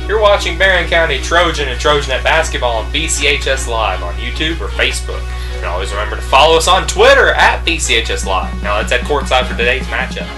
You're watching Barren County Trojan and Trojanet basketball on BCHS Live on YouTube or Facebook. And always remember to follow us on Twitter at BCHS Live. Now let's head courtside for today's matchup.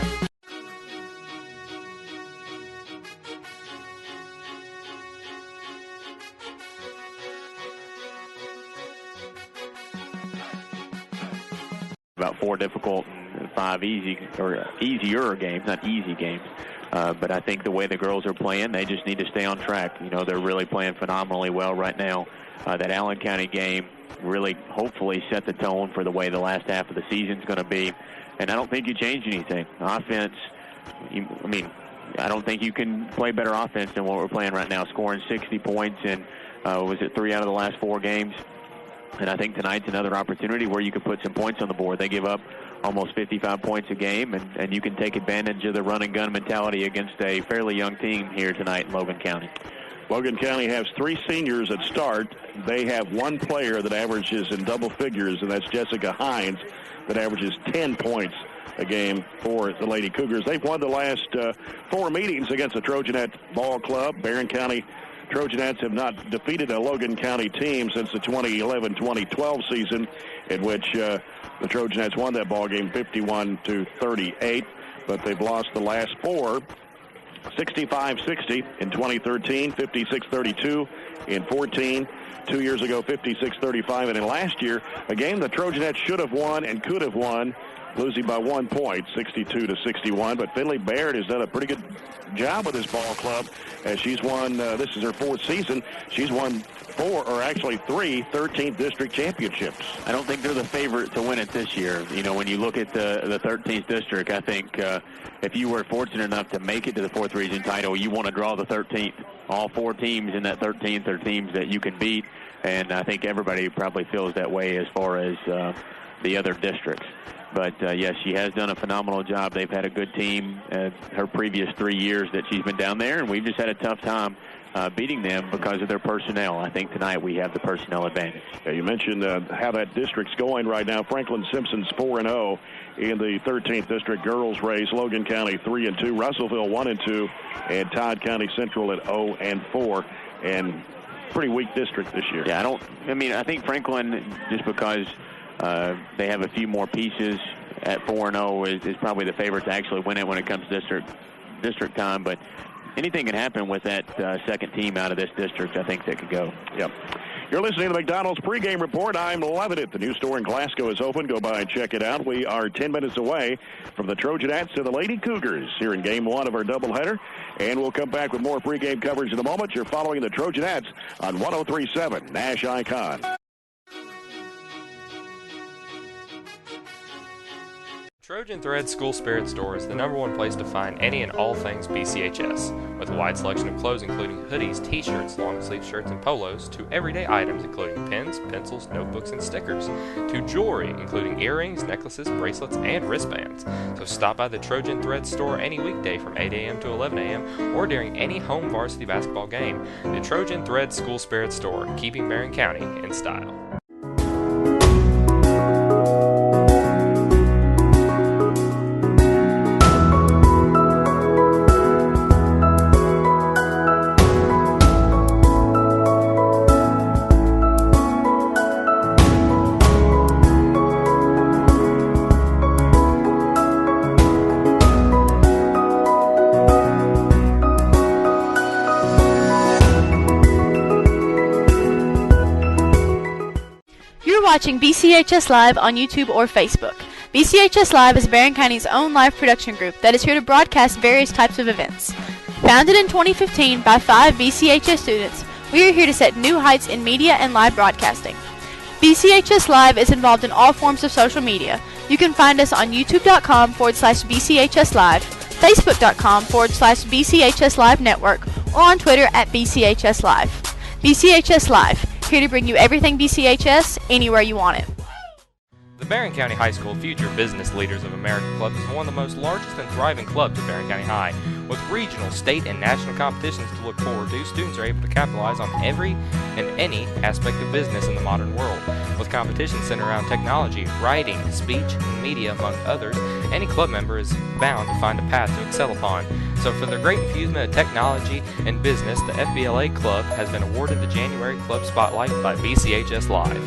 About 4 difficult and 5 easy, or easier games, not easy games. But I think the way the girls are playing, they just need to stay on track. You know, they're really playing phenomenally well right now. That Allen County game really hopefully set the tone for the way the last half of the season's going to be. And I don't think you change anything. Offense, I don't think you can play better offense than what we're playing right now, scoring 60 points in, was it 3 out of the last 4 games? And I think tonight's another opportunity where you can put some points on the board. They give up almost 55 points a game, and you can take advantage of the run-and-gun mentality against a fairly young team here tonight in Logan County. Logan County has 3 seniors at start. They have 1 player that averages in double figures, and that's Jessica Hines, that averages 10 points a game for the Lady-Cougars. They've won the last 4 meetings against the Trojanet Ball Club. Barren County Trojanettes have not defeated a Logan County team since the 2011-2012 season, in which the Trojanettes won that ball game 51-38, but they've lost the last 4. 65-60 in 2013, 56-32 in 14, 2 years ago 56-35, and in last year a game the Trojanettes should have won and could have won, losing by 1 point, 62-61. But Finley Baird has done a pretty good job with this ball club as she's won, this is her 4th season, she's won 3 13th district championships. I don't think they're the favorite to win it this year. You know, when you look at the 13th district, I think if you were fortunate enough to make it to the 4th region title, you want to draw the 13th. All 4 teams in that 13th are teams that you can beat, and I think everybody probably feels that way as far as the other districts. But, yes, she has done a phenomenal job. They've had a good team her previous 3 years that she's been down there, and we've just had a tough time beating them because of their personnel. I think tonight we have the personnel advantage. Yeah, you mentioned how that district's going right now. Franklin Simpson's 4-0 in the 13th district girls race. Logan County 3-2, Russellville 1-2, and Todd County Central at 0-4. And pretty weak district this year. Yeah, I think Franklin, just because they have a few more pieces at 4-0, is probably the favorite to actually win it when it comes to district time. But anything can happen with that second team out of this district. I think that could go. Yep. You're listening to the McDonald's pregame report. I'm loving it. The new store in Glasgow is open. Go by and check it out. We are 10 minutes away from the Trojanettes and the Lady-Cougars here in Game 1 of our doubleheader. And we'll come back with more pregame coverage in a moment. You're following the Trojanettes on 103.7 Nash Icon. Trojan Thread School Spirit Store is the #1 place to find any and all things BCHS, with a wide selection of clothes including hoodies, t-shirts, long-sleeve shirts, and polos, to everyday items including pens, pencils, notebooks, and stickers, to jewelry including earrings, necklaces, bracelets, and wristbands. So stop by the Trojan Thread Store any weekday from 8 a.m. to 11 a.m. or during any home varsity basketball game. The Trojan Thread School Spirit Store, keeping Barren County in style. Watching BCHS Live on YouTube or Facebook. BCHS Live is Barren County's own live production group that is here to broadcast various types of events. Founded in 2015 by 5 BCHS students, we are here to set new heights in media and live broadcasting. BCHS Live is involved in all forms of social media. You can find us on youtube.com/BCHS Live, facebook.com/BCHS Live Network, or on Twitter at BCHS Live. BCHS Live, here to bring you everything BCHS, anywhere you want it. The Barren County High School Future Business Leaders of America Club is one of the most largest and thriving clubs at Barren County High. With regional, state, and national competitions to look forward to, students are able to capitalize on every and any aspect of business in the modern world. With competitions centered around technology, writing, speech, and media, among others, any club member is bound to find a path to excel upon. So for their great infusement of technology and business, the FBLA Club has been awarded the January Club Spotlight by BCHS Live.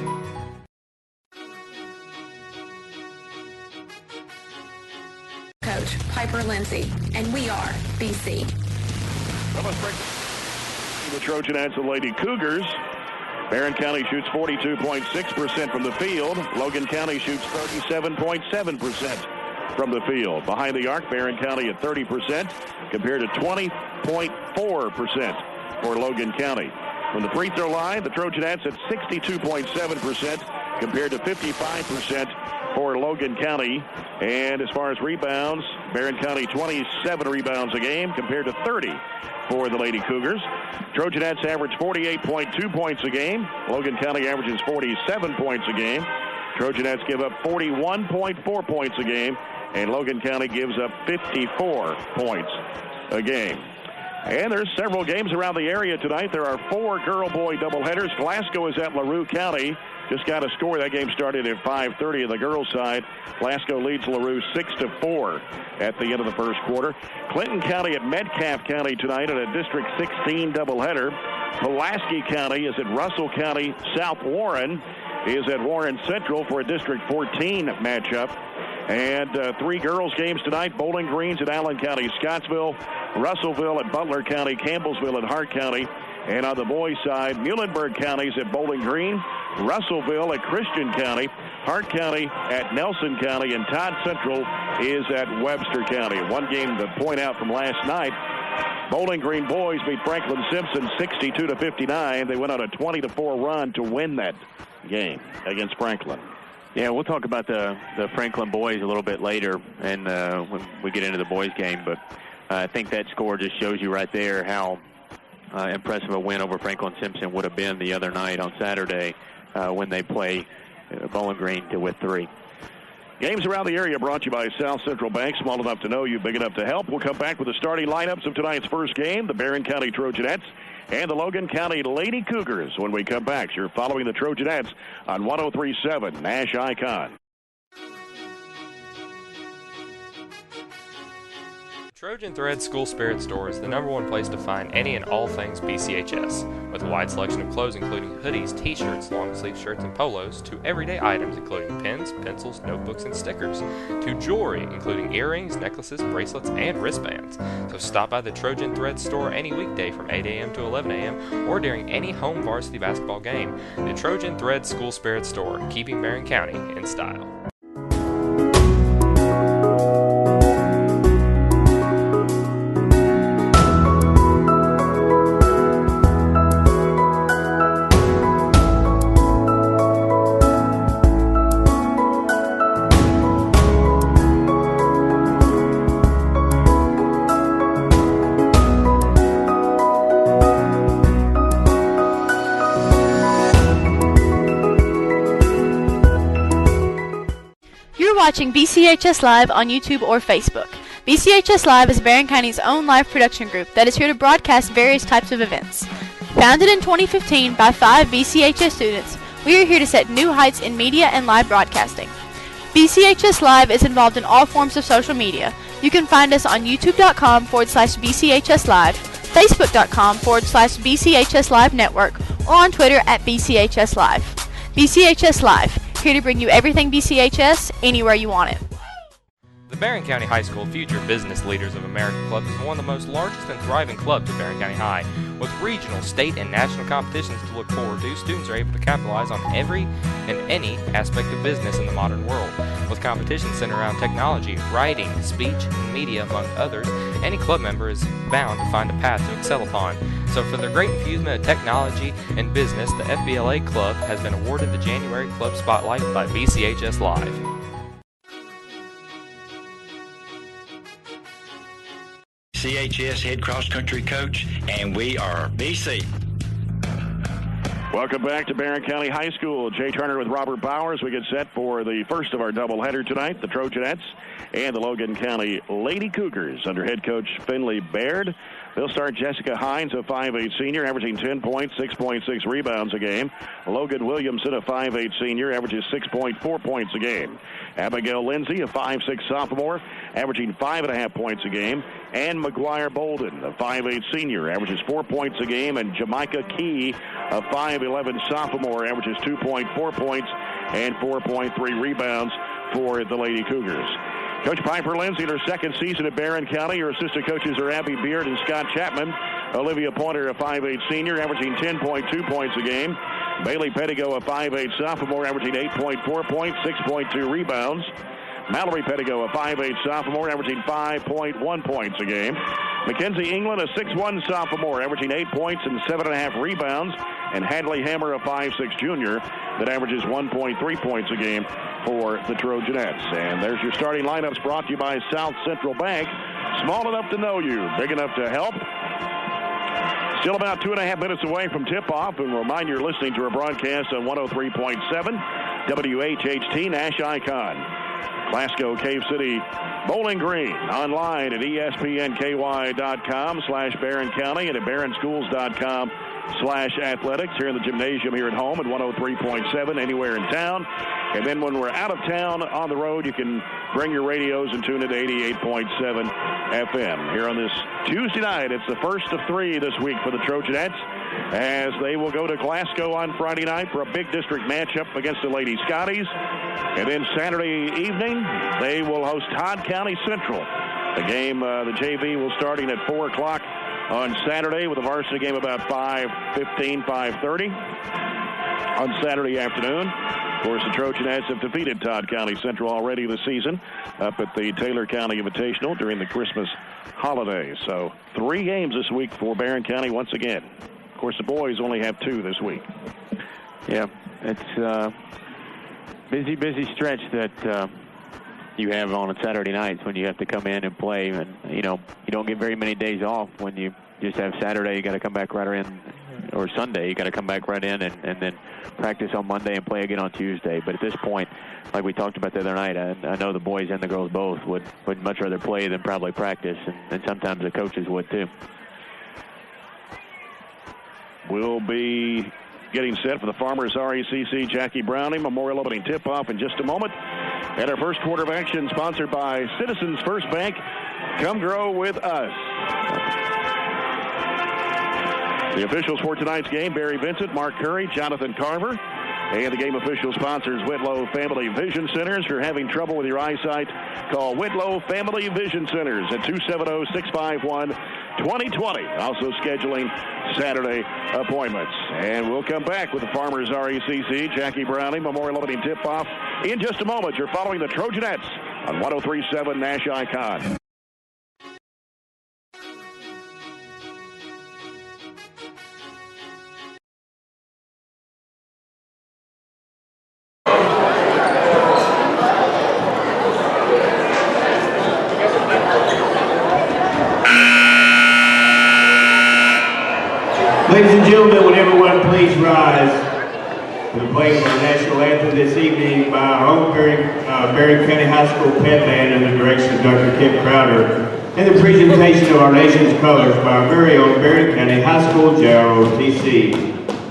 Coach Piper Lindsay, and we are BC. Well, let's break the Trojans and Lady-Cougars. Barren County shoots 42.6% from the field. Logan County shoots 37.7% from the field. Behind the arc, Barren County at 30% compared to 20.4% for Logan County. From the free throw line, the Trojanettes at 62.7% compared to 55% for Logan County. And as far as rebounds, Barren County 27 rebounds a game compared to 30 for the Lady-Cougars. Trojanettes average 48.2 points a game. Logan County averages 47 points a game. Trojanettes give up 41.4 points a game, and Logan County gives up 54 points a game. And there's several games around the area tonight. There are 4 girl-boy doubleheaders. Glasgow is at LaRue County. Just got a score. That game started at 5:30 on the girls' side. Glasgow leads LaRue 6-4 at the end of the first quarter. Clinton County at Metcalfe County tonight in a District 16 doubleheader. Pulaski County is at Russell County. South Warren is at Warren Central for a District 14 matchup. And 3 girls games tonight. Bowling Green's at Allen County. Scottsville, Russellville at Butler County. Campbellsville at Hart County. And on the boys' side, Muhlenberg County's at Bowling Green. Russellville at Christian County. Hart County at Nelson County. And Todd Central is at Webster County. One game to point out from last night. Bowling Green boys beat Franklin Simpson 62-59. They went on a 20-4 run to win that game against Franklin. Yeah, we'll talk about the Franklin boys a little bit later and when we get into the boys game. But I think that score just shows you right there how impressive a win over Franklin Simpson would have been the other night on Saturday when they play Bowling Green with 3. Games around the area brought to you by South Central Bank. Small enough to know you, big enough to help. We'll come back with the starting lineups of tonight's first game, the Barren County Trojanettes and the Logan County Lady-Cougars when we come back. You're following the Trojanettes on 103.7 Nash Icon. Trojan Thread School Spirit Store is the #1 place to find any and all things BCHS, with a wide selection of clothes including hoodies, t-shirts, long-sleeve shirts, and polos, to everyday items including pens, pencils, notebooks, and stickers, to jewelry including earrings, necklaces, bracelets, and wristbands. So stop by the Trojan Thread Store any weekday from 8 a.m. to 11 a.m. or during any home varsity basketball game. The Trojan Thread School Spirit Store, keeping Barren County in style. Watching BCHS Live on YouTube or Facebook. BCHS Live is Barren County's own live production group that is here to broadcast various types of events. Founded in 2015 by 5 BCHS students, we are here to set new heights in media and live broadcasting. BCHS Live is involved in all forms of social media. You can find us on youtube.com/BCHS Live, facebook.com/BCHS Live Network, or on Twitter at BCHS Live. BCHS Live, here to bring you everything BCHS anywhere you want it. The Barren County High School Future Business Leaders of America Club is one of the most largest and thriving clubs at Barren County High. With regional, state, and national competitions to look forward to, students are able to capitalize on every and any aspect of business in the modern world. With competitions centered around technology, writing, speech, and media, among others, any club member is bound to find a path to excel upon. So for their great infusement of technology and business, the FBLA Club has been awarded the January Club Spotlight by BCHS Live. CHS head cross-country coach, and we are BC. Welcome back to Barren County High School. Jay Turner with Robert Bowers. We get set for the first of our doubleheader tonight, the Trojanettes and the Logan County Lady-Cougars under head coach Finley Baird. They'll start Jessica Hines, a 5'8 senior, averaging 10 points, 6.6 rebounds a game. Logan Williamson, a 5'8 senior, averages 6.4 points a game. Abigail Lindsay, a 5'6 sophomore, averaging 5.5 points a game. And McGuire Bolden, a 5'8 senior, averages 4 points a game. And Jamaica Key, a 5'11 sophomore, averages 2.4 points and 4.3 rebounds for the Lady Cougars. Coach Piper Lindsay in her second season at Barren County. Her assistant coaches are Abby Beard and Scott Chapman. Olivia Pointer, a 5'8 senior, averaging 10.2 points a game. Bailey Pettigo, a 5'8 sophomore, averaging 8.4 points, 6.2 rebounds. Mallory Pettigo, a 5'8 sophomore, averaging 5.1 points a game. Mackenzie England, a 6'1 sophomore, averaging 8 points and 7.5 rebounds. And Hadley Hammer, a 5'6 junior, that averages 1.3 points a game for the Trojanettes. And there's your starting lineups brought to you by South Central Bank. Small enough to know you, big enough to help. Still about 2.5 minutes away from tip-off, and remind you're listening to our broadcast on 103.7 WHHT Nash Icon. Glasgow Cave City Bowling Green online at espnky.com/Barren County and at barrenschools.com/athletics here in the gymnasium here at home at 103.7 anywhere in town. And then when we're out of town on the road, you can bring your radios and tune it to 88.7 FM. Here on this Tuesday night, it's the first of 3 this week for the Trojanettes as they will go to Glasgow on Friday night for a big district matchup against the Lady Scotties. And then Saturday evening, they will host Todd County Central. The game, the JV will starting at 4 o'clock on Saturday with a varsity game about 5:15, 5:30 on Saturday afternoon. Of course, the Trojanettes have defeated Todd County Central already this season up at the Taylor County Invitational during the Christmas holiday. So 3 games this week for Barren County once again. Of course, the boys only have 2 this week. Yeah, it's busy stretch that you have on Saturday nights when you have to come in and play. And, you don't get very many days off when you just have Saturday. You got to come back right in, or Sunday. You got to come back right in and then practice on Monday and play again on Tuesday. But at this point, like we talked about the other night, I know the boys and the girls both would much rather play than probably practice, and sometimes the coaches would too. We'll be getting set for the Farmers RECC Jackie Browning Memorial Opening Tip-Off in just a moment. And our first quarter of action sponsored by Citizens First Bank. Come grow with us. The officials for tonight's game, Barry Vincent, Mark Curry, Jonathan Carver. And the game official sponsors Whitlow Family Vision Centers. If you're having trouble with your eyesight, call Whitlow Family Vision Centers at 270-651-2020. Also scheduling Saturday appointments. And we'll come back with the Farmers RECC Jackie Browning Memorial Opening Tip-Off in just a moment. You're following the Trojanettes on 103.7 Nash Icon. Ladies and gentlemen, would everyone please rise for the playing of the national anthem this evening by our own Barren County High School Pep Band under the direction of Dr. Kip Crowder, and the presentation of our nation's colors by our very own Barren County High School JROTC.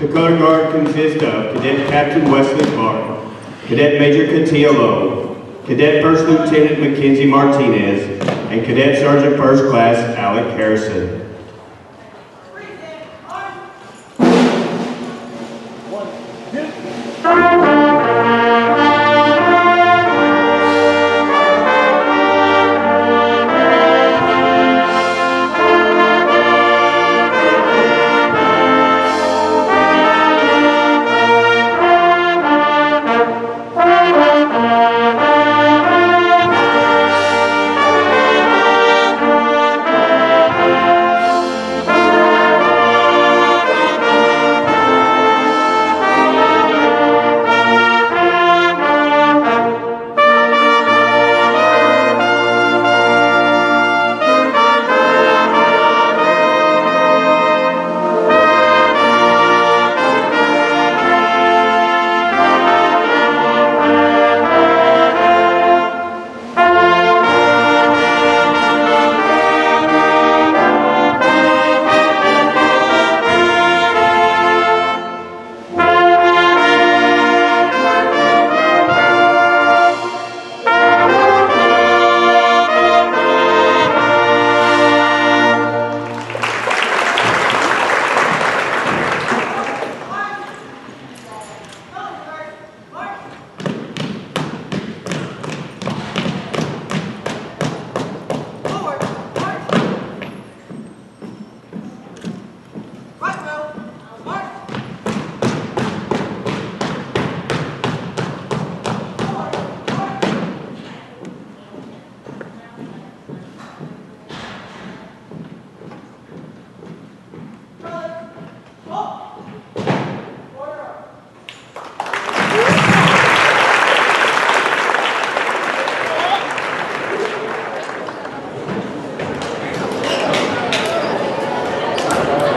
The color guard consists of Cadet Captain Wesley Clark, Cadet Major Katia Lowe, Cadet First Lieutenant Mackenzie Martinez, and Cadet Sergeant First Class Alec Harrison.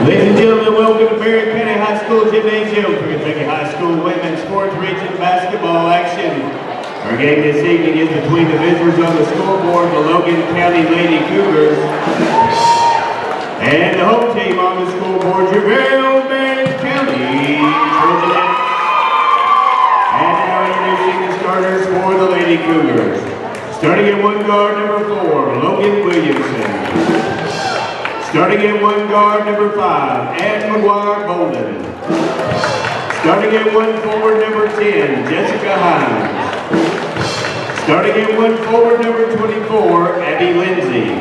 Ladies and gentlemen, welcome to Barren County High School Gymnasium for Kentucky High School Women's Fourth Region Basketball action. Our game this evening is between the visitors on the scoreboard, the Logan County Lady-Cougars, and the home team on the scoreboard, your very own Barren County Trojanettes. And now introducing the starters for the Lady-Cougars. Starting at one guard, number 4, Logan Williamson. Starting at one guard, number 5, Ann McGuire Bolden. Starting at one forward, number 10, Jessica Hines. Starting at one forward, number 24, Abby Lindsay.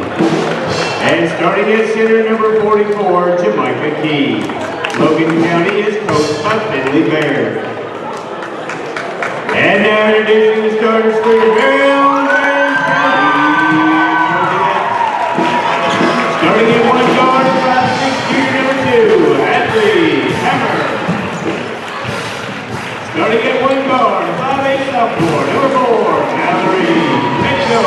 And starting at center, number 44, Jamaica Key. Logan County is coached by Finley Barren. And now introducing the starters for your very own Barren County. Starting at one guard, 5'6", junior number 2, Ashley Hammer. Starting at one guard, 5'8", sophomore, number 4, Mallory Petco.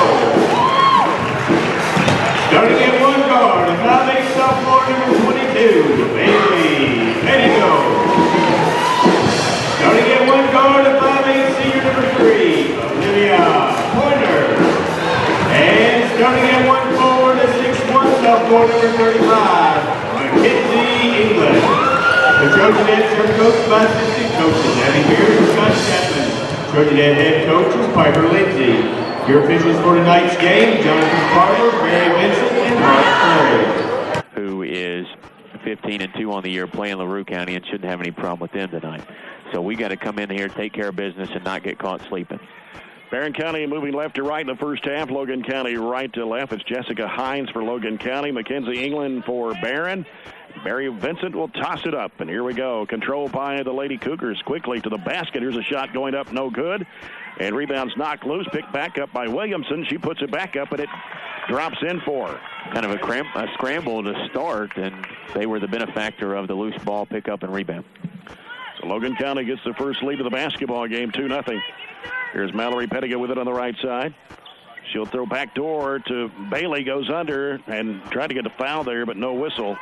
Starting at one guard, 5'8", sophomore, number 22, Bailey Petco. Starting at one guard, 5'8", senior number 3, Olivia Pointer. And starting at one forward, 6'1", sophomore, number 35, Mackenzie England. The Trojanettes are coached by assistant coaches Abby Beard and Scott Chapman. Trojanette head coach is Piper Lindsay. Your officials for tonight's game, Jonathan Carter, Barry Vincent, and Mark Clay. Who is 15-2 on the year playing LaRue County and shouldn't have any problem with them tonight. So we got to come in here, take care of business, and not get caught sleeping. Barren County moving left to right in the first half. Logan County right to left. It's Jessica Hines for Logan County. Mackenzie England for Barren. Barry Vincent will toss it up, and here we go. Control by the Lady-Cougars quickly to the basket. Here's a shot going up, no good. And rebounds knocked loose, picked back up by Williamson. She puts it back up, and it drops in for her. Kind of a scramble to start, and they were the benefactor of the loose ball pickup and rebound. So Logan County gets the first lead of the basketball game, 2-0. Here's Mallory Pettigo with it on the right side. She'll throw back door to Bailey, goes under, and tried to get a foul there, but no whistle.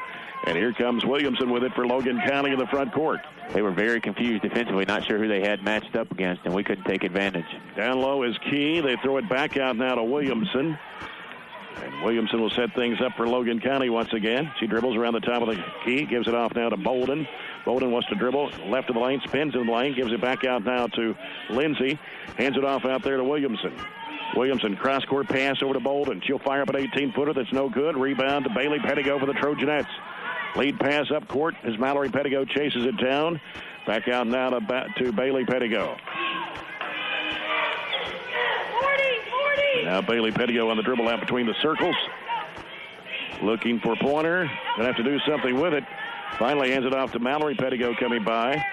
And here comes Williamson with it for Logan County in the front court. They were very confused defensively, not sure who they had matched up against, and we couldn't take advantage. Down low is Key. They throw it back out now to Williamson. And Williamson will set things up for Logan County once again. She dribbles around the top of the key, gives it off now to Bolden. Bolden wants to dribble, left of the lane, spins in the lane, gives it back out now to Lindsay. Hands it off out there to Williamson. Williamson, cross-court pass over to Bolden. She'll fire up an 18-footer that's no good. Rebound to Bailey Pettigo for the Trojanettes. Lead pass up court as Mallory Pettigo chases it down. Back out now to Bailey Pettigo. Now Bailey Pettigo on the dribble out between the circles. Looking for Pointer. Gonna have to do something with it. Finally hands it off to Mallory Pettigo coming by.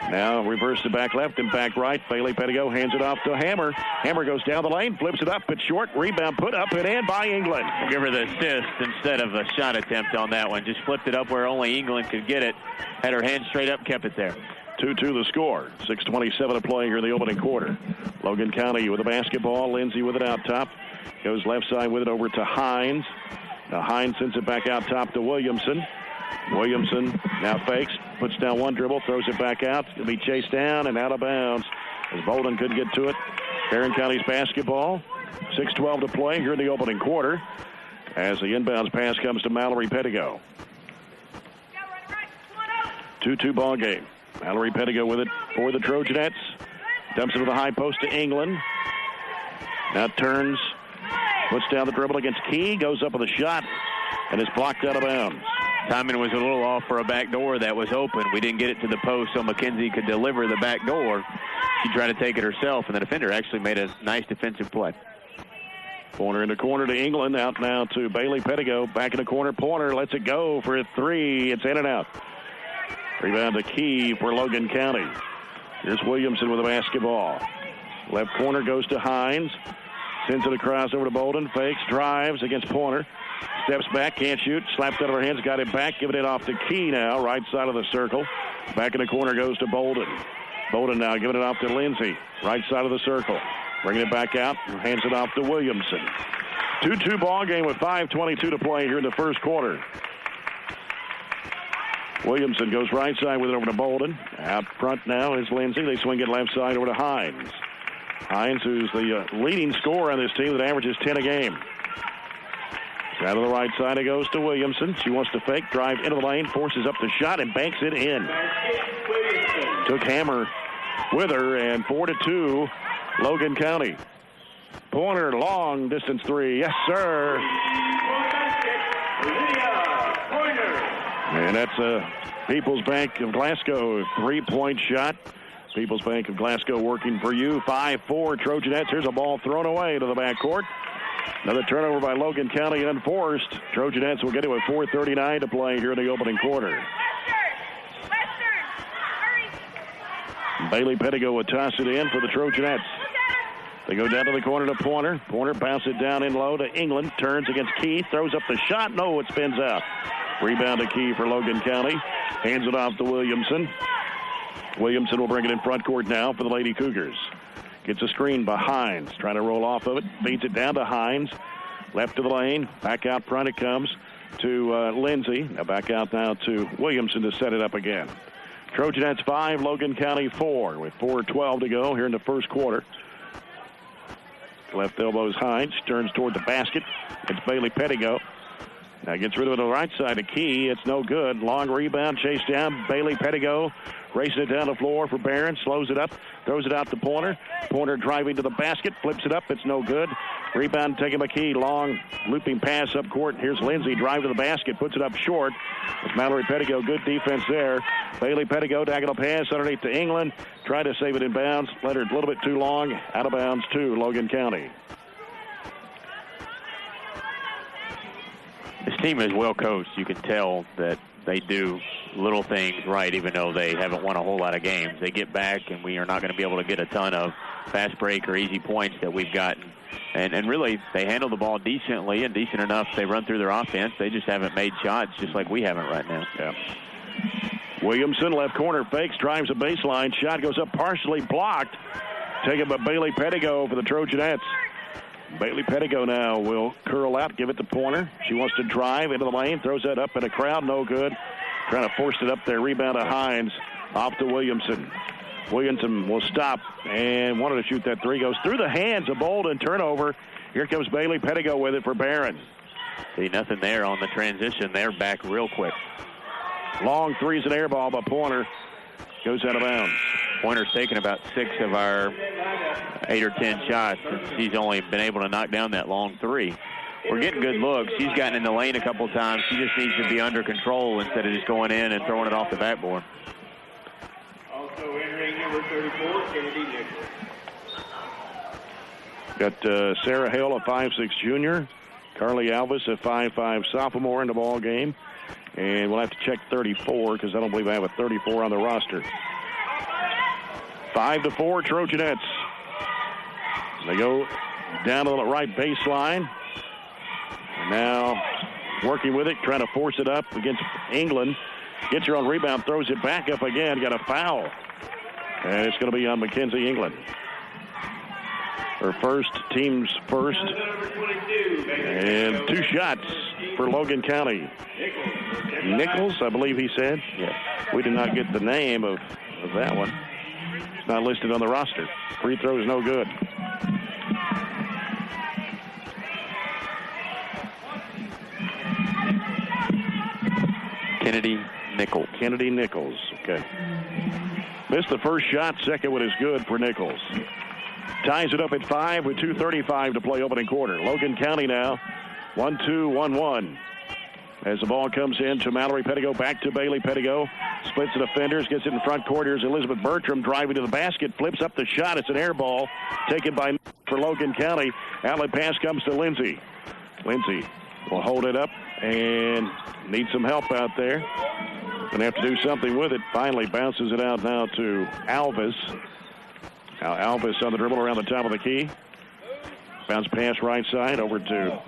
Now reverse to back left and back right. Bailey Pettigo hands it off to Hammer. Hammer goes down the lane, flips it up, but short. Rebound put up and in by England. We'll give her the assist instead of a shot attempt on that one. Just flipped it up where only England could get it. Had her hand straight up, kept it there. 2-2 the score. 6:27 to play here in the opening quarter. Logan County with the basketball. Lindsay with it out top. Goes left side with it over to Hines. Now Hines sends it back out top to Williamson. Williamson now fakes, puts down one dribble, throws it back out. It's going to be chased down and out of bounds as Bolden couldn't get to it. Barren County's basketball. 6:12 to play here in the opening quarter as the inbounds pass comes to Mallory Pettigo. 2-2 ball game. Mallory Pettigo with it for the Trojanettes. Dumps it to the high post to England. Now turns, puts down the dribble against Key, goes up with a shot, and is blocked out of bounds. Timing was a little off for a back door that was open. We didn't get it to the post so Mackenzie could deliver the back door. She tried to take it herself, and the defender actually made a nice defensive play. Pointer in the corner to England. Out now to Bailey Pettigo. Back in the corner. Pointer lets it go for a three. It's in and out. Rebound to Key for Logan County. Here's Williamson with the basketball. Left corner goes to Hines. Sends it across over to Bolden. Fakes, drives against Pointer. Steps back, can't shoot. Slapped out of her hands, got it back. Giving it off to Key now, right side of the circle. Back in the corner goes to Bolden. Bolden now giving it off to Lindsay, right side of the circle. Bringing it back out, hands it off to Williamson. 2-2 ball game with 5:22 to play here in the first quarter. Williamson goes right side with it over to Bolden. Out front now is Lindsay. They swing it left side over to Hines. Hines, who's the leading scorer on this team that averages 10 a game. Out of the right side it goes to Williamson. She wants to fake, drive into the lane, forces up the shot, and banks it in. Took Hammer with her, and 4-2, Logan County. Pointer, long distance three. Yes, sir. And that's a People's Bank of Glasgow three-point shot. People's Bank of Glasgow working for you. 5-4 Trojanettes. Here's a ball thrown away to the backcourt. Another turnover by Logan County unforced. Trojanettes will get to a 4:39 to play here in the opening quarter. Bailey Pettigo will toss it in for the Trojanettes. They go down to the corner to Pointer. Pointer bounces it down in low to England. Turns against Key. Throws up the shot. No, it spins out. Rebound to Key for Logan County. Hands it off to Williamson. Williamson will bring it in front court now for the Lady-Cougars. Gets a screen by Hines. Trying to roll off of it. Feeds it down to Hines. Left to the lane. Back out front it comes to Lindsay. Now back out now to Williamson to set it up again. Trojanettes 5, Logan County 4 with 4:12 to go here in the first quarter. Left elbows Hines. Turns toward the basket. It's Bailey Pettigo. Now gets rid of it on the right side of Key. It's no good. Long rebound. Chased down. Bailey Pettigo racing it down the floor for Barren. Slows it up. Throws it out to Pointer. Pointer driving to the basket. Flips it up. It's no good. Rebound taken by Key. Long looping pass up court. Here's Lindsay. Drive to the basket. Puts it up short. It's Mallory Pettigo. Good defense there. Bailey Pettigo. Diagonal pass underneath to England. Tried to save it in bounds. Let her a little bit too long. Out of bounds to Logan County. This team is well coached. You can tell that they do little things right, even though they haven't won a whole lot of games. They get back, and we are not going to be able to get a ton of fast break or easy points that we've gotten. And really, they handle the ball decently and decent enough. They run through their offense. They just haven't made shots, just like we haven't right now. Yeah. Williamson, left corner, fakes, drives a baseline. Shot goes up, partially blocked. Taken by Bailey Pettigo for the Trojanettes. Bailey Pettigo now will curl out, give it to Pointer. She wants to drive into the lane, throws that up in a crowd, no good. Trying to force it up there, rebound to Hines, off to Williamson. Williamson will stop and wanted to shoot that three. Goes through the hands of Bolden, turnover. Here comes Bailey Pettigo with it for Barren. See, nothing there on the transition. They're back real quick. Long three's an air ball by Pointer. Goes out of bounds. Pointer's taken about 6 of our 8 or 10 shots, and she's only been able to knock down that long three. We're getting good looks. She's gotten in the lane a couple times. She just needs to be under control instead of just going in and throwing it off the backboard. Also entering number 34, Kennedy Nichols. Got Sarah Hale, a 5'6" junior. Carly Alvis, a 5'5" sophomore in the ball game. And we'll have to check 34 because I don't believe I have a 34 on the roster. 5-4 Trojanettes. They go down to the right baseline. And now working with it, trying to force it up against England. Gets her on rebound, throws it back up again. Got a foul. And it's going to be on Mackenzie England. Her first, team's first. And 2 shots for Logan County. Nichols, I believe he said. Yes. We did not get the name of that one. It's not listed on the roster. Free throw is no good. Kennedy Nichols. Kennedy Nichols. Okay. Missed the first shot. Second one is good for Nichols. Ties it up at 5 with 2:35 to play opening quarter. Logan County now 1-2-1-1. As the ball comes in to Mallory Pettigo, back to Bailey Pettigo. Splits the defenders, gets it in front court. Here's Elizabeth Bertram driving to the basket, flips up the shot. It's an air ball taken by for Logan County. Outlet pass comes to Lindsay. Lindsay will hold it up and needs some help out there. Going to have to do something with it. Finally bounces it out now to Alvis. Now Alvis on the dribble around the top of the key. Bounce pass right side over to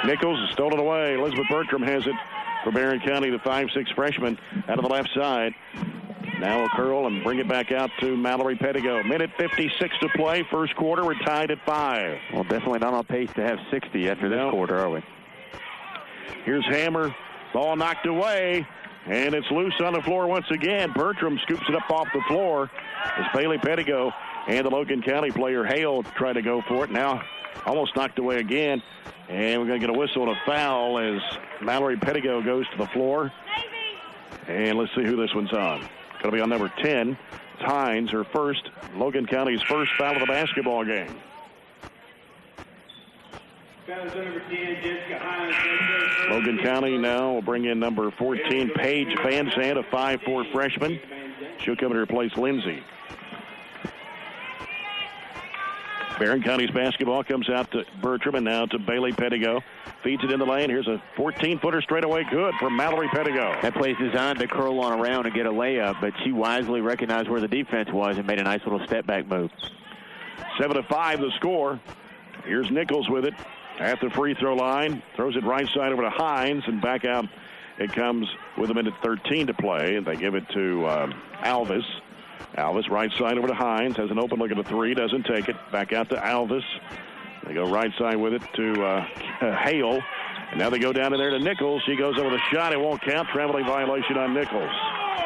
Nichols. Stolen away. Elizabeth Bertram has it for Barren County, the 5'6" freshman out of the left side. Now a curl and bring it back out to Mallory Pettigo. Minute 56 to play. First quarter, we're tied at 5. Well, definitely not on pace to have 60 after this quarter, are we? Here's Hammer Ball knocked away, and it's loose on the floor once again. Bertram scoops it up off the floor as Bailey Pettigo and the Logan County player Hale try to go for it. Now almost knocked away again, and we're going to get a whistle and a foul as Mallory Pettigo goes to the floor. And let's see who this one's on. Going to be on number 10. It's Hines, her first, Logan County's first foul of the basketball game. Logan County now will bring in number 14, Paige Van Zandt, a 5'4" freshman. She'll come in to replace Lindsay. Barren County's basketball comes out to Bertram and now to Bailey Pettigo. Feeds it in the lane. Here's a 14-footer straightaway good for Mallory Pettigo. That play's designed to curl on around and get a layup, but she wisely recognized where the defense was and made a nice little step-back move. 7-5 the score. Here's Nichols with it at the free throw line. Throws it right side over to Hines, and back out it comes with a minute 13 to play. And they give it to Alvis. Alvis right side over to Hines. Has an open look at the three. Doesn't take it. Back out to Alvis. They go right side with it to Hale. And now they go down in there to Nichols. She goes over the shot. It won't count. Traveling violation on Nichols.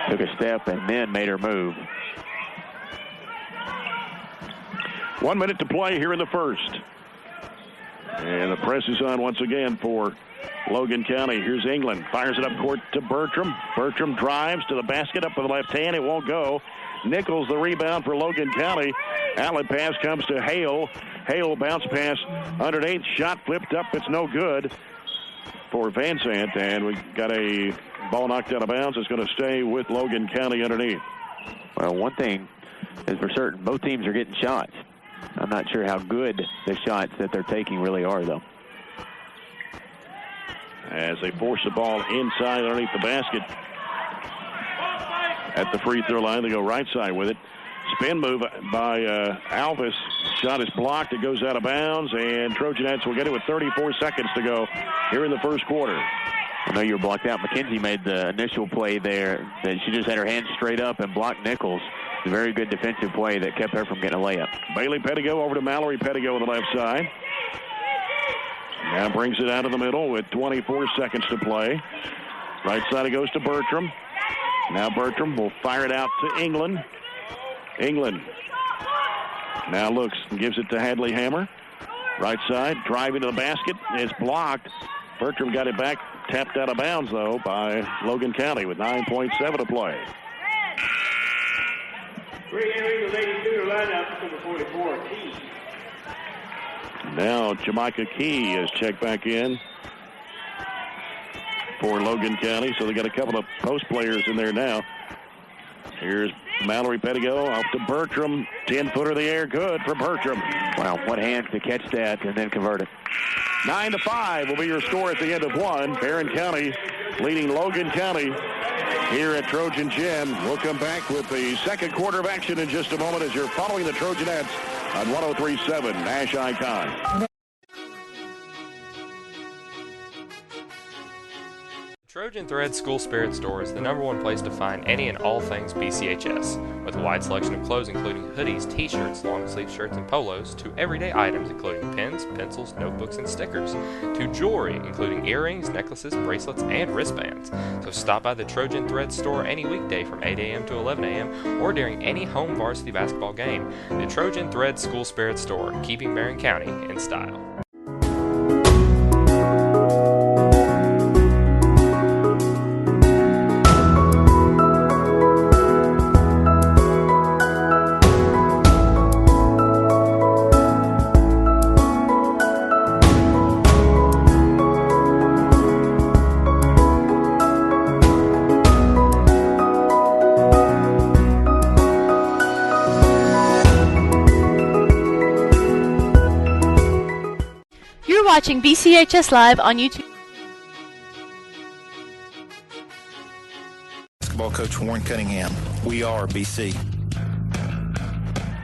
Took a step and then made her move. 1 minute to play here in the first. And the press is on once again for Logan County. Here's England. Fires it up court to Bertram. Bertram drives to the basket up with the left hand. It won't go. Nichols the rebound for Logan County. Outlet pass comes to Hale. Hale bounce pass underneath. Shot flipped up. It's no good for Van Zandt. And we got a ball knocked out of bounds. It's going to stay with Logan County underneath. Well, one thing is for certain. Both teams are getting shots. I'm not sure how good the shots that they're taking really are, though. As they force the ball inside underneath the basket. At the free throw line, they go right side with it. Spin move by Alvis. Shot is blocked. It goes out of bounds, and Trojanettes will get it with 34 seconds to go here in the first quarter. I know you were blocked out. McKenzie made the initial play there. That she just had her hands straight up and blocked Nichols. A very good defensive play that kept her from getting a layup. Bailey Pettigo over to Mallory Pettigo on the left side. Now brings it out of the middle with 24 seconds to play. Right side it goes to Bertram. Now Bertram will fire it out to England. England now looks and gives it to Hadley Hammer. Right side, driving to the basket. It's blocked. Bertram got it back. Tapped out of bounds, though, by Logan County with 9.7 to play. Pregame the Lady-Cougar lineup, number 44, Key. Now Jamaica Key is checked back in for Logan County. So they got a couple of post players in there now. Here's Mallory Pettigo off to Bertram. 10-footer in the air. Good for Bertram. Wow, what hands to catch that and then convert it. 9-5 will be your score at the end of one. Barren County leading Logan County here at Trojan Gym. We'll come back with the second quarter of action in just a moment as you're following the Trojanettes on 103.7 Nash Icon. Trojan Thread School Spirit Store is the #1 place to find any and all things BCHS, with a wide selection of clothes including hoodies, t-shirts, long-sleeve shirts, and polos, to everyday items including pens, pencils, notebooks, and stickers, to jewelry including earrings, necklaces, bracelets, and wristbands. So stop by the Trojan Thread Store any weekday from 8 a.m. to 11 a.m. or during any home varsity basketball game. The Trojan Thread School Spirit Store, keeping Barren County in style. Watching BCHS Live on YouTube. Basketball coach Warren Cunningham. We are BC.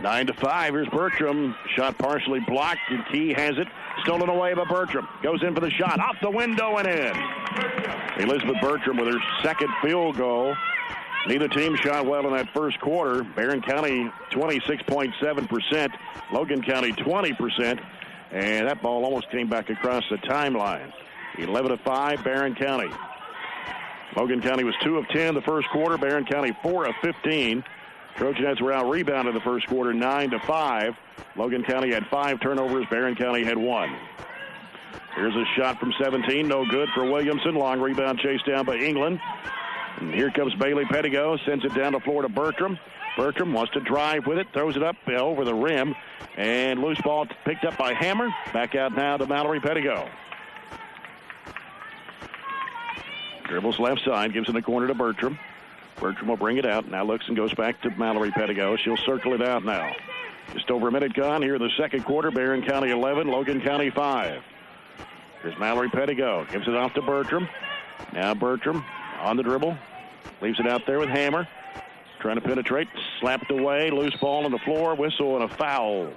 9-5. Here's Bertram. Shot partially blocked, and Key has it. Stolen away by Bertram. Goes in for the shot. Off the window and in. Elizabeth Bertram with her second field goal. Neither team shot well in that first quarter. Barren County 26.7%. Logan County 20%. And that ball almost came back across the timeline. 11-5, Barren County. Logan County was 2 of 10 the first quarter. Barren County 4 of 15. Trojanettes were out rebounded the first quarter 9-5. Logan County had 5 turnovers. Barren County had 1. Here's a shot from 17. No good for Williamson. Long rebound chased down by England. And here comes Bailey Pettigo. Sends it down the floor to Bertram. Bertram wants to drive with it. Throws it up over the rim. And loose ball picked up by Hammer. Back out now to Mallory Pettigo. Dribbles left side. Gives it in the corner to Bertram. Bertram will bring it out. Now looks and goes back to Mallory Pettigo. She'll circle it out now. Just over a minute gone here in the second quarter. Barren County 11, Logan County 5. Here's Mallory Pettigo. Gives it off to Bertram. Now Bertram on the dribble. Leaves it out there with Hammer. Trying to penetrate. Slapped away. Loose ball on the floor. Whistle and a foul.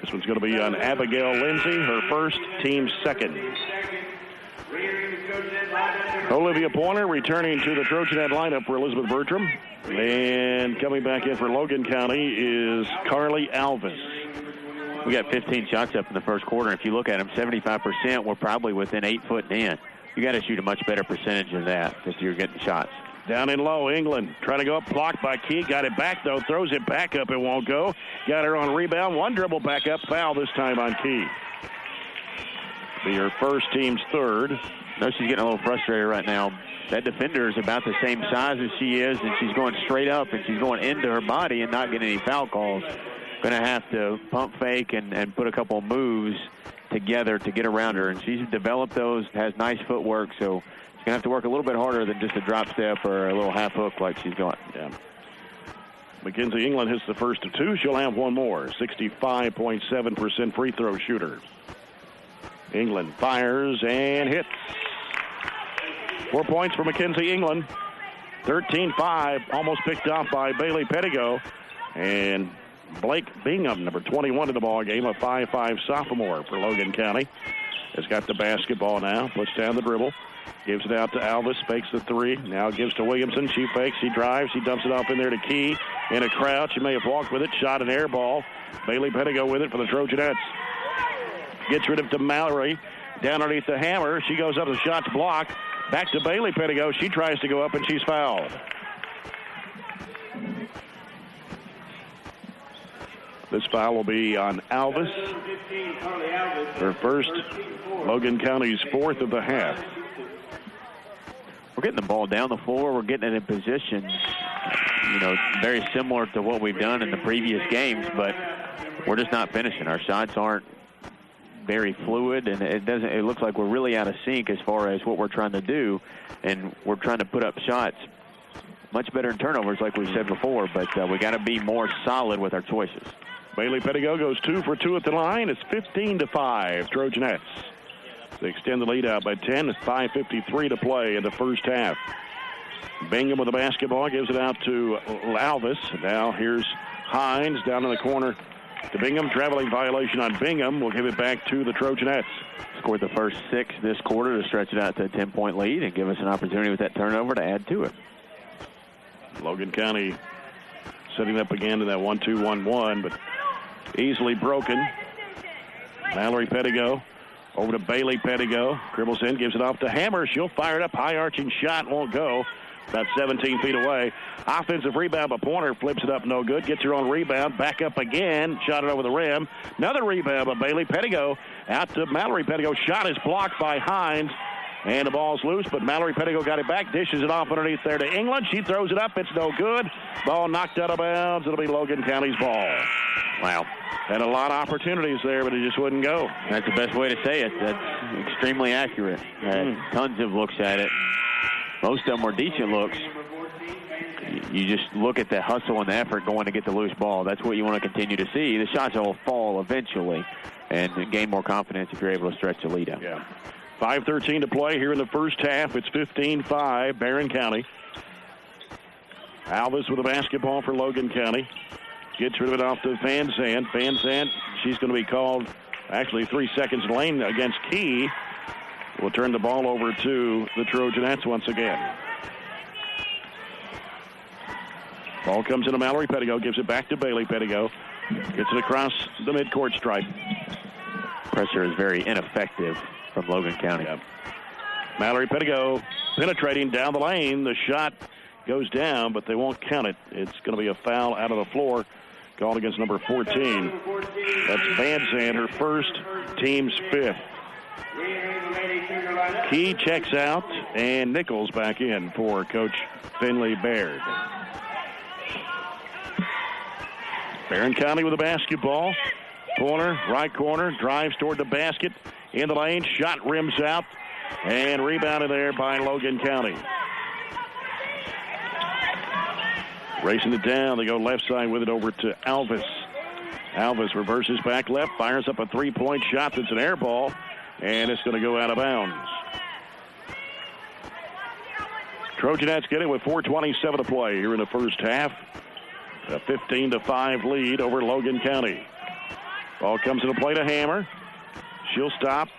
This one's going to be on Abigail Lindsay. Her first, team second. Olivia Pointer returning to the Trojanet lineup for Elizabeth Bertram. And coming back in for Logan County is Carly Alvis. We got 15 shots up in the first quarter. If you look at them, 75% were probably within 8 foot in. You got to shoot a much better percentage than that if you're getting shots. Down in low, England trying to go up, blocked by Key. Got it back, though. Throws it back up. It won't go. Got her on rebound. One dribble back up. Foul this time on Key. Be her first, team's third. No, she's getting a little frustrated right now. That defender is about the same size as she is, and she's going straight up, and she's going into her body and not getting any foul calls. Going to have to pump fake and put a couple of moves together to get around her. And she's developed those, has nice footwork, so she's going to have to work a little bit harder than just a drop step or a little half hook like she's got. Yeah. Mackenzie England hits the first of 2. She'll have one more. 65.7% free throw shooter. England fires and hits. 4 points for Mackenzie England. 13-5, almost picked off by Bailey Pettigo. And Blake Bingham, number 21 in the ball game, a 5'5 sophomore for Logan County, has got the basketball now. Puts down the dribble. Gives it out to Alvis. Fakes the 3. Now gives to Williamson. She fakes. She drives. She dumps it off in there to Key. In a crouch. She may have walked with it. Shot an air ball. Bailey Pettigo with it for the Trojanettes. Gets rid of to Mallory. Down underneath the Hammer. She goes up. The shot's blocked. Back to Bailey Pettigo. She tries to go up, and she's fouled. This foul will be on Alvis. Her first, Logan County's 4th of the half. We're getting the ball down the floor. We're getting it in position, very similar to what we've done in the previous games, but we're just not finishing. Our shots aren't very fluid, and it looks like we're really out of sync as far as what we're trying to do, and we're trying to put up shots much better in turnovers like we said before, but we got to be more solid with our choices. Bailey Pettigo goes 2 for 2 at the line. It's 15-5 Trojanettes. They extend the lead out by 10. It's 5:53 to play in the first half. Bingham with the basketball, gives it out to Alvis. Now here's Hines down in the corner to Bingham. Traveling violation on Bingham. We'll give it back to the Trojanettes. Scored the first 6 this quarter to stretch it out to a 10-point lead and give us an opportunity with that turnover to add to it. Logan County setting up again to that 1-2-1-1, but easily broken. Mallory Pettigo over to Bailey Pettigo. Dribbles in, gives it off to Hammer. She'll fire it up. High arching shot won't go. About 17 feet away. Offensive rebound by Pointer. Flips it up, no good. Gets her on rebound. Back up again. Shot it over the rim. Another rebound by Bailey Pettigo. Out to Mallory Pettigo. Shot is blocked by Hines. And the ball's loose, but Mallory Pettigo got it back. Dishes it off underneath there to England. She throws it up. It's no good. Ball knocked out of bounds. It'll be Logan County's ball. Wow. Had a lot of opportunities there, but it just wouldn't go. That's the best way to say it. That's extremely accurate. Tons of looks at it. Most of them were decent looks. You just look at the hustle and the effort going to get the loose ball. That's what you want to continue to see. The shots will fall eventually and gain more confidence if you're able to stretch the lead out. Yeah. 5:13 to play here in the first half. It's 15-5, Barren County. Alvis with the basketball for Logan County. Gets rid of it off to Van Zandt. Van Zandt, she's going to be called actually 3 seconds lane against Key. We'll turn the ball over to the Trojanettes once again. Ball comes into Mallory Pettigo, gives it back to Bailey Pettigo. Gets it across the midcourt stripe. Pressure is very ineffective from Logan County. Yep. Mallory Pettigo penetrating down the lane. The shot goes down, but they won't count it. It's going to be a foul out of the floor called against number 14. That's Van Zandt, her first, team's fifth. Key checks out, and Nichols back in for Coach Finley Baird. Barren County with the basketball. Corner, right corner, drives toward the basket. In the lane, shot rims out, and rebounded there by Logan County. Racing it down, they go left side with it over to Alvis. Alvis reverses back left, fires up a three-point shot that's an air ball, and it's going to go out of bounds. Trojanettes get it with 4:27 to play here in the first half. A 15-5 lead over Logan County. Ball comes into play to Hammer. She'll stop,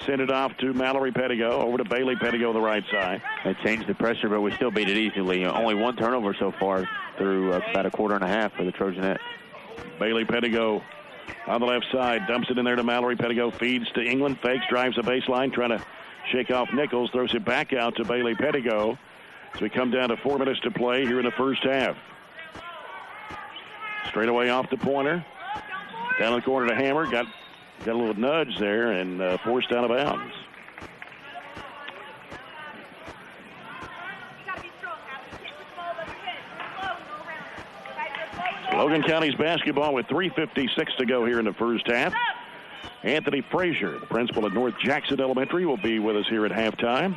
send it off to Mallory Pettigo, over to Bailey Pettigo, the right side. They changed the pressure, but we still beat it easily. Only one turnover so far through about a quarter and a half for the Trojanettes. Bailey Pettigo on the left side, dumps it in there to Mallory Pettigo, feeds to England, fakes, drives the baseline, trying to shake off Nichols, throws it back out to Bailey Pettigo. So we come down to 4 minutes to play here in the first half. Straight away off the pointer. Down the corner to Hammer. Got a little nudge there and forced out of bounds. Logan County's basketball with 3:56 to go here in the first half. Anthony Frazier, the principal at North Jackson Elementary, will be with us here at halftime.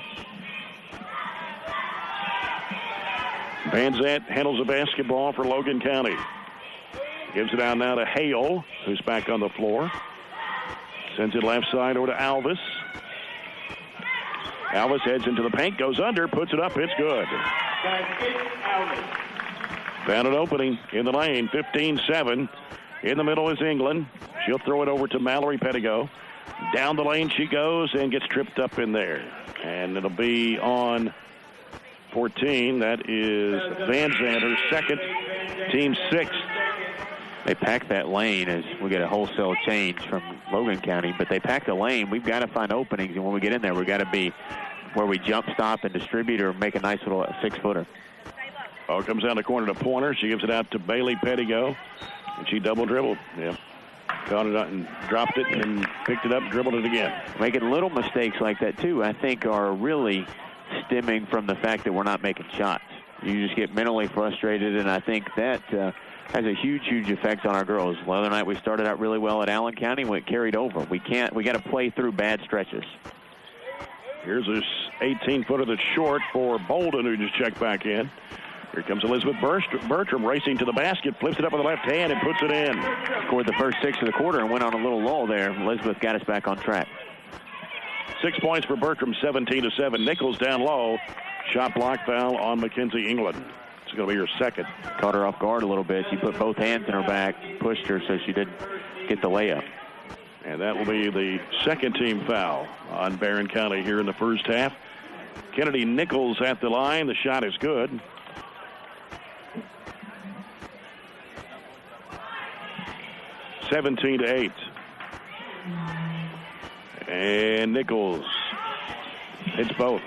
Van Zandt handles the basketball for Logan County. Gives it out now to Hale, who's back on the floor. Sends it left side over to Alvis. Alvis heads into the paint, goes under, puts it up, it's good. Found an opening in the lane, 15-7. In the middle is England. She'll throw it over to Mallory Pettigo. Down the lane she goes and gets tripped up in there. And it'll be on 14. That is Van Zandt, her second, team sixth. They pack that lane as we get a wholesale change from Logan County, but they pack the lane. We've got to find openings, and when we get in there, we've got to be where we jump, stop, and distribute or make a nice little six-footer. Ball comes down the corner to Pointer. She gives it out to Bailey Pettigo, and she double dribbled. Yeah. Caught it out and dropped it and picked it up, dribbled it again. Making little mistakes like that, too, I think are really stemming from the fact that we're not making shots. You just get mentally frustrated, and I think that has a huge, huge effect on our girls. The other night we started out really well at Allen County when it carried over. We got to play through bad stretches. Here's this 18-footer that's short for Bolden, who just checked back in. Here comes Elizabeth Bertram racing to the basket, flips it up with the left hand and puts it in. Scored the first 6 of the quarter and went on a little lull there. Elizabeth got us back on track. 6 points for Bertram, 17-7. Nichols down low. Shot block foul on Mackenzie England. It's going to be her second. Caught her off guard a little bit. She put both hands in her back, pushed her so she didn't get the layup. And that will be the second team foul on Barren County here in the first half. Kennedy Nichols at the line. The shot is good. (17-8). And Nichols hits both.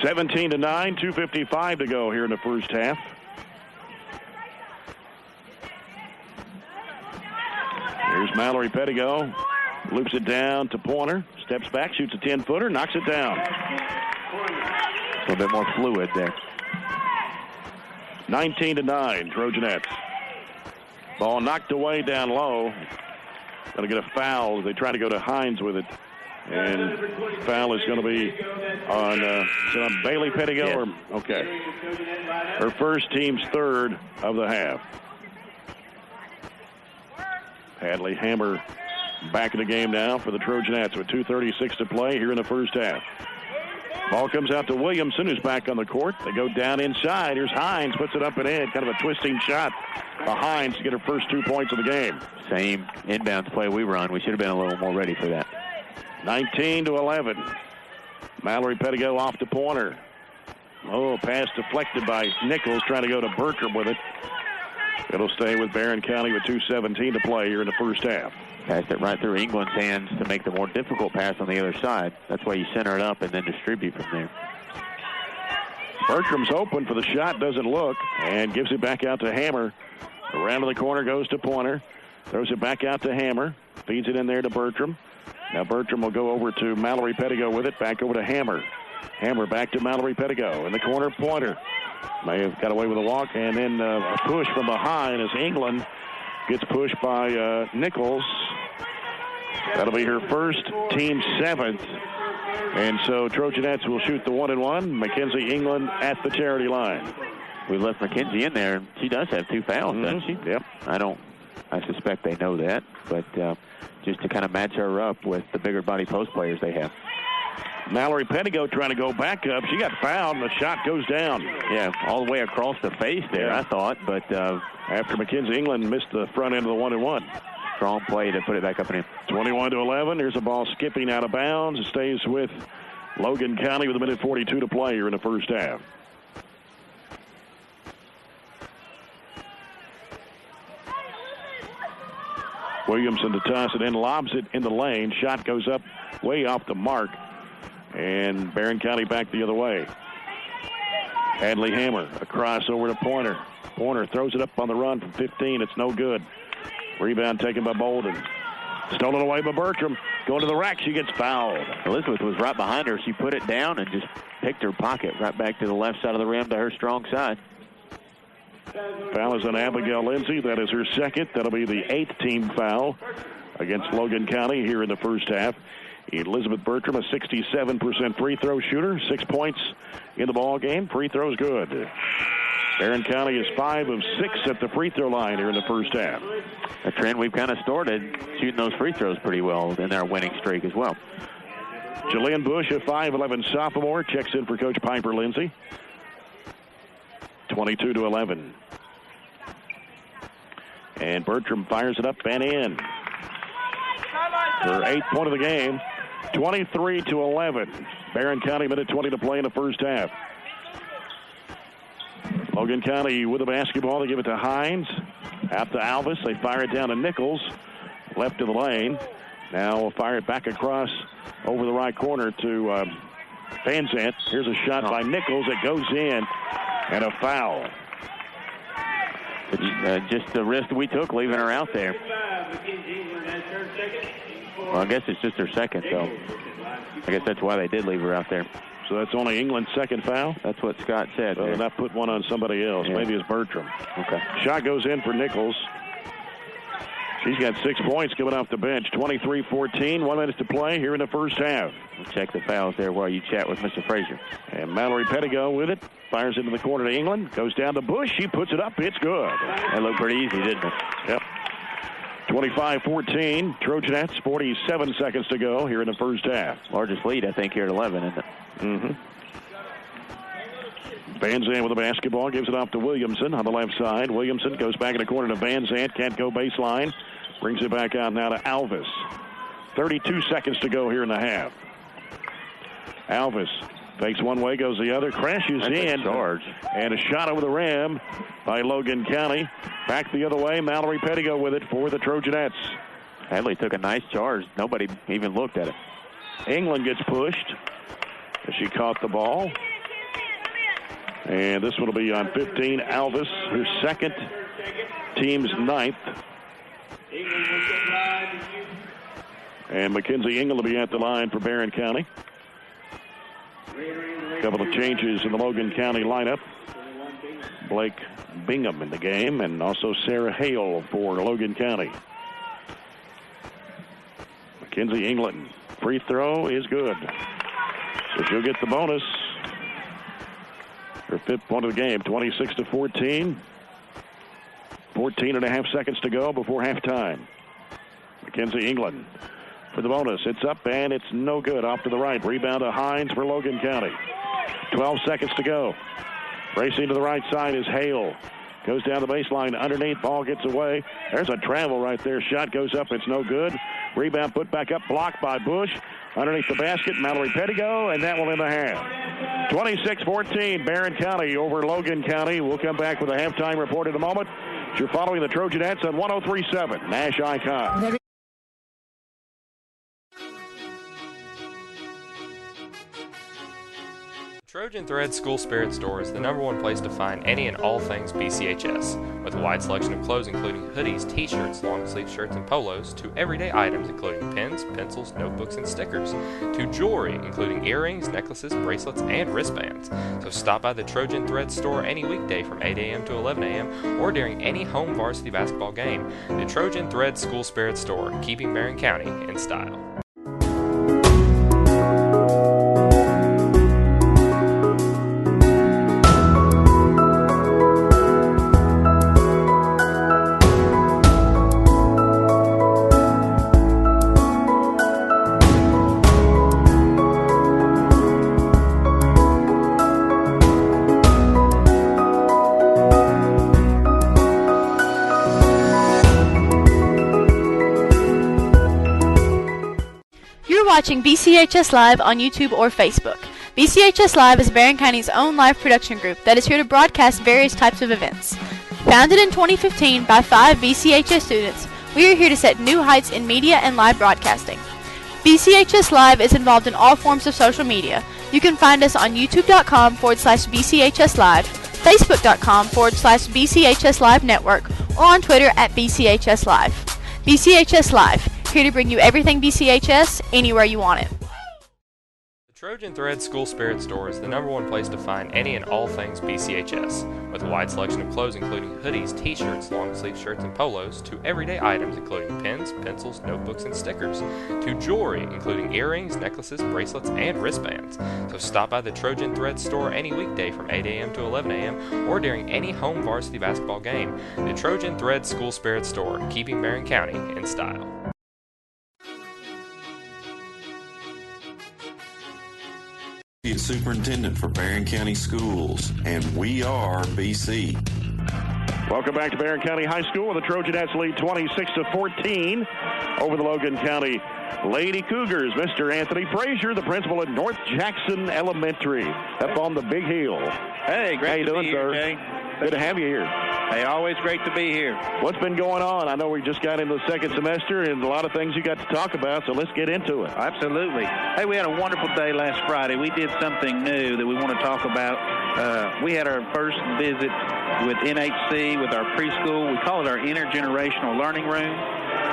17-9, 2:55 to go here in the first half. Here's Mallory Pettigo. Loops it down to Pointer. Steps back, shoots a 10-footer, knocks it down. A little bit more fluid there. 19-9, Trojanettes. Ball knocked away down low. Going to get a foul. They try to go to Hines with it. And foul is going to be on, Bailey Pettigo? Yes. Okay. Her first, team's third of the half. Hadley Hammer back in the game now for the Trojanettes with 2:36 to play here in the first half. Ball comes out to Williamson, who's back on the court. They go down inside. Here's Hines, puts it up and in. Kind of a twisting shot by Hines to get her first 2 points of the game. Same inbounds play we run. We should have been a little more ready for that. 19-11. Mallory Pettigo off the Pointer. Oh, pass deflected by Nichols, trying to go to Bertram with it. It'll stay with Barren County with 2:17 to play here in the first half. Passed it right through England's hands to make the more difficult pass on the other side. That's why you center it up and then distribute from there. Bertram's open for the shot, doesn't look, and gives it back out to Hammer. Around to the corner goes to Pointer. Throws it back out to Hammer. Feeds it in there to Bertram. Now Bertram will go over to Mallory Pettigo with it. Back over to Hammer. Hammer back to Mallory Pettigo. In the corner, Pointer. May have got away with a walk, and then a push from behind as England gets pushed by Nichols. That'll be her first, team 7th. And so Trojanettes will shoot the 1-1. Mackenzie England at the charity line. We left Mackenzie in there. She does have 2 fouls, doesn't she? Yep. I suspect they know that, but just to kind of match her up with the bigger body post players they have. Mallory Pettigo trying to go back up. She got fouled, and the shot goes down. Yeah, all the way across the face there, I thought. But after Mackenzie England missed the front end of the 1-1. Strong play to put it back up in. 21-11. Here's a ball skipping out of bounds. It stays with Logan County with 1:42 to play here in the first half. Williamson to toss it in, lobs it in the lane. Shot goes up way off the mark. And Barren County back the other way. Hadley Hammer across over to Pointer. Pointer throws it up on the run from 15. It's no good. Rebound taken by Bolden. Stolen away by Bertram. Going to the rack. She gets fouled. Elizabeth was right behind her. She put it down and just picked her pocket right back to the left side of the rim to her strong side. Foul is on Abigail Lindsay. That is her second. That'll be the 8th team foul against Logan County here in the first half. Elizabeth Bertram, a 67% free throw shooter. 6 points in the ball game. Free throws good. Barren County is 5 of 6 at the free throw line here in the first half. A trend we've kind of started, shooting those free throws pretty well in our winning streak as well. Jillian Bush, a 5'11 sophomore, checks in for Coach Piper Lindsay. 22-11. And Bertram fires it up and in. Her 8th point of the game. 23-11. Barren County, minute 20 to play in the first half. Logan County with the basketball. They give it to Hines. Out to Alvis. They fire it down to Nichols. Left of the lane. Now we'll fire it back across over the right corner to Van Zandt. Here's a shot by Nichols. It goes in. And a foul. Just the risk we took leaving her out there. Well, I guess it's just her second, so I guess that's why they did leave her out there. So that's only England's second foul? That's what Scott said. Well, they're not put one on somebody else. Yeah. Maybe it's Bertram. Okay. Shot goes in for Nichols. She's got 6 points coming off the bench. 23-14, 1 minute to play here in the first half. We'll check the fouls there while you chat with Mr. Frazier. And Mallory Pettigo with it. Fires into the corner to England. Goes down to Bush. She puts it up. It's good. That looked pretty easy, didn't it? Yep. 25-14. Trojanettes, 47 seconds to go here in the first half. Largest lead, I think, here at 11, isn't it? Mm-hmm. Van Zandt with the basketball. Gives it off to Williamson on the left side. Williamson goes back in the corner to Van Zandt. Can't go baseline. Brings it back out now to Alvis. 32 seconds to go here in the half. Alvis fakes one way, goes the other, crashes in. Charge. And a shot over the rim by Logan County. Back the other way, Mallory Pettigo with it for the Trojanettes. Hadley took a nice charge. Nobody even looked at it. England gets pushed as she caught the ball. And this one will be on 15. Alvis, her second, team's 9th. And Mackenzie England will be at the line for Barren County. A couple of changes in the Logan County lineup. Blake Bingham in the game, and also Sarah Hale for Logan County. Mackenzie England, free throw is good. So she'll get the bonus. Her 5th point of the game, 26-14. 14 and a half seconds to go before halftime. Mackenzie England for the bonus. It's up and it's no good. Off to the right. Rebound to Hines for Logan County. 12 seconds to go. Racing to the right side is Hale. Goes down the baseline underneath. Ball gets away. There's a travel right there. Shot goes up. It's no good. Rebound put back up. Blocked by Bush. Underneath the basket, Mallory Pettigo, and that will end the half. 26-14, Barren County over Logan County. We'll come back with a halftime report in a moment You're following the Trojanettes on 103.7 Nash Icon. Trojan Thread School Spirit Store is the #1 place to find any and all things BCHS, with a wide selection of clothes including hoodies, t-shirts, long-sleeve shirts, and polos, to everyday items including pens, pencils, notebooks, and stickers, to jewelry including earrings, necklaces, bracelets, and wristbands. So stop by the Trojan Thread Store any weekday from 8 a.m. to 11 a.m. or during any home varsity basketball game. The Trojan Thread School Spirit Store, keeping Barren County in style. Watching BCHS Live on YouTube or Facebook. BCHS Live is Barren County's own live production group that is here to broadcast various types of events. Founded in 2015 by 5 BCHS students, we are here to set new heights in media and live broadcasting. BCHS Live is involved in all forms of social media. You can find us on youtube.com/BCHS Live, facebook.com/BCHS Live Network, or on Twitter at BCHS Live. BCHS Live, here to bring you everything BCHS anywhere you want it. The Trojan Thread School Spirit Store is the #1 place to find any and all things BCHS, with a wide selection of clothes including hoodies, t-shirts, long-sleeve shirts, and polos, to everyday items including pens, pencils, notebooks, and stickers, to jewelry including earrings, necklaces, bracelets, and wristbands. So stop by the Trojan Thread Store any weekday from 8 a.m. to 11 a.m. or during any home varsity basketball game. The Trojan Thread School Spirit Store, keeping Barren County in style. Superintendent for Barren County Schools, and we are BC. Welcome back to Barren County High School, where the Trojanettes lead 26-14 over the Logan County Lady-Cougars. Mr. Anthony Frazier, the principal at North Jackson Elementary, up on the Big Hill. Hey, great to be here, Jay. Good to have you here. Hey, always great to be here. What's been going on? I know we just got into the second semester and a lot of things you got to talk about, so let's get into it. Absolutely. Hey, we had a wonderful day last Friday. We did something new that we want to talk about. We had our first visit with NHC, with our preschool. We call it our intergenerational learning room.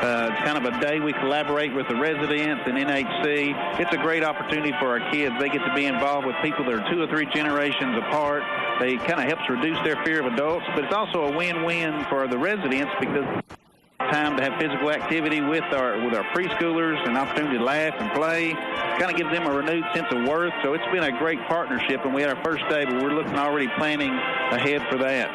It's kind of a day we collaborate with the residents and NHC. It's a great opportunity for our kids. They get to be involved with people that are 2 or 3 generations apart. They kind of helps reduce their fear of adults, but it's also a win-win for the residents because time to have physical activity with our preschoolers, an opportunity to laugh and play. Kind of gives them a renewed sense of worth. So it's been a great partnership, and we had our first day, but we're looking already planning ahead for that.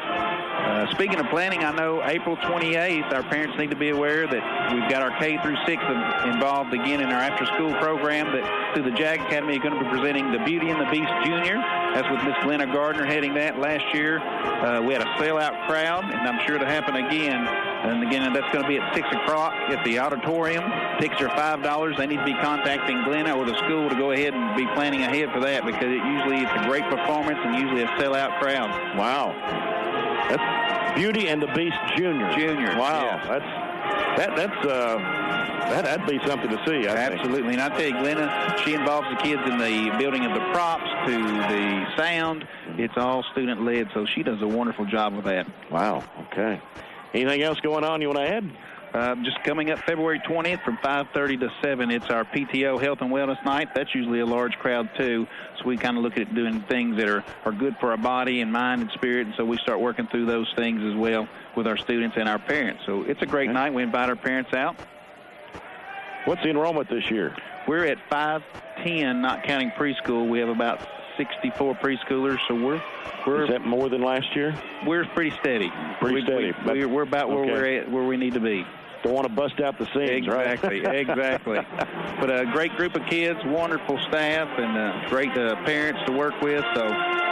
Speaking of planning, I know April 28th, our parents need to be aware that we've got our K through 6 involved again in our after-school program that through the JAG Academy are going to be presenting the Beauty and the Beast Junior. That's with Miss Glenna Gardner heading that. Last year, we had a sellout crowd, and I'm sure it'll happen again. And again, that's going to be at 6 o'clock at the auditorium. Tickets are $5. They need to be contacting Glenna or the school to go ahead and be planning ahead for that because it's a great performance and usually a sellout crowd. Wow. That's Beauty and the Beast Junior. Wow. Yeah. That'd be something to see. I Absolutely. think. And I tell you, Glenna, she involves the kids in the building of the props to the sound. It's all student-led, so she does a wonderful job with that. Wow. Okay. Anything else going on you want to add? Just coming up February 20th from 5:30 to 7, it's our PTO Health and Wellness Night. That's usually a large crowd, too. So we kind of look at doing things that are good for our body and mind and spirit. And so we start working through those things as well with our students and our parents. So it's a great night. We invite our parents out. What's the enrollment this year? We're at 510, not counting preschool. We have about 64 preschoolers, so we're Is that more than last year? We're pretty steady. We're about where we're at, where we need to be. Don't want to bust out the seams, exactly, right? Exactly. But a great group of kids, wonderful staff, and great parents to work with. So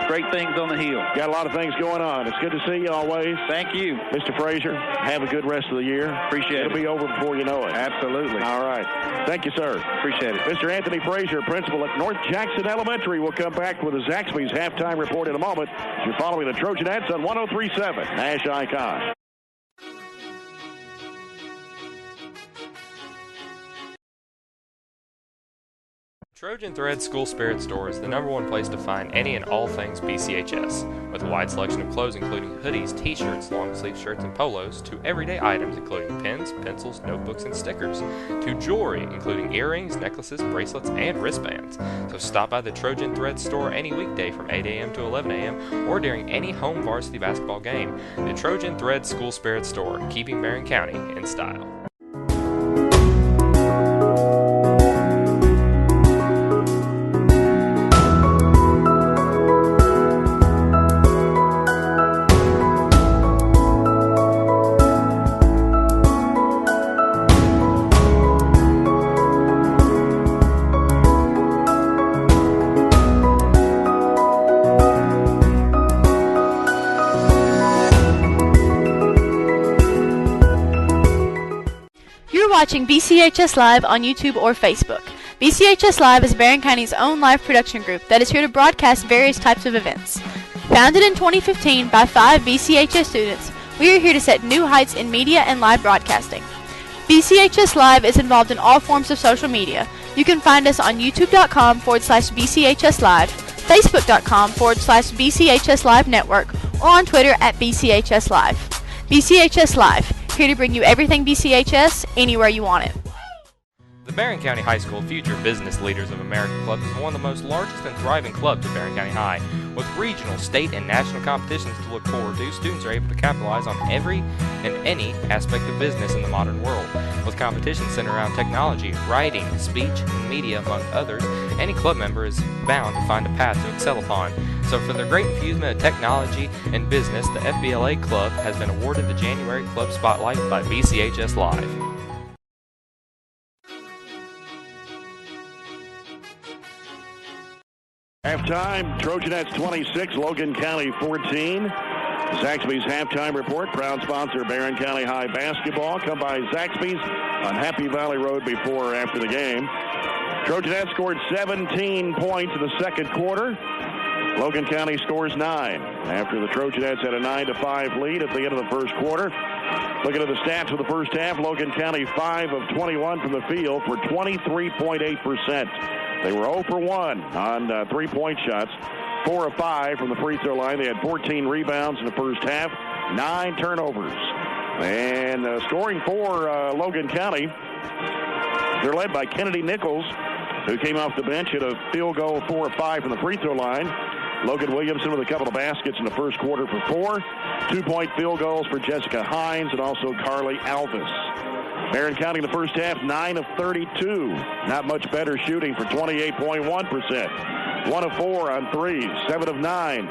great things on the hill. Got a lot of things going on. It's good to see you always. Thank you. Mr. Frazier, have a good rest of the year. Appreciate it. It'll be over before you know it. Absolutely. All right. Thank you, sir. Appreciate it. Mr. Anthony Frazier, principal at North Jackson Elementary, will come back with the Zaxby's halftime report in a moment. You're following the Trojanettes on 103.7 Nash Icon. Trojan Thread School Spirit Store is the #1 place to find any and all things BCHS, with a wide selection of clothes including hoodies, t-shirts, long-sleeve shirts, and polos, to everyday items including pens, pencils, notebooks, and stickers, to jewelry including earrings, necklaces, bracelets, and wristbands. So stop by the Trojan Thread Store any weekday from 8 a.m. to 11 a.m. or during any home varsity basketball game. The Trojan Thread School Spirit Store, keeping Barren County in style. Watching BCHS Live on YouTube or Facebook. BCHS Live is Barren County's own live production group that is here to broadcast various types of events. Founded in 2015 by 5 BCHS students, we are here to set new heights in media and live broadcasting. BCHS Live is involved in all forms of social media. You can find us on youtube.com/BCHS Live, facebook.com/BCHS Live Network, or on Twitter at BCHS Live. BCHS Live, here to bring you everything BCHS, anywhere you want it. The Barren County High School Future Business Leaders of America Club is one of the most largest and thriving clubs at Barren County High. With regional, state, and national competitions to look forward to, students are able to capitalize on every and any aspect of business in the modern world. With competitions centered around technology, writing, speech, and media, among others, any club member is bound to find a path to excel upon. So for their great infusement of technology and business, the FBLA Club has been awarded the January Club Spotlight by BCHS Live. Halftime, Trojanettes 26, Logan County 14. Zaxby's halftime report, proud sponsor Barren County High basketball. Come by Zaxby's on Happy Valley Road before or after the game. Trojanettes scored 17 points in the second quarter. Logan County scores 9 after the Trojanettes had a 9-5 lead at the end of the first quarter. Looking at the stats for the first half, Logan County 5 of 21 from the field for 23.8%. They were 0 for 1 on three-point shots, 4 of 5 from the free throw line. They had 14 rebounds in the first half, 9 turnovers. And scoring for Logan County, they're led by Kennedy Nichols, who came off the bench, hit a field goal, 4 of 5 from the free throw line. Logan Williamson with a couple of baskets in the first quarter for 4. 2-point field goals for Jessica Hines and also Carly Alvis. Barren County in the first half, 9 of 32. Not much better shooting for 28.1%. 1 of 4 on threes, 7 of 9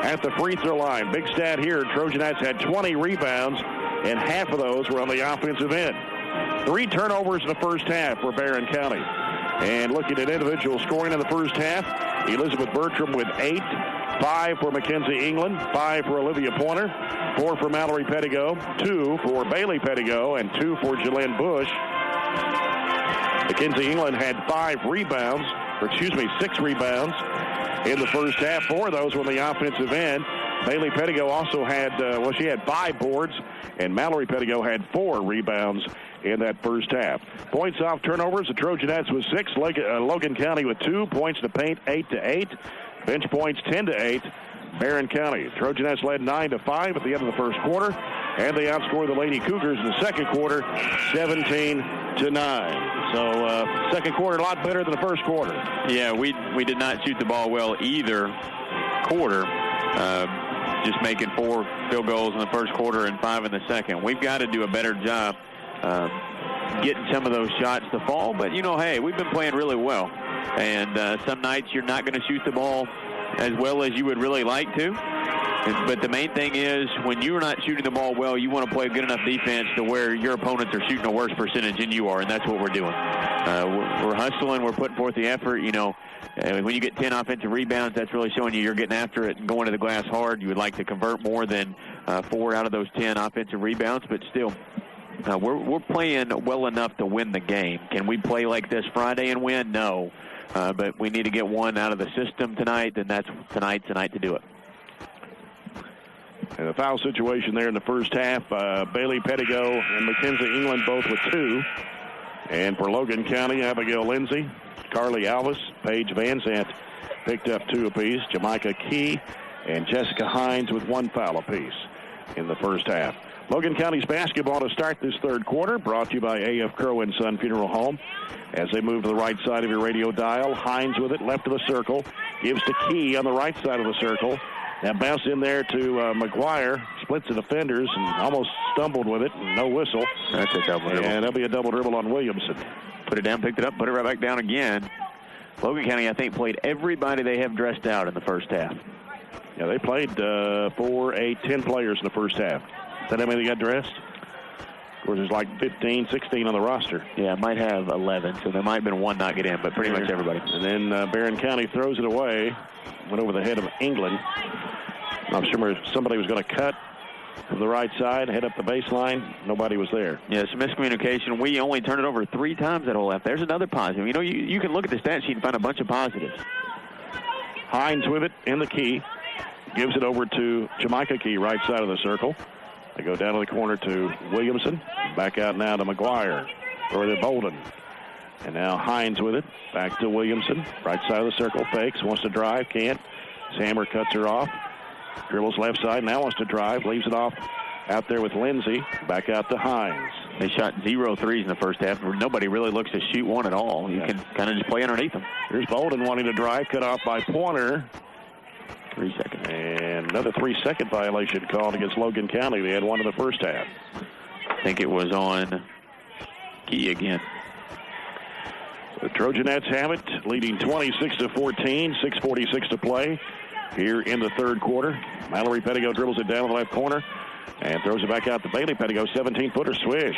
at the free throw line. Big stat here, Trojanettes had 20 rebounds, and half of those were on the offensive end. 3 turnovers in the first half for Barren County. And looking at individual scoring in the first half, Elizabeth Bertram with 8, 5 for Mackenzie England, 5 for Olivia Pointer, 4 for Mallory Pettigo, 2 for Bailey Pettigo, and 2 for Jalen Bush. Mackenzie England had 6 rebounds in the first half. 4 of those were on the offensive end. Bailey Pettigo also had, she had 5 boards, and Mallory Pettigo had 4 rebounds in that first half. Points off turnovers, the Trojanettes with 6, Logan County with 2, points to paint 8-8, bench points 10-8, Barren County. Trojanettes led 9-5 at the end of the first quarter, and they outscored the Lady-Cougars in the second quarter 17-9. So second quarter a lot better than the first quarter. Yeah, we did not shoot the ball well either quarter. Just making 4 field goals in the first quarter and 5 in the second. We've got to do a better job getting some of those shots to fall. But, hey, we've been playing really well. And some nights you're not going to shoot the ball as well as you would really like to. But the main thing is when you're not shooting the ball well, you want to play good enough defense to where your opponents are shooting a worse percentage than you are, and that's what we're doing. We're hustling. We're putting forth the effort. When you get 10 offensive rebounds, that's really showing you're getting after it and going to the glass hard. You would like to convert more than 4 out of those 10 offensive rebounds, but still, we're playing well enough to win the game. Can we play like this Friday and win? No. But we need to get one out of the system tonight, and that's tonight's the night to do it. And a foul situation there in the first half. Bailey Pettigo and Mackenzie England both with 2. And for Logan County, Abigail Lindsay Carly Alvis, Paige Van Zandt picked up 2 apiece. Jamaica Key and Jessica Hines with 1 foul apiece in the first half. Logan County's basketball to start this third quarter, brought to you by A.F. Crow & Son Funeral Home. As they move to the right side of your radio dial, Hines with it, left of the circle, gives to Key on the right side of the circle. Now bounce in there to McGuire, splits the defenders and almost stumbled with it, and no whistle. That's a double dribble. And that'll be a double dribble on Williamson. Put it down, picked it up, put it right back down again. Logan County, I think, played everybody they have dressed out in the first half. Yeah, they played 4, 8, 10 players in the first half. Is that how many they got dressed? Of course, there's like 15, 16 on the roster. Yeah, might have 11, so there might have been 1 not get in, but pretty much everybody. And then Barren County throws it away. Went over the head of England. I'm sure somebody was going to cut from the right side, head up the baseline. Nobody was there. Yeah, some miscommunication. We only turned it over 3 times that whole half. There's another positive. You know, you can look at the stat sheet and find a bunch of positives. Hines with it in the key. Gives it over to Jamaica Key, right side of the circle. They go down to the corner to Williamson. Back out now to McGuire. Or to Bolden. And now Hines with it. Back to Williamson. Right side of the circle. Fakes. Wants to drive. Can't. Hammer cuts her off. Dribbles left side. Now wants to drive. Leaves it off out there with Lindsay. Back out to Hines. They shot 0 threes in the first half. Nobody really looks to shoot one at all. You can kind of just play underneath them. Here's Bolden wanting to drive. Cut off by Pointer. 3 seconds. And another 3-second violation called against Logan County. They had 1 in the first half. I think it was on Key again. The Trojanettes have it, leading 26-14, 6:46 to play here in the third quarter. Mallory Pettigo dribbles it down the left corner and throws it back out to Bailey Pettigo. 17-footer swish.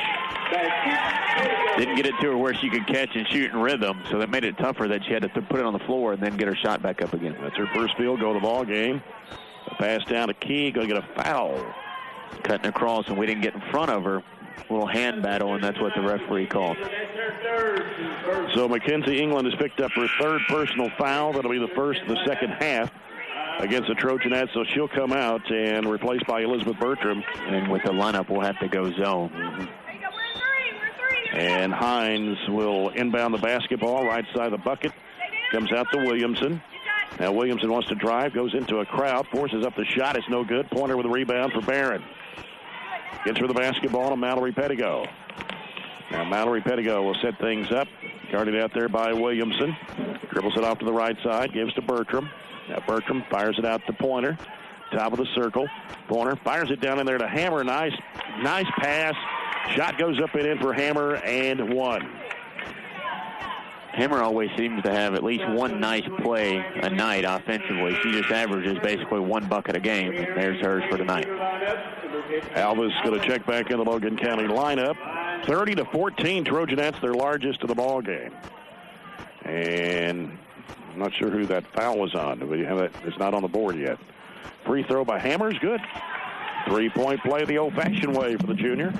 Didn't get it to her where she could catch and shoot in rhythm, so that made it tougher that she had to put it on the floor and then get her shot back up again. That's her first field goal of the ball game. A pass down to Key, going to get a foul. Cutting across, and we didn't get in front of her. A little hand battle, and that's what the referee called. So Mackenzie England has picked up her 3rd personal foul. That'll be the first of the second half against the Trojanettes, so she'll come out and replaced by Elizabeth Bertram. And with the lineup, we'll have to go zone. And Hines will inbound the basketball right side of the bucket. Comes out to Williamson. Now Williamson wants to drive, goes into a crowd, forces up the shot. It's no good. Pointer with a rebound for Barren. Gets her the basketball to Mallory Pettigo. Now Mallory Pettigo will set things up. Guarded out there by Williamson. Dribbles it off to the right side. Gives to Bertram. Now Bertram fires it out to Pointer. Top of the circle. Pointer fires it down in there to Hammer. Nice pass. Shot goes up and in for Hammer and 1. Hammer always seems to have at least one nice play a night offensively. She just averages basically 1 bucket a game, and there's hers for tonight. Alva's going to check back in the Logan County lineup. 30-14, Trojanettes, their largest of the ball game. And I'm not sure who that foul was on. It's not on the board yet. Free throw by Hammer's good. 3-point play the old-fashioned way for the junior.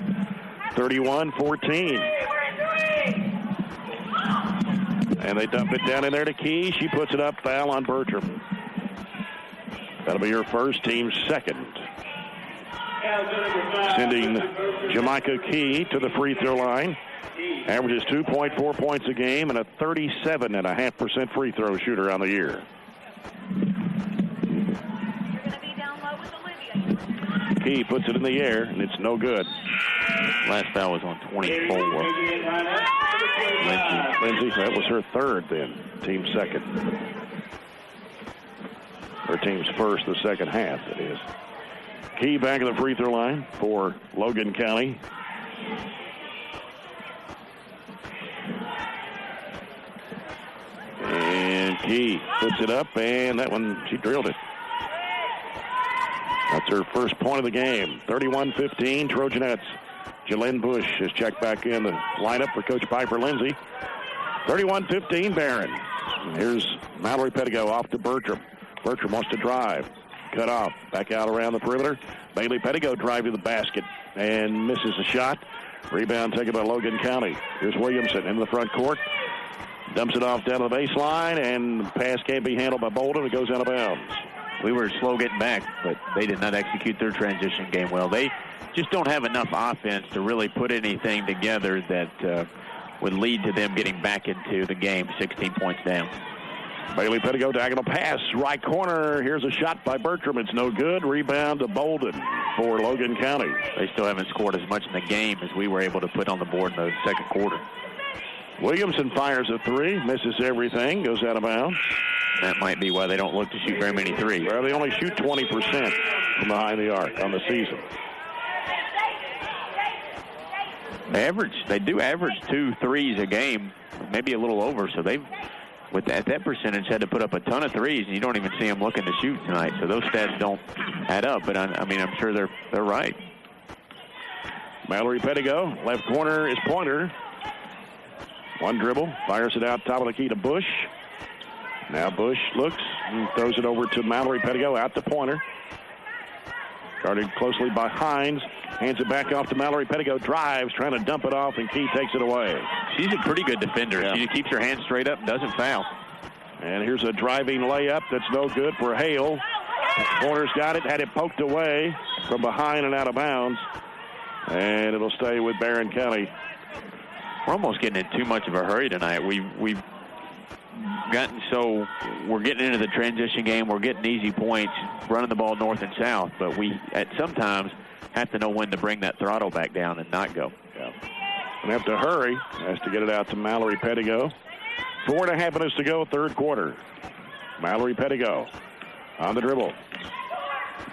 31-14. And they dump it down in there to Key. She puts it up. Foul on Bertram. That'll be her first, team's second. Sending Jamaica Key to the free throw line. Averages 2.4 points a game and a 37.5% free throw shooter on the year. Key puts it in the air, and it's no good. Last foul was on 24. Lindsay, that was her 3rd then. Team second. Her team's first the second half, it is. Key back at the free throw line for Logan County. And Key puts it up, and that one, she drilled it. That's her first point of the game. 31-15, Trojanettes. Jalen Bush has checked back in the lineup for Coach Piper Lindsay. 31-15, Barren. And here's Mallory Pettigo off to Bertram. Bertram wants to drive. Cut off. Back out around the perimeter. Bailey Pettigo drive to the basket and misses the shot. Rebound taken by Logan County. Here's Williamson in the front court. Dumps it off down to the baseline, and the pass can't be handled by Bolden. It goes out of bounds. We were slow getting back, but they did not execute their transition game well. They just don't have enough offense to really put anything together that would lead to them getting back into the game, 16 points down. Bailey Pettigo, diagonal pass, right corner. Here's a shot by Bertram. It's no good. Rebound to Bolden for Logan County. They still haven't scored as much in the game as we were able to put on the board in the second quarter. Williamson fires a three, misses everything, goes out of bounds. That might be why they don't look to shoot very many threes. Well, they only shoot 20% from behind the arc on the season. They do average 2 threes a game, maybe a little over. So they've, at that percentage, had to put up a ton of threes, and you don't even see them looking to shoot tonight. So those stats don't add up. But I mean, I'm sure they're right. Mallory Pettigo, left corner is Pointer. One dribble, fires it out top of the key to Bush. Now Bush looks and throws it over to Mallory Pettigo, out to Pointer. Guarded closely by Hines. Hands it back off to Mallory Pettigo. Drives, trying to dump it off, and Key takes it away. She's a pretty good defender. Yeah. She keeps her hands straight up and doesn't foul. And here's a driving layup that's no good for Hale. Pointer's got it, had it poked away from behind and out of bounds. And it'll stay with Barren County. We're almost getting in too much of a hurry tonight. We've gotten so we're getting into the transition game. We're getting easy points, running the ball north and south. But we at sometimes have to know when to bring that throttle back down and not go. Yeah. And have to hurry. Has to get it out to Mallory Pettigo. 4.5 minutes to go, third quarter. Mallory Pettigo on the dribble.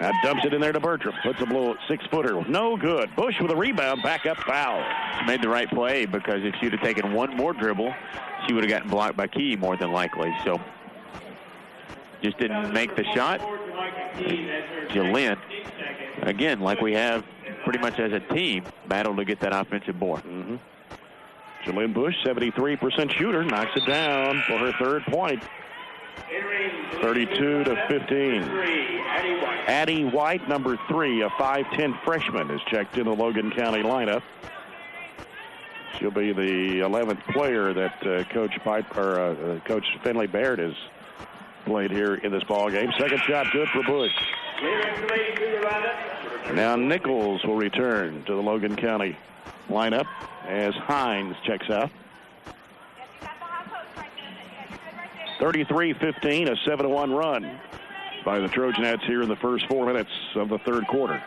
Now dumps it in there to Bertram. Puts a little 6-footer. No good. Bush with a rebound. Back up foul. She made the right play, because if she'd have taken one more dribble, she would have gotten blocked by Key more than likely. So just didn't make the shot. Jalynn, again, like we have pretty much as a team, battled to get that offensive board. Mm-hmm. Jalynn Bush, 73% shooter, knocks it down for her third point. 32-15. Addie White, number 3, a 5'10 freshman, is checked in the Logan County lineup. She'll be the 11th player that Coach Finley Baird has played here in this ball game. Second shot good for Bush. Now Nichols will return to the Logan County lineup as Hines checks out. 33-15, a 7-1 run by the Trojanettes here in the first 4 minutes of the third quarter.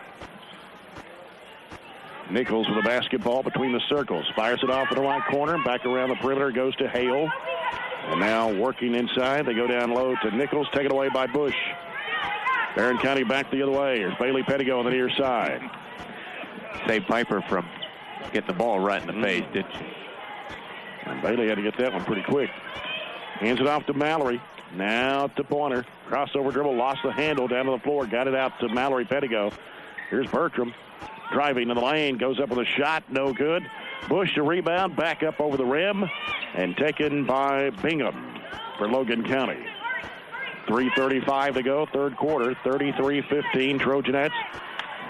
Nichols with a basketball between the circles. Fires it off in the right corner. Back around the perimeter goes to Hale. And now working inside. They go down low to Nichols. Taken away by Bush. Barren County back the other way. Here's Bailey Pettigo on the near side. Saved Piper from getting the ball right in the face, didn't she? And Bailey had to get that one pretty quick. Hands it off to Mallory. Now to Pointer. Crossover dribble. Lost the handle down to the floor. Got it out to Mallory Pettigo. Here's Bertram. Driving to the lane. Goes up with a shot. No good. Bush to rebound. Back up over the rim. And taken by Bingham for Logan County. 3:35 to go. Third quarter. 33-15 Trojanettes.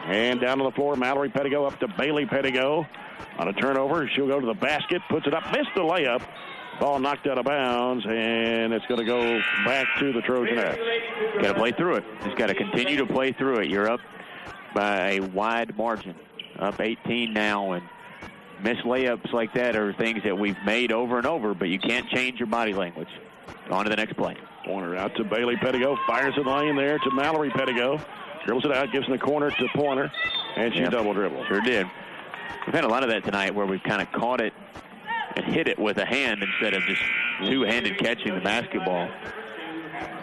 And down to the floor. Mallory Pettigo up to Bailey Pettigo. On a turnover. She'll go to the basket. Puts it up. Missed the layup. Ball knocked out of bounds, and it's going to go back to the Trojanettes. Got to play through it. Just got to continue to play through it. You're up by a wide margin, up 18 now, and missed layups like that are things that we've made over and over, but you can't change your body language. On to the next play. Pointer out to Bailey Pettigo, fires in the lane there to Mallory Pettigo. Dribbles it out, gives in the corner to Pointer, and she double dribbles. Sure did. We've had a lot of that tonight where we've kind of caught it and hit it with a hand instead of just two-handed catching the basketball.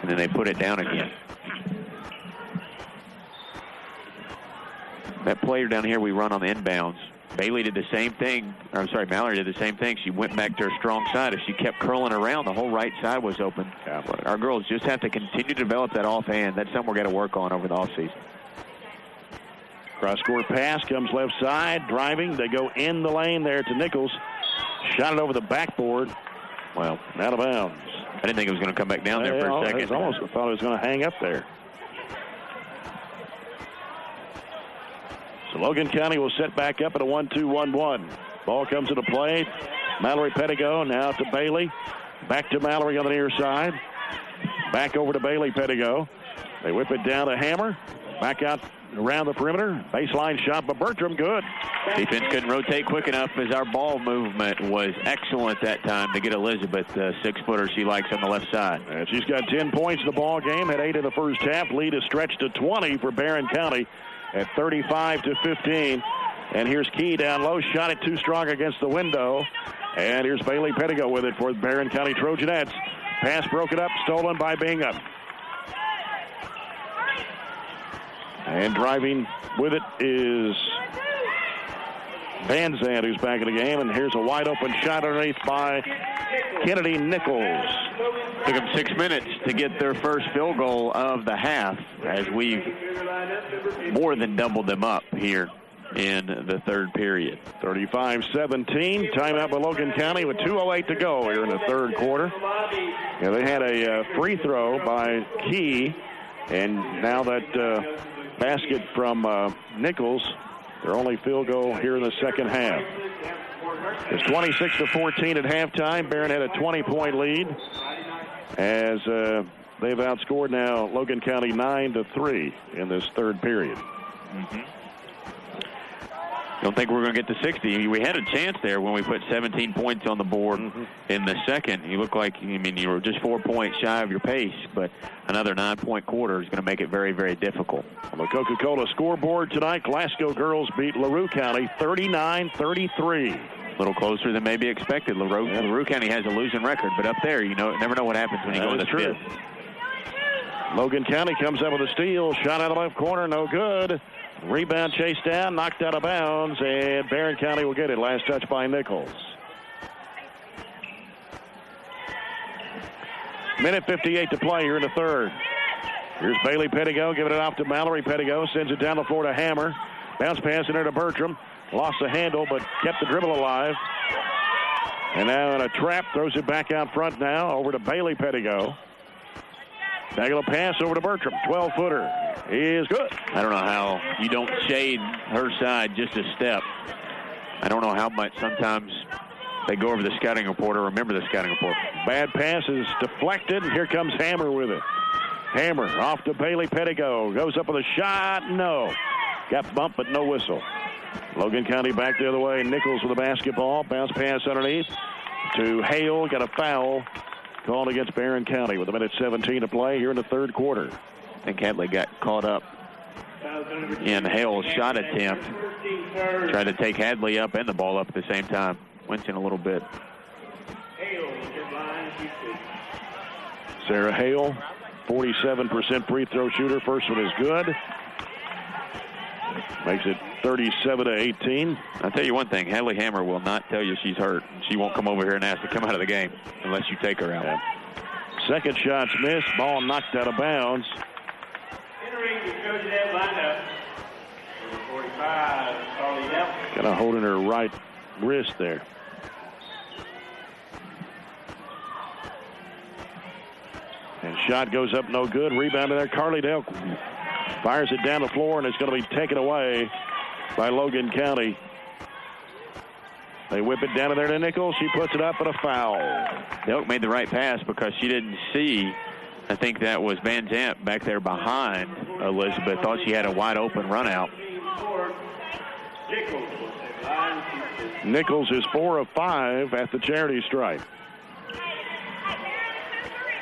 And then they put it down again. That player down here we run on the inbounds. Bailey did the same thing. Or I'm sorry, Mallory did the same thing. She went back to her strong side. If she kept curling around, the whole right side was open. Yeah. Our girls just have to continue to develop that offhand. That's something we're going to work on over the offseason. Cross-court pass comes left side. Driving. They go in the lane there to Nichols. Shot it over the backboard. Well, out of bounds. I didn't think it was going to come back down there for a second. I almost thought it was going to hang up there. So Logan County will set back up at a 1-2-1-1. Ball comes into play. Mallory Pettigo now to Bailey. Back to Mallory on the near side. Back over to Bailey Pettigo. They whip it down to Hammer. Back out around the perimeter. Baseline shot by Bertram. Good. Defense couldn't rotate quick enough as our ball movement was excellent that time to get Elizabeth, the 6-footer she likes on the left side. And she's got 10 points in the ball game, had 8 in the first half. Lead is stretched to 20 for Barren County at 35-15. And here's Key down low. Shot it too strong against the window. And here's Bailey Pettigo with it for the Barren County Trojanettes. Pass broken up, stolen by Bingham. And driving with it is Van Zandt, who's back in the game. And here's a wide open shot underneath by Kennedy Nichols. Took them 6 minutes to get their first field goal of the half, as we've more than doubled them up here in the third period. 35-17. Timeout by Logan County with 2:08 to go here in the third quarter. Yeah, they had a free throw by Key. And now that basket from Nichols, their only field goal here in the second half. It's 26-14 at halftime. Barren had a 20-point lead as they've outscored now Logan County 9-3 in this third period. Don't think we're going to get to 60. We had a chance there when we put 17 points on the board in the second. You look like, you were just 4 points shy of your pace, but another 9-point quarter is going to make it very, very difficult. On the Coca-Cola scoreboard tonight, Glasgow girls beat LaRue County 39-33. A little closer than maybe expected. LaRue County has a losing record, but up there, never know what happens when you go in the fifth. Logan County comes up with a steal. Shot out of the left corner, no good. Rebound chased down, knocked out of bounds, and Barren County will get it. Last touch by Nichols. Minute 58 to play here in the third. Here's Bailey Pettigo giving it off to Mallory. Pettigo sends it down the floor to Hammer. Bounce pass in there to Bertram. Lost the handle, but kept the dribble alive. And now in a trap, throws it back out front now over to Bailey Pettigo. Diagonal pass over to Bertram. 12-footer is good. I don't know how you don't shade her side just a step. I don't know how much sometimes they go over the scouting report or remember the scouting report. Bad pass is deflected, and here comes Hammer with it. Hammer off to Bailey Pettigo. Goes up with a shot. No. Got bumped, but no whistle. Logan County back the other way. Nichols with the basketball. Bounce pass underneath to Hale. Got a foul called against Barren County with a minute 17 to play here in the third quarter. I think Hadley got caught up in Hale's shot attempt. Tried to take Hadley up and the ball up at the same time. Went in a little bit. Sarah Hale, 47% free throw shooter. First one is good. Makes it 37-18. I'll tell you one thing. Hadley Hammer will not tell you she's hurt. She won't come over here and ask to come out of the game unless you take her out. Yeah. Second shot's missed. Ball knocked out of bounds. Kind of holding her right wrist there. And shot goes up no good. Rebound in there. Carly Dale fires it down the floor, and it's going to be taken away by Logan County. They whip it down in there to Nichols. She puts it up, and a foul. Delk made the right pass because she didn't see. I think that was Van Zandt back there behind Elizabeth. Thought she had a wide open run out. Nichols is 4 of 5 at the charity stripe.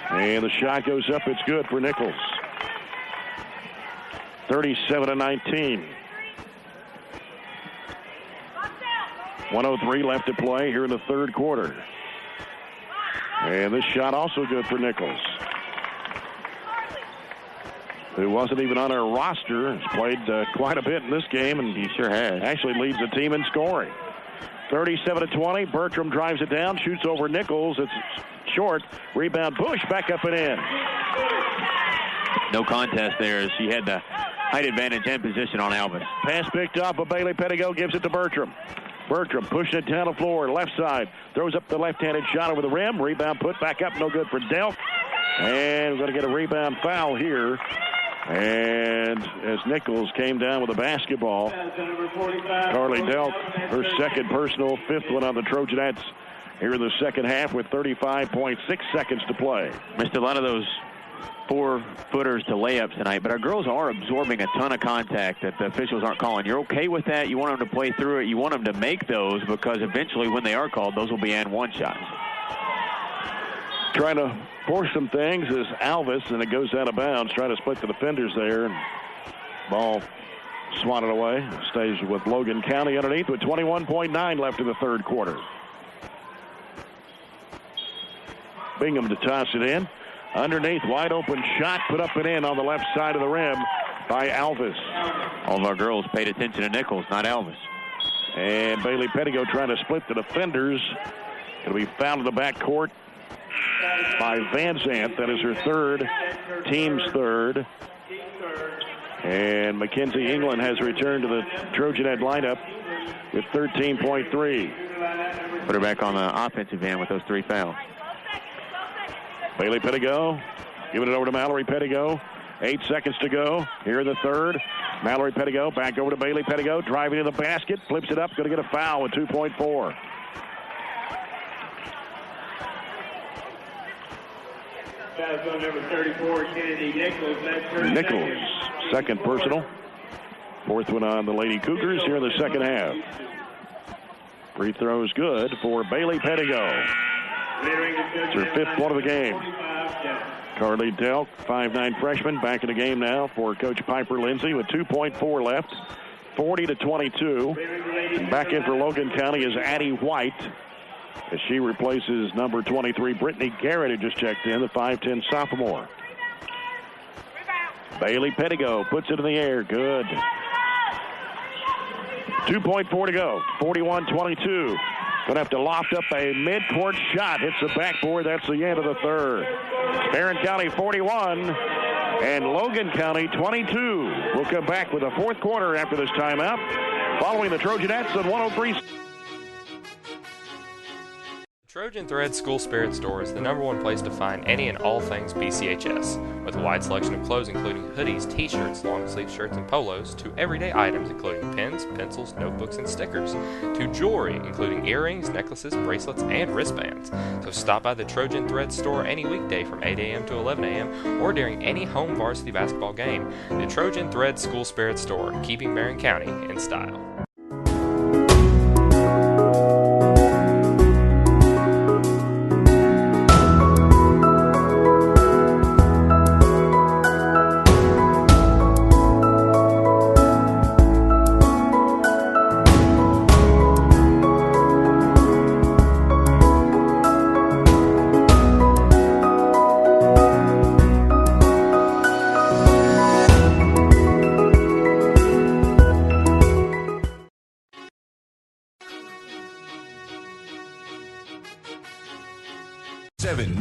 And the shot goes up. It's good for Nichols. 37-19. 1:03 left to play here in the third quarter. And this shot also good for Nichols, who wasn't even on our roster. Has played quite a bit in this game, and he sure has. Actually leads the team in scoring. 37-20. Bertram drives it down, shoots over Nichols. It's short. Rebound, Bush back up and in. No contest there as she had the height advantage and position on Alvis. Pass picked up, but Bailey Pettigo gives it to Bertram. Bertram pushing it down the floor, left side. Throws up the left-handed shot over the rim. Rebound put back up, no good for Delk. And we're going to get a rebound foul here. And as Nichols came down with a basketball, Carly Delk, her second personal, fifth one on the Trojanettes here in the second half with 35.6 seconds to play. Missed a lot of those 4-footers to layups tonight, but our girls are absorbing a ton of contact that the officials aren't calling. You're okay with that? You want them to play through it. You want them to make those because eventually when they are called, those will be and one shots. Trying to force some things is Alvis, and it goes out of bounds. Trying to split the defenders there. And ball swatted away. Stays with Logan County underneath with 21.9 left in the third quarter. Bingham to toss it in. Underneath, wide open shot, put up and in on the left side of the rim by Alvis. All of our girls paid attention to Nichols, not Alvis. And Bailey Pettigo trying to split the defenders. Going to be fouled in the backcourt by Van Zandt. That is her third, team's third. And Mackenzie England has returned to the Trojanet lineup with 13.3. Put her back on the offensive end with those 3 fouls. Bailey Pettigo giving it over to Mallory Pettigo. 8 seconds to go here in the third. Mallory Pettigo back over to Bailey Pettigo, driving to the basket, flips it up, going to get a foul with 2.4. Foul on number 34, Kennedy Nichols. Nichols, second personal. Fourth one on the Lady-Cougars here in the second half. Free throws good for Bailey Pettigo. It's her 5th one of the game. Carly Delk, 5'9" freshman, back in the game now for Coach Piper Lindsay with 2.4 left, 40-22. And back in for Logan County is Addie White as she replaces number 23, Brittany Garrett, who just checked in, the 5'10" sophomore. Bailey Pettigo puts it in the air. Good. 2.4 to go. 41-22. Going to have to loft up a mid-court shot. Hits the backboard. That's the end of the third. Barren County 41 and Logan County 22. We'll come back with a fourth quarter after this timeout. Following the Trojanettes on 103. Trojan Thread School Spirit Store is the #1 place to find any and all things BCHS, with a wide selection of clothes including hoodies, t-shirts, long-sleeve shirts, and polos, to everyday items including pens, pencils, notebooks, and stickers, to jewelry including earrings, necklaces, bracelets, and wristbands. So stop by the Trojan Thread Store any weekday from 8 a.m. to 11 a.m. or during any home varsity basketball game. The Trojan Thread School Spirit Store, keeping Barren County in style.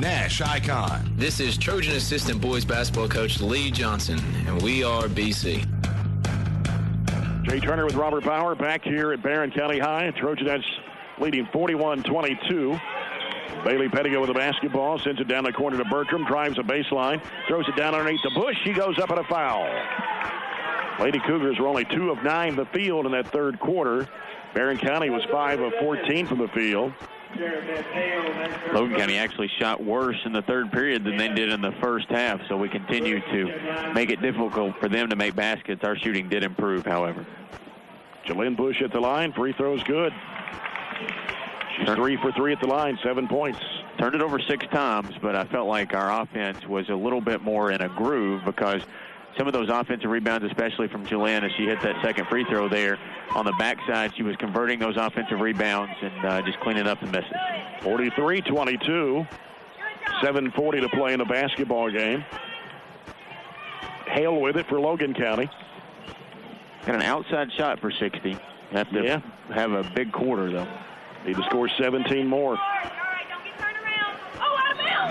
Nash icon. This is Trojan assistant boys basketball coach Lee Johnson, and we are BC. Jay Turner with Robert Bauer back here at Barren County High. Trojanettes leading 41-22. Bailey Pettigo with the basketball, sends it down the corner to Bertram, drives the baseline, throws it down underneath the bush. She goes up at a foul. Lady-Cougars were only 2 of 9 from the field in that third quarter. Barren County was 5 of 14 from the field. Logan County actually shot worse in the third period than they did in the first half, so we continue to make it difficult for them to make baskets. Our shooting did improve, however. Jalynn Bush at the line. Free throws good. She's 3 for 3 at the line, 7 points. Turned it over 6 times, but I felt like our offense was a little bit more in a groove because some of those offensive rebounds, especially from Jalynn, as she hit that second free throw there on the backside, she was converting those offensive rebounds and just cleaning up the misses. 43-22. 7:40 to play in the basketball game. Hale with it for Logan County. Got an outside shot for 60. Have to have a big quarter, though. Need to score 17 more.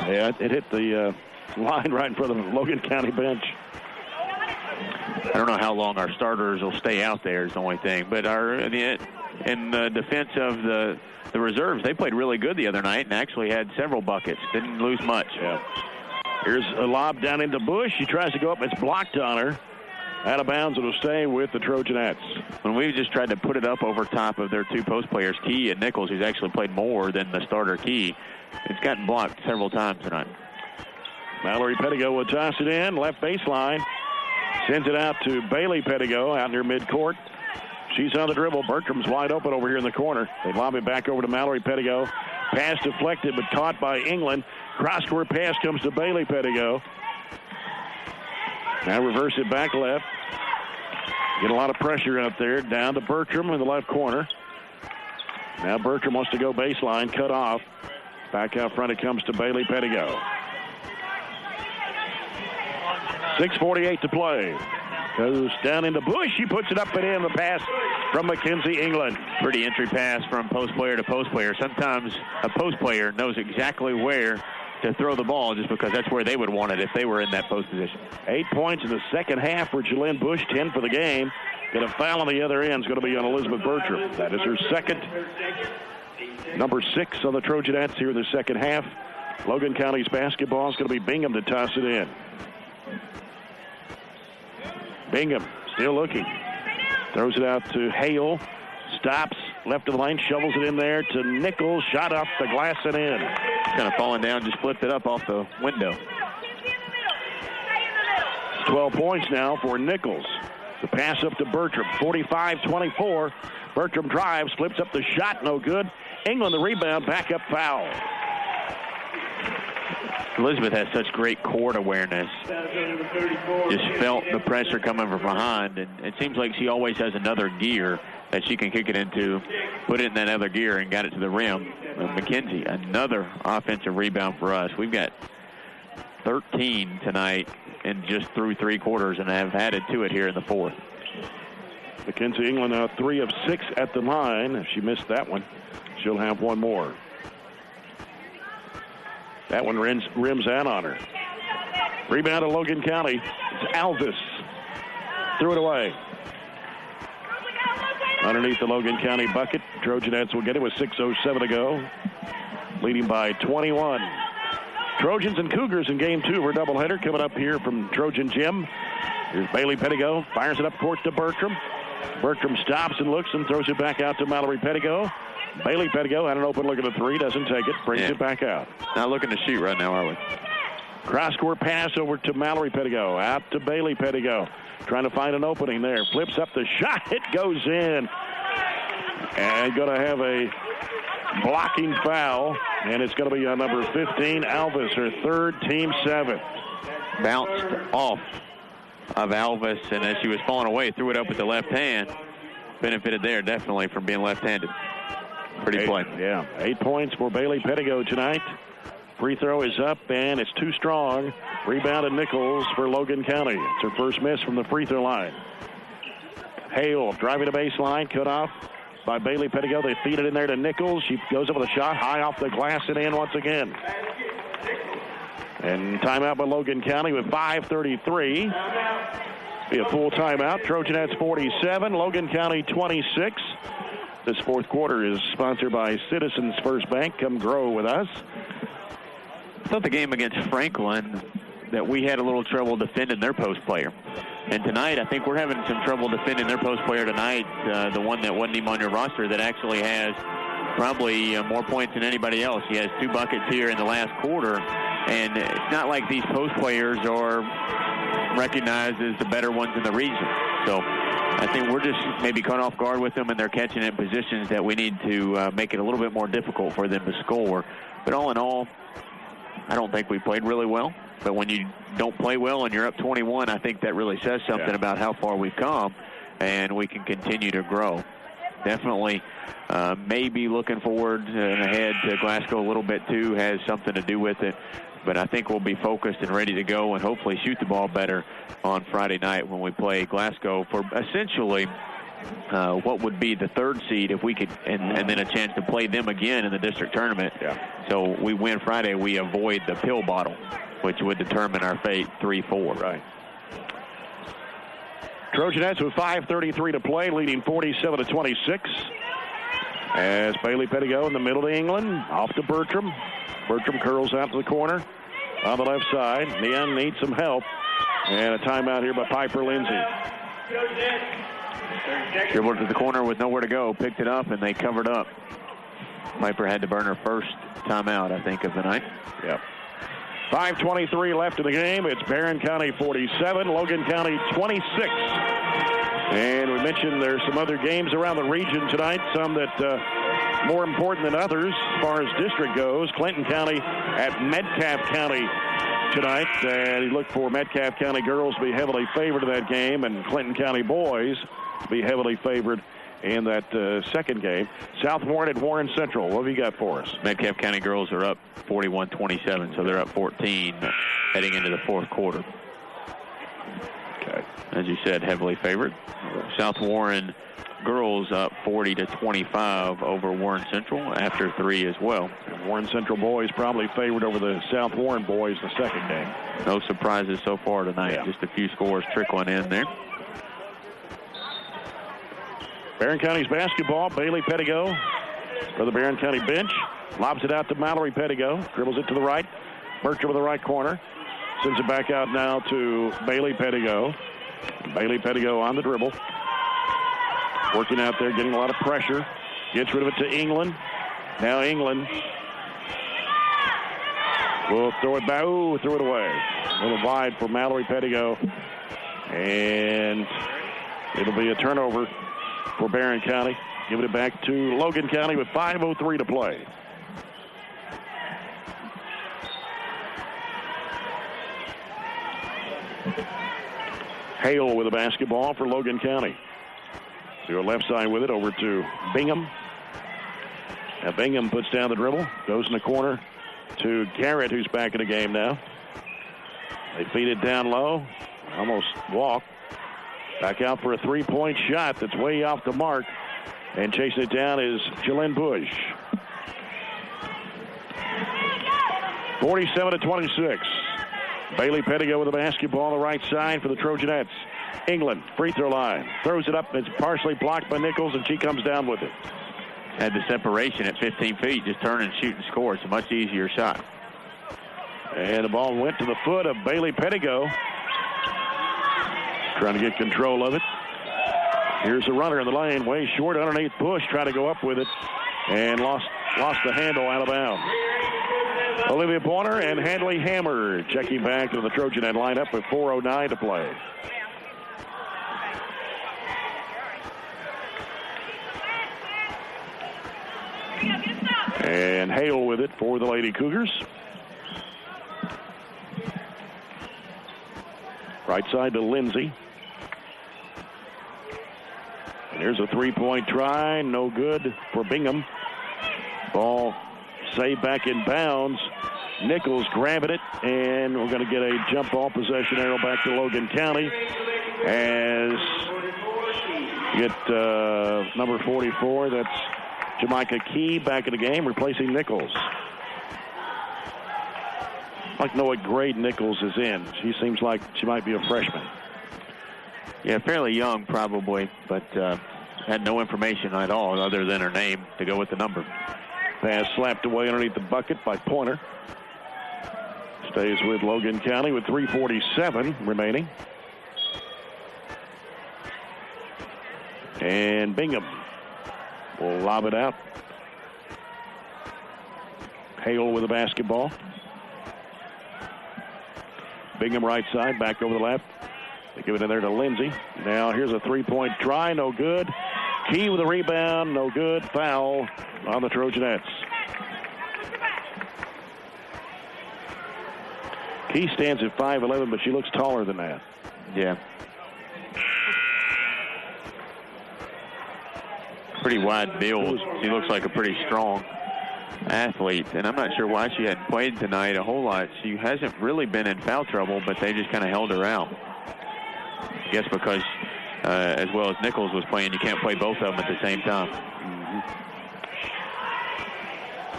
Yeah, it hit the line right in front of the Logan County bench. I don't know how long our starters will stay out there is the only thing. But in the defense of the reserves, they played really good the other night and actually had several buckets. Didn't lose much. Yeah. Here's a lob down into Bush. She tries to go up. It's blocked on her. Out of bounds. It'll stay with the Trojanettes. When we just tried to put it up over top of their 2 post players, Key and Nichols, who's actually played more than the starter Key, it's gotten blocked several times tonight. Mallory Pettigo will toss it in, left baseline. Sends it out to Bailey Pettigo out near midcourt. She's on the dribble. Bertram's wide open over here in the corner. They lob it back over to Mallory Pettigo. Pass deflected, but caught by England. Cross-court pass comes to Bailey Pettigo. Now reverse it back left. Get a lot of pressure out there. Down to Bertram in the left corner. Now Bertram wants to go baseline, cut off. Back out front it comes to Bailey Pettigo. 6:48 to play. Goes down into Bush. He puts it up and in. The pass from Mackenzie England. Pretty entry pass from post player to post player. Sometimes a post player knows exactly where to throw the ball just because that's where they would want it if they were in that post position. 8 points in the second half for Jalynn Bush, 10 for the game. Got a foul on the other end. It's going to be on Elizabeth Bertram. That is her second. Number 6 on the Trojanettes here in the second half. Logan County's basketball is going to be Bingham to toss it in. Bingham still looking. Throws it out to Hale. Stops left of the lane. Shovels it in there to Nichols. Shot off the glass and in. Kind of falling down. Just flipped it up off the window. 12 points now for Nichols. The pass up to Bertram. 45-24. Bertram drives. Flips up the shot. No good. England the rebound. Back up foul. Elizabeth has such great court awareness. Just felt the pressure coming from behind, and it seems like she always has another gear that she can kick it into, put it in that other gear, and got it to the rim. Mackenzie, another offensive rebound for us. We've got 13 tonight and just through 3 quarters, and have added to it here in the fourth. Mackenzie England now 3 of 6 at the line. If she missed that one, she'll have one more. That one rims out on her. Rebound to Logan County. It's Alvis. Threw it away. Underneath the Logan County bucket. Trojanettes will get it with 6:07 to go. Leading by 21. Trojans and Cougars in game 2 for a doubleheader coming up here from Trojan Gym. Here's Bailey Pettigo. Fires it up court to Bertram. Bertram stops and looks and throws it back out to Mallory Pettigo. Bailey Pettigo had an open look at the 3. Doesn't take it. Brings it back out. Not looking to shoot right now, are we? Cross-court pass over to Mallory Pettigo. Out to Bailey Pettigo. Trying to find an opening there. Flips up the shot. It goes in. And going to have a blocking foul. And it's going to be on number 15, Alvis, her 3rd, team 7th. Bounced off of Alvis, and as she was falling away, threw it up with the left hand. Benefited there, definitely, from being left-handed. Pretty play. Yeah, 8 points for Bailey Pettigo tonight. Free throw is up, and it's too strong. Rebounded Nichols for Logan County. It's her first miss from the free throw line. Hale driving the baseline, cut off by Bailey Pettigo. They feed it in there to Nichols. She goes up with a shot, high off the glass and in once again. And timeout by Logan County with 5:33. Be a full timeout. Trojanettes 47, Logan County 26. This fourth quarter is sponsored by Citizens First Bank. Come grow with us. I thought the game against Franklin that we had a little trouble defending their post player. And tonight, I think we're having some trouble defending their post player tonight, the one that wasn't even on your roster that actually has probably more points than anybody else. He has 2 buckets here in the last quarter. And it's not like these post players are recognized as the better ones in the region. So I think we're just maybe caught off guard with them, and they're catching in positions that we need to make it a little bit more difficult for them to score. But all in all, I don't think we played really well. But when you don't play well and you're up 21, I think that really says something about how far we've come, and we can continue to grow. Definitely maybe looking forward and ahead to Glasgow a little bit too has something to do with it. But I think we'll be focused and ready to go and hopefully shoot the ball better on Friday night when we play Glasgow for essentially what would be the 3rd seed if we could, and then a chance to play them again in the district tournament. So we win Friday, we avoid the pill bottle, which would determine our fate 3-4. Right. Trojanettes with 5:33 to play, leading 47-26. As Bailey Pettigo in the middle to England, off to Bertram. Bertram curls out to the corner on the left side. Neon needs some help. And a timeout here by Piper Lindsay. Dribbled to the corner with nowhere to go. Picked it up, and they covered up. Piper had to burn her first timeout, I think, of the night. Yep. 5:23 left in the game. It's Barren County 47, Logan County 26. And we mentioned there's some other games around the region tonight, some that more important than others as far as district goes. Clinton County at Metcalfe County tonight. And you look for Metcalfe County girls to be heavily favored in that game, and Clinton County boys to be heavily favored in that second game. South Warren at Warren Central. What have you got for us? Metcalfe County girls are up 41-27, so they're up 14 heading into the fourth quarter. Okay. As you said, heavily favored. South Warren girls up 40-25 over Warren Central after 3 as well. And Warren Central boys probably favored over the South Warren boys the second game. No surprises so far tonight. Yeah. Just a few scores trickling in there. Barren County's basketball. Bailey Pettigo for the Barren County bench. Lobs it out to Mallory Pettigo. Dribbles it to the right. Bertram in the right corner. Sends it back out now to Bailey Pettigo. Bailey Pettigo on the dribble. Working out there, getting a lot of pressure. Gets rid of it to England. Now England will throw it back. Ooh, threw it away. A little wide for Mallory Pettigo. And it'll be a turnover for Barren County. Giving it back to Logan County with 5:03 to play. Hale with the basketball for Logan County. To your left side with it over to Bingham. Now Bingham puts down the dribble. Goes in the corner to Garrett, who's back in the game now. They feed it down low. Almost walk. Back out for a three-point shot that's way off the mark. And chasing it down is Jalen Bush. 47-26. Bailey Pettigo with the basketball on the right side for the Trojanettes. England, free throw line. Throws it up. It's partially blocked by Nichols, and she comes down with it. Had the separation at 15 feet. Just turn and shoot and score. It's a much easier shot. And the ball went to the foot of Bailey Pettigo. Trying to get control of it. Here's the runner in the lane. Way short underneath Bush. Trying to go up with it. And lost the handle out of bounds. Olivia Pointer and Hadley Hammer checking back to the Trojanet lineup with 4:09 to play. And Hale with it for the Lady-Cougars. Right side to Lindsay. And here's a three-point try. No good for Bingham. Ball saved back in bounds. Nichols grabbing it, and we're going to get a jump ball possession arrow back to Logan County as you get number 44. That's Jamaica Key back in the game, replacing Nichols. I'd like to know what grade Nichols is in. She seems like she might be a freshman. Yeah, fairly young probably, but had no information at all other than her name to go with the number. Pass slapped away underneath the bucket by Pointer. Stays with Logan County with 3:47 remaining. And Bingham will lob it out. Hale with the basketball. Bingham right side, back over the left. They give it in there to Lindsay. Now here's a three-point try, no good. Key with a rebound, no good. Foul on the Trojanettes. Key stands at 5'11", but she looks taller than that. Yeah. Pretty wide build. She looks like a pretty strong athlete, and I'm not sure why she hadn't played tonight a whole lot. She hasn't really been in foul trouble, but they just kind of held her out. I guess because as well as Nichols was playing, you can't play both of them at the same time.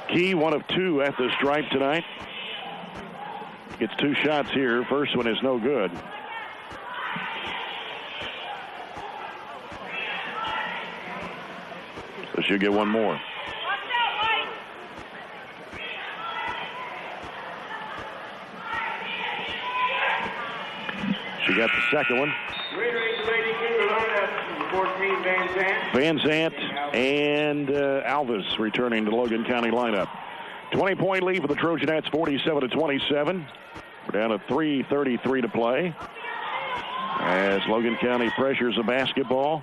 Key, 1 of 2 at the stripe tonight. Gets 2 shots here. First one is no good. So she'll get one more. She got the second one. Van Zant and Alvis returning to Logan County lineup. 20-point lead for the Trojanettes, 47-27. We're down to 3:33 to play. As Logan County pressures the basketball.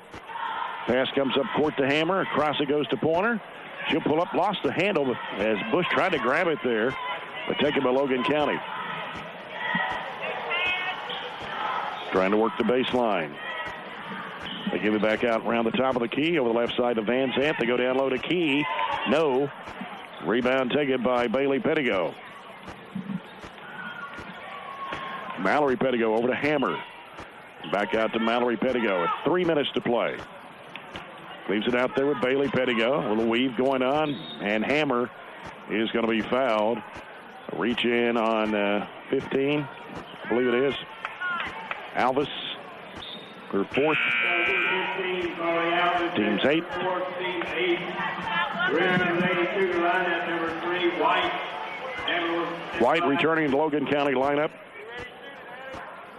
Pass comes up court to Hammer. Across it goes to Pointer. She'll pull up, lost the handle as Bush tried to grab it there, but taken by Logan County. Trying to work the baseline. They give it back out around the top of the key over the left side to Van Zant. They go down low to Key. No. Rebound taken by Bailey Pettigo. Mallory Pettigo over to Hammer. Back out to Mallory Pettigo with 3 minutes to play. Leaves it out there with Bailey Pettigo. A little weave going on, and Hammer is going to be fouled. A reach in on 15, I believe it is. Alvis, her fourth. Team's 8. White returning to Logan County lineup.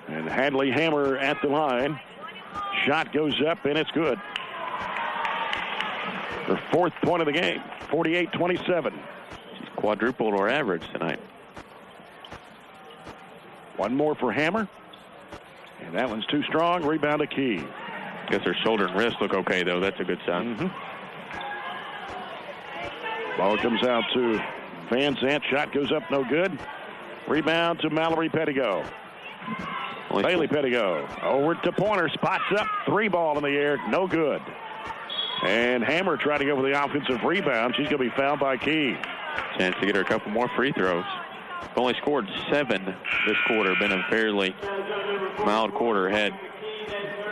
And Hadley Hammer at the line. Shot goes up, and it's good. Her 4th point of the game, 48-27. She's quadrupled her average tonight. One more for Hammer. And that one's too strong. Rebound to Key. Guess her shoulder and wrist look okay, though. That's a good sign. Ball comes out to Van Zant. Shot goes up, no good. Rebound to Mallory Pettigo. Bailey Pettigo over to Pointer. Spots up. 3 ball in the air. No good. And Hammer tried to go for the offensive rebound. She's going to be fouled by Key. Chance to get her a couple more free throws. Only scored 7 this quarter. Been a fairly mild quarter. Had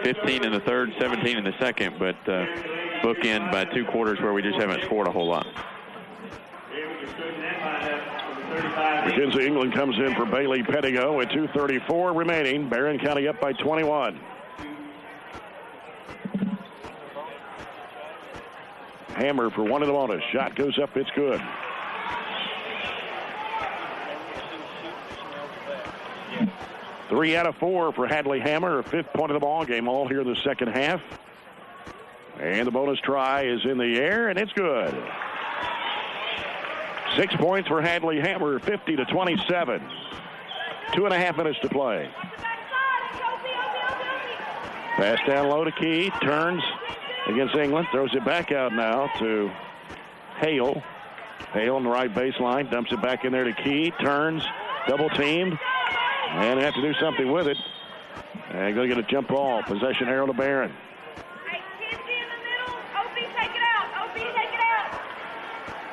15 in the third, 17 in the second, but bookend by 2 quarters where we just haven't scored a whole lot. Mackenzie England comes in for Bailey Pettigo with 2:34 remaining. Barren County up by 21. Hammer for one of the bonus. Shot goes up. It's good. Three out of 4 for Hadley Hammer. Her 5th point of the ball game. All here in the second half. And the bonus try is in the air, and it's good. 6 points for Hadley Hammer, 50-27. 2.5 minutes to play. Pass down low to Key. Turns against England. Throws it back out now to Hale. Hale on the right baseline. Dumps it back in there to Key. Turns. Double teamed. And have to do something with it. And going to get a jump ball. Possession arrow to Barren.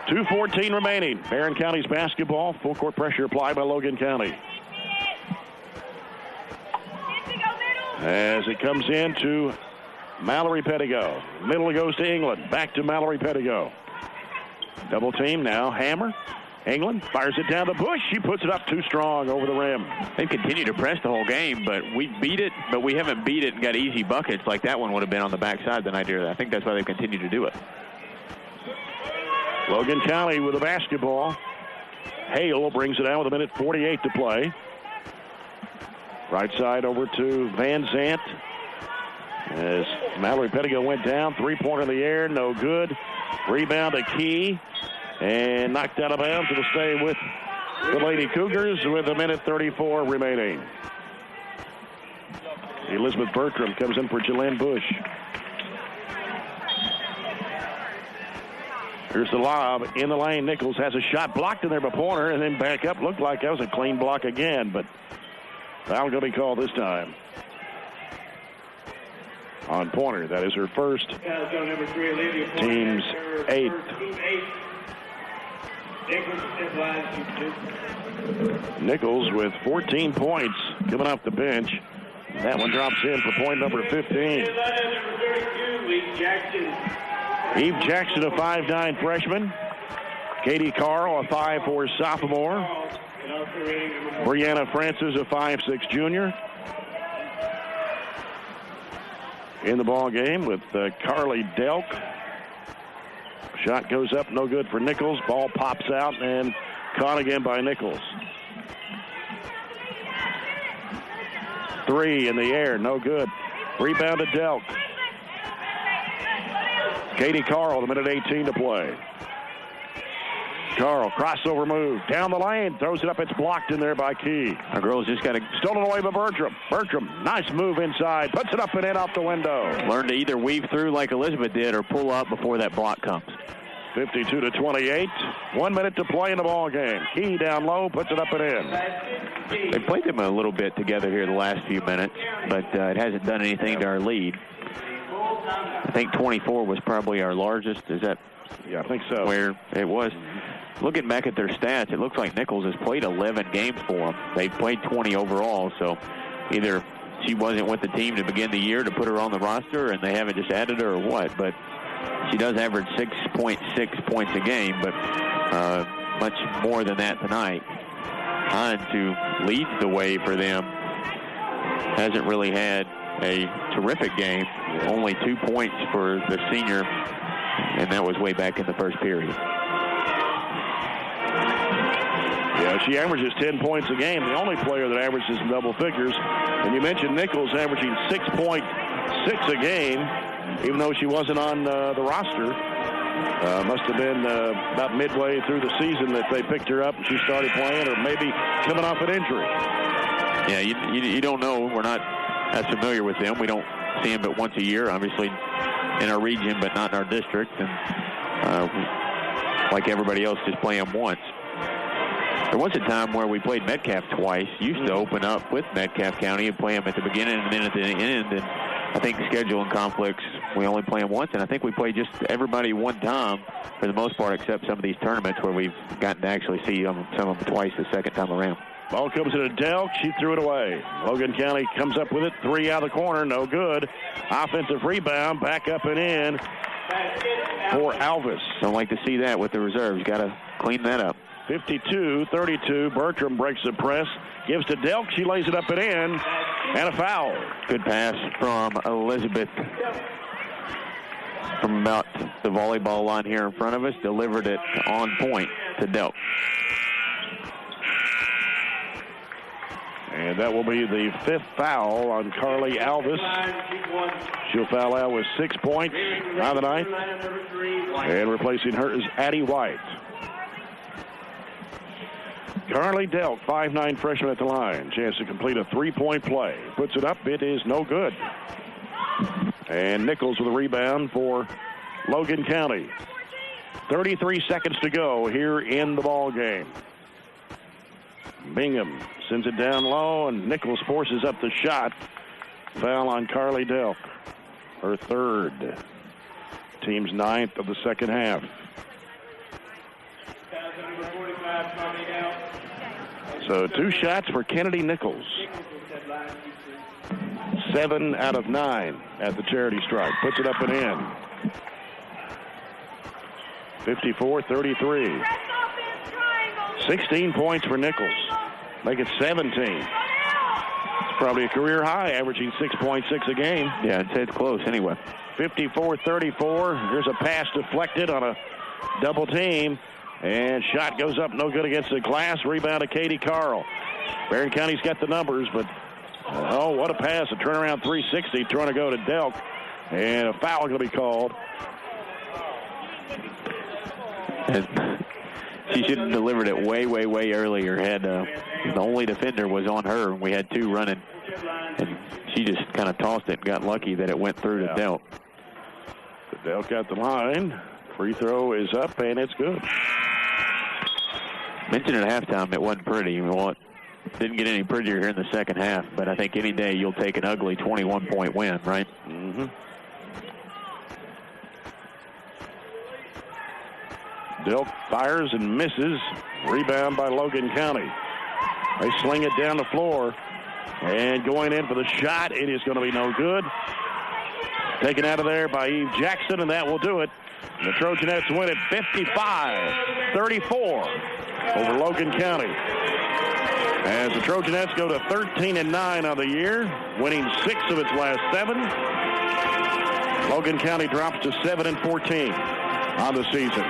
2:14 remaining. Barren County's basketball. Full court pressure applied by Logan County. As it comes in to Mallory Pettigo. Middle goes to England. Back to Mallory Pettigo. Double team now. Hammer. England fires it down to Bush. She puts it up too strong over the rim. They've continued to press the whole game, but we beat it, but we haven't beat it and got easy buckets like that one would have been on the backside the night here. I think that's why they've continued to do it. Logan County with the basketball. Hale brings it out with 1:48 to play. Right side over to Van Zant. As Mallory Pettigo went down. 3-pointer in the air. No good. Rebound to Key. And knocked out of bounds. It'll stay with the Lady-Cougars with 1:34 remaining. Elizabeth Bertram comes in for Jalen Bush. Here's the lob in the lane. Nichols has a shot blocked in there by Pointer and then back up. Looked like that was a clean block again, but foul going to be called this time on Pointer. That is her first. Team's 8th. Nichols with 14 points coming off the bench. That one drops in for point number 15. Eve Jackson, a 5'9" freshman. Katie Carl, a 5'4" sophomore. Brianna Francis, a 5'6" junior. In the ball game with Carly Delk. Shot goes up, no good for Nichols. Ball pops out and caught again by Nichols. 3 in the air, no good. Rebound to Delk. Katie Carl, 1:18 to play. Carl, crossover move, down the lane, throws it up, it's blocked in there by Key. Our girls just got stolen away by Bertram. Bertram, nice move inside, puts it up and in off the window. Learn to either weave through like Elizabeth did or pull up before that block comes. 52-28, 1 minute to play in the ball game. Key down low, puts it up and in. They played them a little bit together here the last few minutes, but it hasn't done anything to our lead. I think 24 was probably our largest. Is that? Yeah, I think so. Where it was. Looking back at their stats, it looks like Nichols has played 11 games for them. They've played 20 overall, so either she wasn't with the team to begin the year to put her on the roster and they haven't just added her or what, but she does average 6.6 points a game, but much more than that tonight. Hines, who leads the way for them, hasn't really had a terrific game. Only 2 points for the senior, and that was way back in the first period. Yeah, she averages 10 points a game. The only player that averages in double figures. And you mentioned Nichols averaging 6.6 a game, even though she wasn't on the roster. Must have been about midway through the season that they picked her up and she started playing, or maybe coming off an injury. Yeah, you don't know. We're not as familiar with them. We don't see them but once a year, obviously, in our region, but not in our district. And like everybody else, just play them once. There was a time where we played Metcalf twice. Used to open up with Metcalf County and play them at the beginning and then at the end. And I think scheduling conflicts, we only play them once. And I think we play just everybody one time for the most part, except some of these tournaments where we've gotten to actually see some of them twice the second time around. Ball comes to Delk. She threw it away. Logan County comes up with it. 3 out of the corner. No good. Offensive rebound. Back up and in for Alvis. Don't like to see that with the reserves. Got to clean that up. 52-32. Bertram breaks the press. Gives to Delk. She lays it up and in. And a foul. Good pass from Elizabeth from about the volleyball line here in front of us. Delivered it on point to Delk. And that will be the 5th foul on Carly Alvis. She'll foul out with 6 points on the night. And replacing her is Addie White. Carly Delk, 5'9" freshman at the line. Chance to complete a 3-point play. Puts it up. It is no good. And Nichols with a rebound for Logan County. 33 seconds to go here in the ball game. Bingham sends it down low, and Nichols forces up the shot. Foul on Carly Delk. Her 3rd. Team's 9th of the second half. So 2 shots for Kennedy Nichols. 7 out of 9 at the charity stripe. Puts it up and in. 54-33. 16 points for Nichols. Make it 17. It's probably a career high, averaging 6.6 a game. Yeah, it's close anyway. 54-34. Here's a pass deflected on a double team. And shot goes up, no good against the glass. Rebound to Katie Carl. Barren County's got the numbers, but oh, what a pass. A turnaround 360 trying to go to Delk. And a foul going to be called. And she should have delivered it way, way, way earlier. Had the only defender was on her, and we had 2 running. And she just kind of tossed it and got lucky that it went through to Delk. Delk got the line. Free throw is up, and it's good. Mentioned at halftime it wasn't pretty. Well, it didn't get any prettier here in the second half, but I think any day you'll take an ugly 21-point win, right? Mm-hmm. Delk fires and misses. Rebound by Logan County. They sling it down the floor. And going in for the shot, it is going to be no good. Taken out of there by Eve Jackson, and that will do it. The Trojanettes win it 55-34 over Logan County. As the Trojanettes go to 13-9 on the year, winning 6 of its last 7. Logan County drops to 7-14 on the season.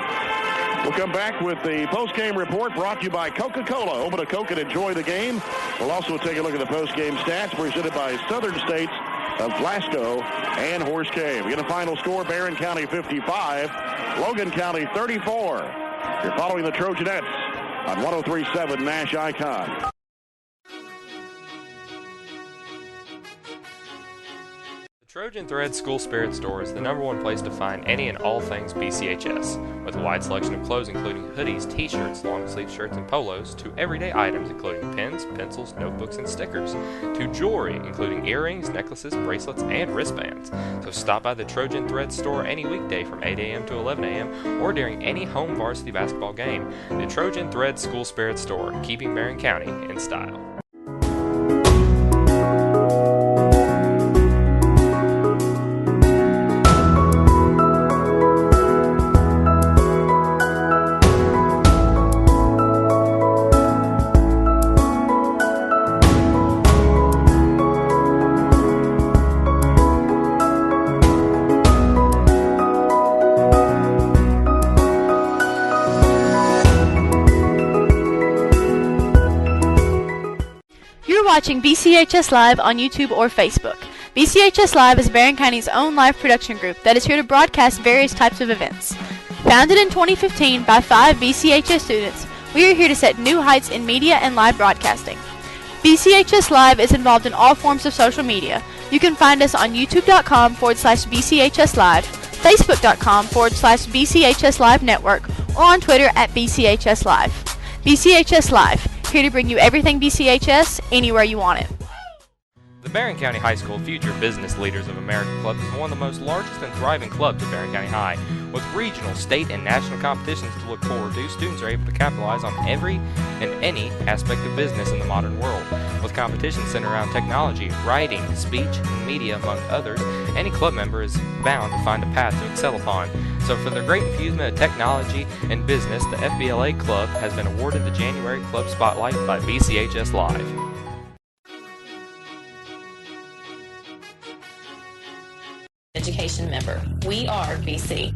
We'll come back with the post-game report brought to you by Coca-Cola. Open a Coke and enjoy the game. We'll also take a look at the post-game stats presented by Southern States of Glasgow and Horse Cave. We get a final score, Barren County 55, Logan County 34. You're following the Trojanettes on 103.7 Nash Icon. Trojan Thread School Spirit Store is the #1 place to find any and all things BCHS, with a wide selection of clothes including hoodies, t-shirts, long-sleeve shirts, and polos, to everyday items including pens, pencils, notebooks, and stickers, to jewelry including earrings, necklaces, bracelets, and wristbands. So stop by the Trojan Thread Store any weekday from 8 a.m. to 11 a.m. or during any home varsity basketball game. The Trojan Thread School Spirit Store, keeping Barren County in style. Watching BCHS Live on YouTube or Facebook. BCHS Live is Barren County's own live production group that is here to broadcast various types of events. Founded in 2015 by 5 BCHS students, we are here to set new heights in media and live broadcasting. BCHS Live is involved in all forms of social media. You can find us on youtube.com/BCHS Live, facebook.com/BCHS Live Network, or on Twitter @BCHS Live. BCHS Live, here to bring you everything BCHS, anywhere you want it. The Barren County High School Future Business Leaders of America Club is one of the most largest and thriving clubs at Barren County High. With regional, state, and national competitions to look forward to, students are able to capitalize on every and any aspect of business in the modern world. With competitions centered around technology, writing, speech, and media, among others, any club member is bound to find a path to excel upon. So for their great infusement of technology and business, the FBLA Club has been awarded the January Club Spotlight by BCHS Live. Education member. We are BC.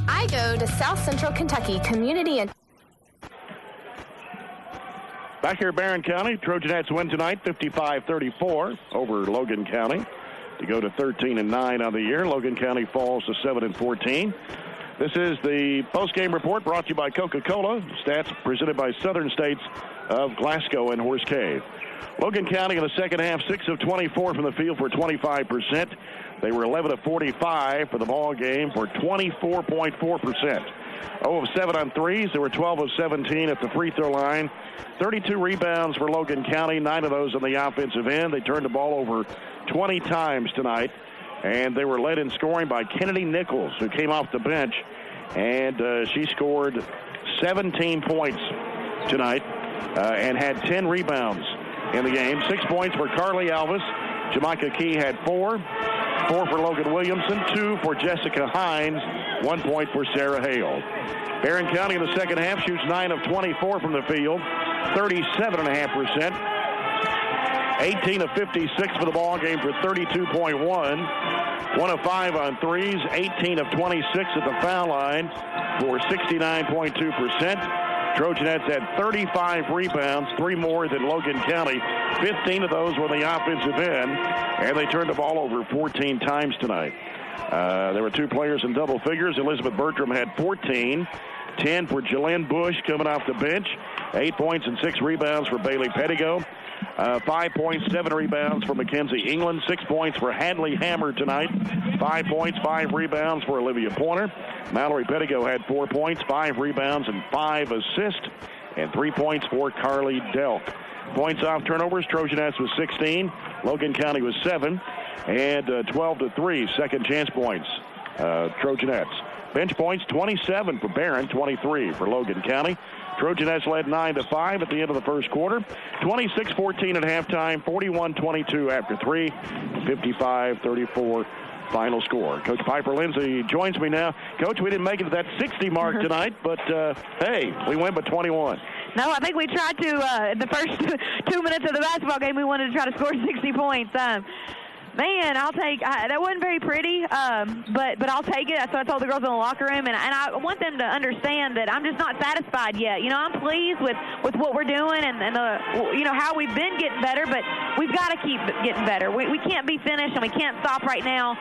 I go to South Central Kentucky Community and Back here in Barren County, Trojanettes win tonight 55-34 over Logan County to go to 13-9 on the year. Logan County falls to 7-14. This is the post-game report brought to you by Coca-Cola. Stats presented by Southern States of Glasgow and Horse Cave. Logan County in the second half, 6 of 24 from the field for 25%. They were 11 of 45 for the ball game for 24.4%. 0 of 7 on threes. They were 12 of 17 at the free throw line. 32 rebounds for Logan County, 9 of those on the offensive end. They turned the ball over 20 times tonight, and they were led in scoring by Kennedy Nichols, who came off the bench, and she scored 17 points tonight and had 10 rebounds in the game. 6 points for Carly Alvis. Jamaica Key had 4. 4 for Logan Williamson, 2 for Jessica Hines, 1 point for Sarah Hale. Barren County in the second half shoots 9 of 24 from the field, 37.5%. 18 of 56 for the ball game for 32.1. 1 of 5 on threes, 18 of 26 at the foul line for 69.2%. Trojanettes had 35 rebounds, 3 more than Logan County. 15 of those were the offensive end, and they turned the ball over 14 times tonight. There were 2 players in double figures. Elizabeth Bertram had 14. 10 for Jalen Bush coming off the bench. 8 points and 6 rebounds for Bailey Pettigo. 5 points, 7 rebounds for Mackenzie England. 6 points for Hadley Hammer tonight. 5 points, 5 rebounds for Olivia Pointer. Mallory Pettigo had 4 points, 5 rebounds, and 5 assists. And 3 points for Carly Delk. Points off turnovers, Trojanettes was 16. Logan County was 7. And 12-3 second chance points, Trojanettes. Bench points, 27 for Barren, 23 for Logan County. Trojanettes led 9-5 at the end of the first quarter. 26-14 at halftime, 41-22 after 3, 55-34 final score. Coach Piper Lindsay joins me now. Coach, we didn't make it to that 60 mark tonight, but hey, we went by 21. No, I think we tried to, in the first 2 minutes of the basketball game, we wanted to try to score 60 points. Man, I'll take that wasn't very pretty, but I'll take it. That's what I told the girls in the locker room, and I want them to understand that I'm just not satisfied yet. You know, I'm pleased with what we're doing and how we've been getting better, but we've got to keep getting better. We can't be finished, and we can't stop right now.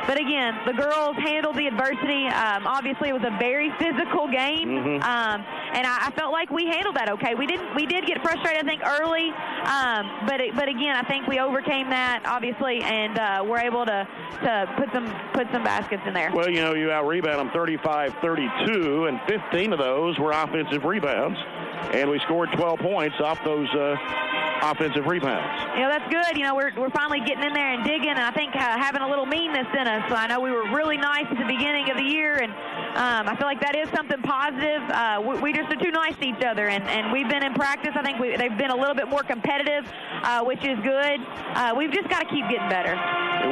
But again, the girls handled the adversity. Obviously, it was a very physical game, and I felt like we handled that okay. We did get frustrated, I think, early, but again, I think we overcame that obviously, and we're able to put some baskets in there. Well, you out-rebound them 35-32, and 15 of those were offensive rebounds, and we scored 12 points off those offensive rebounds. That's good. We're finally getting in there and digging, and I think having a little meanness in us. So I know we were really nice at the beginning of the year, and I feel like that is something positive. We just are too nice to each other, and we've been in practice. I think they've been a little bit more competitive, which is good. We've just got to keep getting better.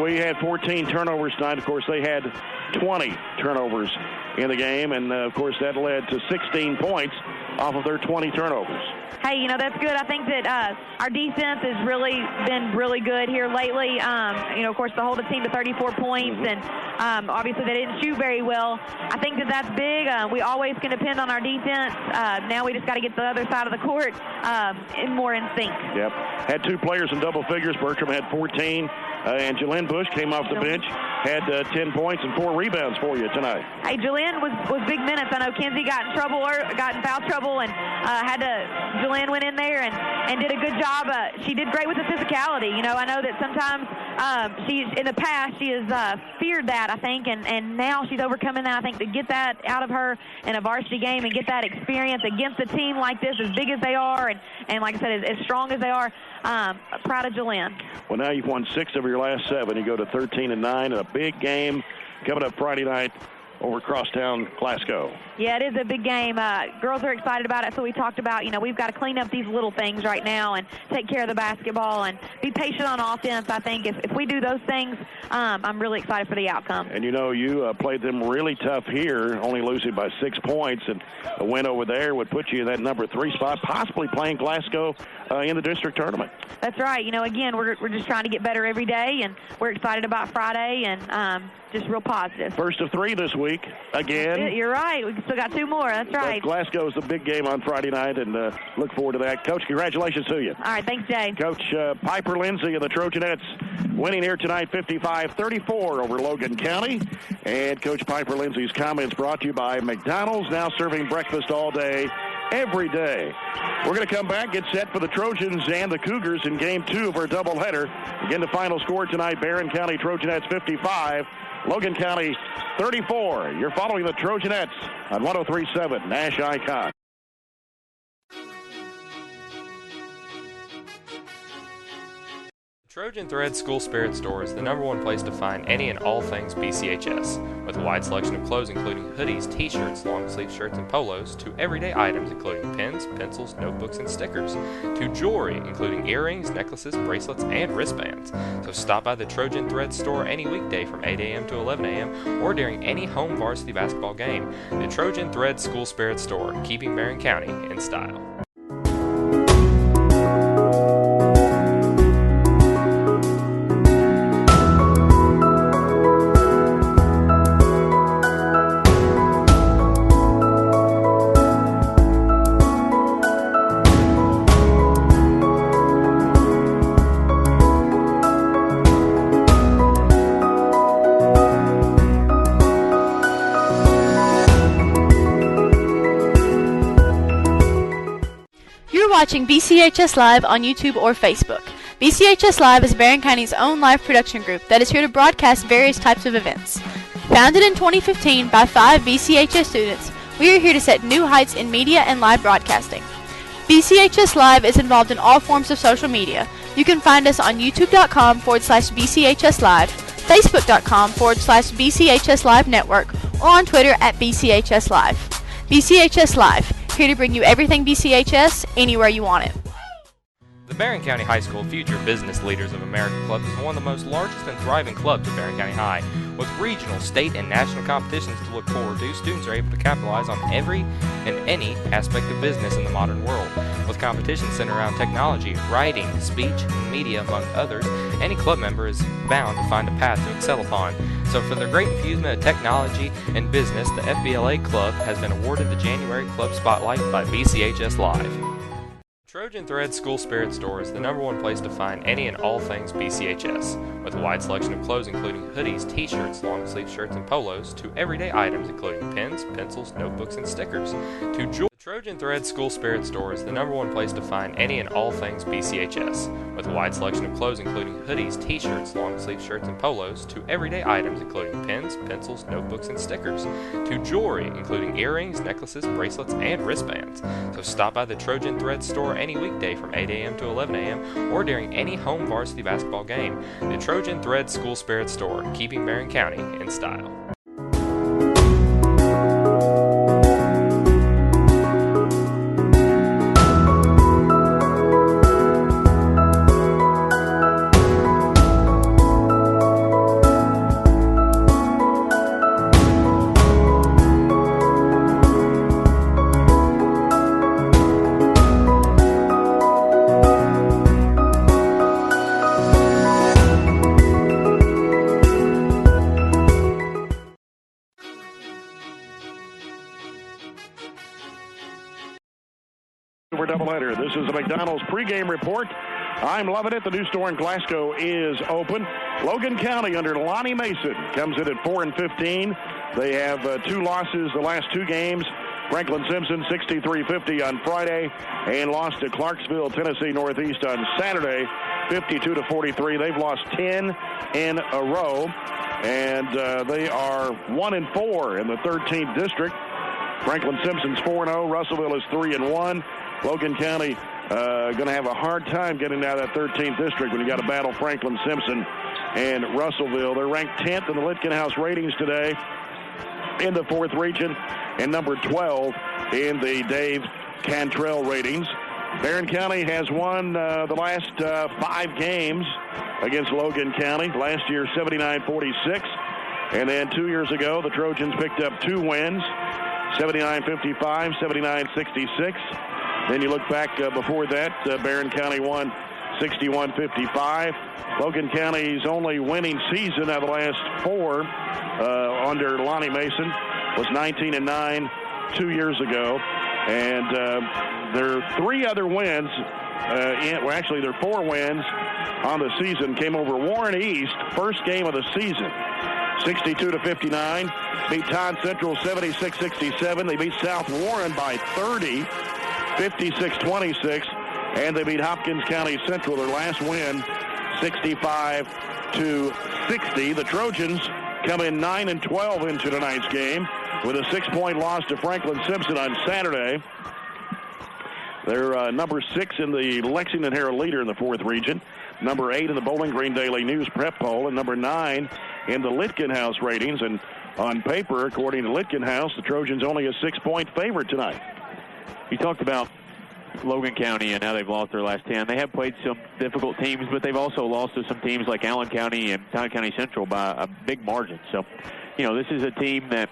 We had 14 turnovers tonight. Of course, they had 20 turnovers in the game, and of course that led to 16 points off of their 20 turnovers. Hey, that's good. I think that our defense has really been really good here lately. Of course, to hold a team to 34 points, and obviously they didn't shoot very well. I think that that's big. We always can depend on our defense. Now we just got to get the other side of the court more in sync. Yep. Had two players in double figures. Bertram had 14, and Jalen Bush came off the bench, had 10 points and 4 rebounds for you tonight. Hey, Jalen was big minutes. I know Kenzie got in foul trouble, and Jalen went in there and did a good job. She did great with the physicality. I know that sometimes in the past she has feared that, I think, and now she's overcoming that. I think to get that out of her in a varsity game and get that experience against a team like this, as big as they are, and like I said, as strong as they are, proud of Jalen. Well, now you've won 6 of your last 7. You go to 13-9 in a big game coming up Friday night over Crosstown, Glasgow. Yeah, it is a big game. Girls are excited about it, so we talked about, we've got to clean up these little things right now and take care of the basketball and be patient on offense. I think if we do those things, I'm really excited for the outcome. And you played them really tough here, only losing by 6 points, and a win over there would put you in that number 3 spot, possibly playing Glasgow in the district tournament. That's right. Again, we're just trying to get better every day, and we're excited about Friday, and just real positive. First of 3 this week, again. You're right. We still got 2 more. That's right. Glasgow is the big game on Friday night, and look forward to that. Coach, congratulations to you. All right. Thanks, Jay. Coach Piper Lindsay of the Trojanettes winning here tonight 55-34 over Logan County. And Coach Piper Lindsay's comments brought to you by McDonald's, now serving breakfast all day, every day. We're going to come back, get set for the Trojans and the Cougars in Game 2 of our doubleheader. Again, the final score tonight, Barren County Trojanettes 55, Logan County 34. You're following the Trojanettes on 103.7 Nash Icon. Trojan Thread School Spirit Store is the #1 place to find any and all things BCHS, with a wide selection of clothes including hoodies, t-shirts, long-sleeve shirts, and polos, to everyday items including pens, pencils, notebooks, and stickers, to jewelry including earrings, necklaces, bracelets, and wristbands. So stop by the Trojan Thread Store any weekday from 8 a.m. to 11 a.m. or during any home varsity basketball game. The Trojan Thread School Spirit Store, keeping Barren County in style. Watching BCHS Live on YouTube or Facebook. BCHS Live is Barren County's own live production group that is here to broadcast various types of events. Founded in 2015 by 5 BCHS students, we are here to set new heights in media and live broadcasting. BCHS Live is involved in all forms of social media. You can find us on youtube.com/BCHS Live, facebook.com/BCHS Live Network, or on Twitter @BCHS Live. BCHS Live, here to bring you everything BCHS anywhere you want it. The Barren County High School Future Business Leaders of America Club is one of the most largest and thriving clubs at Barren County High. With regional, state, and national competitions to look forward to, students are able to capitalize on every and any aspect of business in the modern world. With competitions centered around technology, writing, speech, and media, among others, any club member is bound to find a path to excel upon. So for their great infusement of technology and business, the FBLA Club has been awarded the January Club Spotlight by BCHS Live. Trojan Thread School Spirit Store is the #1 place to find any and all things BCHS, with a wide selection of clothes including hoodies, t-shirts, long-sleeve shirts, and polos, to everyday items including pens, pencils, notebooks, and stickers. The Trojan Thread School Spirit Store is the #1 place to find any and all things BCHS, with a wide selection of clothes including hoodies, t-shirts, long-sleeve shirts, and polos, to everyday items including pens, pencils, notebooks, and stickers, to jewelry including earrings, necklaces, bracelets, and wristbands. So stop by the Trojan Thread Store any weekday from 8 a.m. to 11 a.m. or during any home varsity basketball game. The Trojan Thread School Spirit Store, keeping Barren County in style. We're doubleheader. This is the McDonald's pregame report. I'm loving it. The new store in Glasgow is open. Logan County under Lonnie Mason comes in at 4-15. They have 2 losses the last 2 games. Franklin Simpson 63-50 on Friday and lost to Clarksville, Tennessee Northeast on Saturday 52-43. They've lost 10 in a row, and they are 1-4 in the 13th district. Franklin Simpson's 4-0. Russellville is 3-1. Logan County going to have a hard time getting out of that 13th district when you got to battle Franklin Simpson and Russellville. They're ranked 10th in the Lady-Cougars ratings today in the 4th region and number 12 in the Dave Cantrell ratings. Barren County has won the last 5 games against Logan County. Last year, 79-46. And then 2 years ago, the Trojans picked up 2 wins, 79-55, 79-66. Then you look back before that, Barren County won 61-55. Logan County's only winning season out of the last 4 under Lonnie Mason was 19-9 2 years ago. And their 3 other wins, their 4 wins on the season came over Warren East, first game of the season, 62-59. Beat Todd Central 76-67. They beat South Warren by 30. 56-26, and they beat Hopkins County Central, their last win, 65-60. The Trojans come in 9-12 into tonight's game with a 6-point loss to Franklin Simpson on Saturday. They're number 6 in the Lexington Herald Leader in the 4th region, number 8 in the Bowling Green Daily News prep poll, and number 9 in the Litkin-House ratings. And on paper, according to Litkin-House, the Trojans only a 6-point favorite tonight. You talked about Logan County and how they've lost their last 10. They have played some difficult teams, but they've also lost to some teams like Allen County and Todd County Central by a big margin. So, this is a team that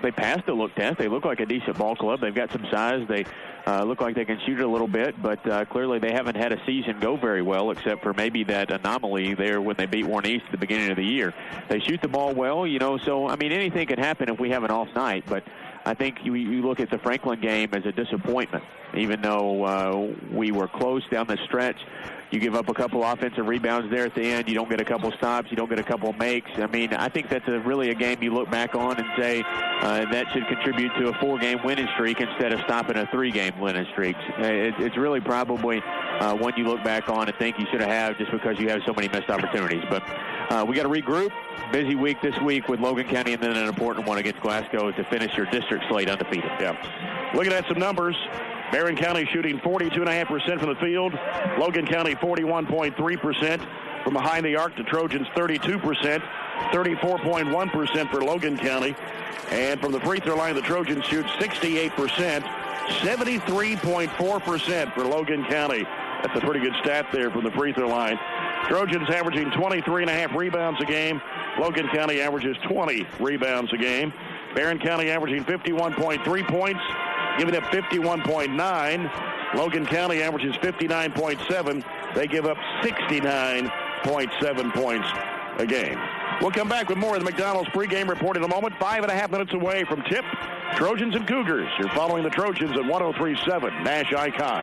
they passed the look test. They look like a decent ball club. They've got some size. They look like they can shoot it a little bit, but clearly they haven't had a season go very well, except for maybe that anomaly there when they beat Warren East at the beginning of the year. They shoot the ball well, so, anything can happen if we have an off night, but I think you look at the Franklin game as a disappointment. Even though we were close down the stretch, you give up a couple offensive rebounds there at the end. You don't get a couple stops. You don't get a couple makes. I think that's really a game you look back on and say that should contribute to a 4-game winning streak instead of stopping a 3-game winning streak. It's really probably one you look back on and think you should have had just because you have so many missed opportunities. But we got to regroup. Busy week this week with Logan County, and then an important one against Glasgow to finish your district slate undefeated. Yeah. Looking at some numbers, Barren County shooting 42.5% from the field. Logan County 41.3%. From behind the arc, the Trojans 32%. 34.1% for Logan County. And from the free throw line, the Trojans shoot 68%. 73.4% for Logan County. That's a pretty good stat there from the free throw line. Trojans averaging 23.5 rebounds a game. Logan County averages 20 rebounds a game. Barren County averaging 51.3 points, giving up 51.9. Logan County averages 59.7. They give up 69.7 points a game. We'll come back with more of the McDonald's pregame report in a moment. 5.5 minutes away from tip. Trojans and Cougars. You're following the Trojans at 103.7 Nash Icon.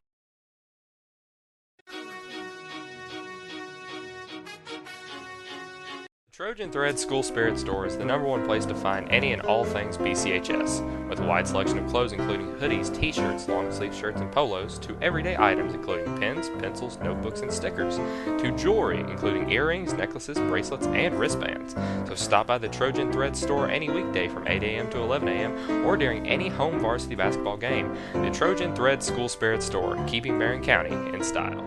Trojan Thread School Spirit Store is the #1 place to find any and all things BCHS, with a wide selection of clothes including hoodies, t-shirts, long-sleeve shirts, and polos, to everyday items including pens, pencils, notebooks, and stickers, to jewelry including earrings, necklaces, bracelets, and wristbands. So stop by the Trojan Thread Store any weekday from 8 a.m. to 11 a.m. or during any home varsity basketball game. The Trojan Thread School Spirit Store, keeping Barren County in style.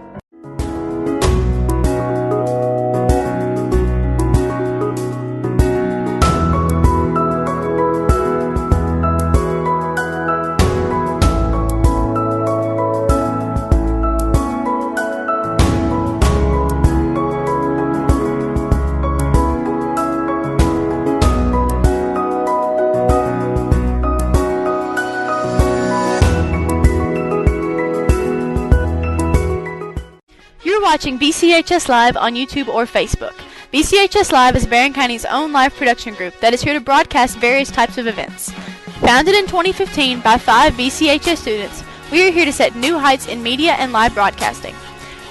Watching BCHS Live on YouTube or Facebook. BCHS Live is Barren County's own live production group that is here to broadcast various types of events. Founded in 2015 by 5 BCHS students, we are here to set new heights in media and live broadcasting.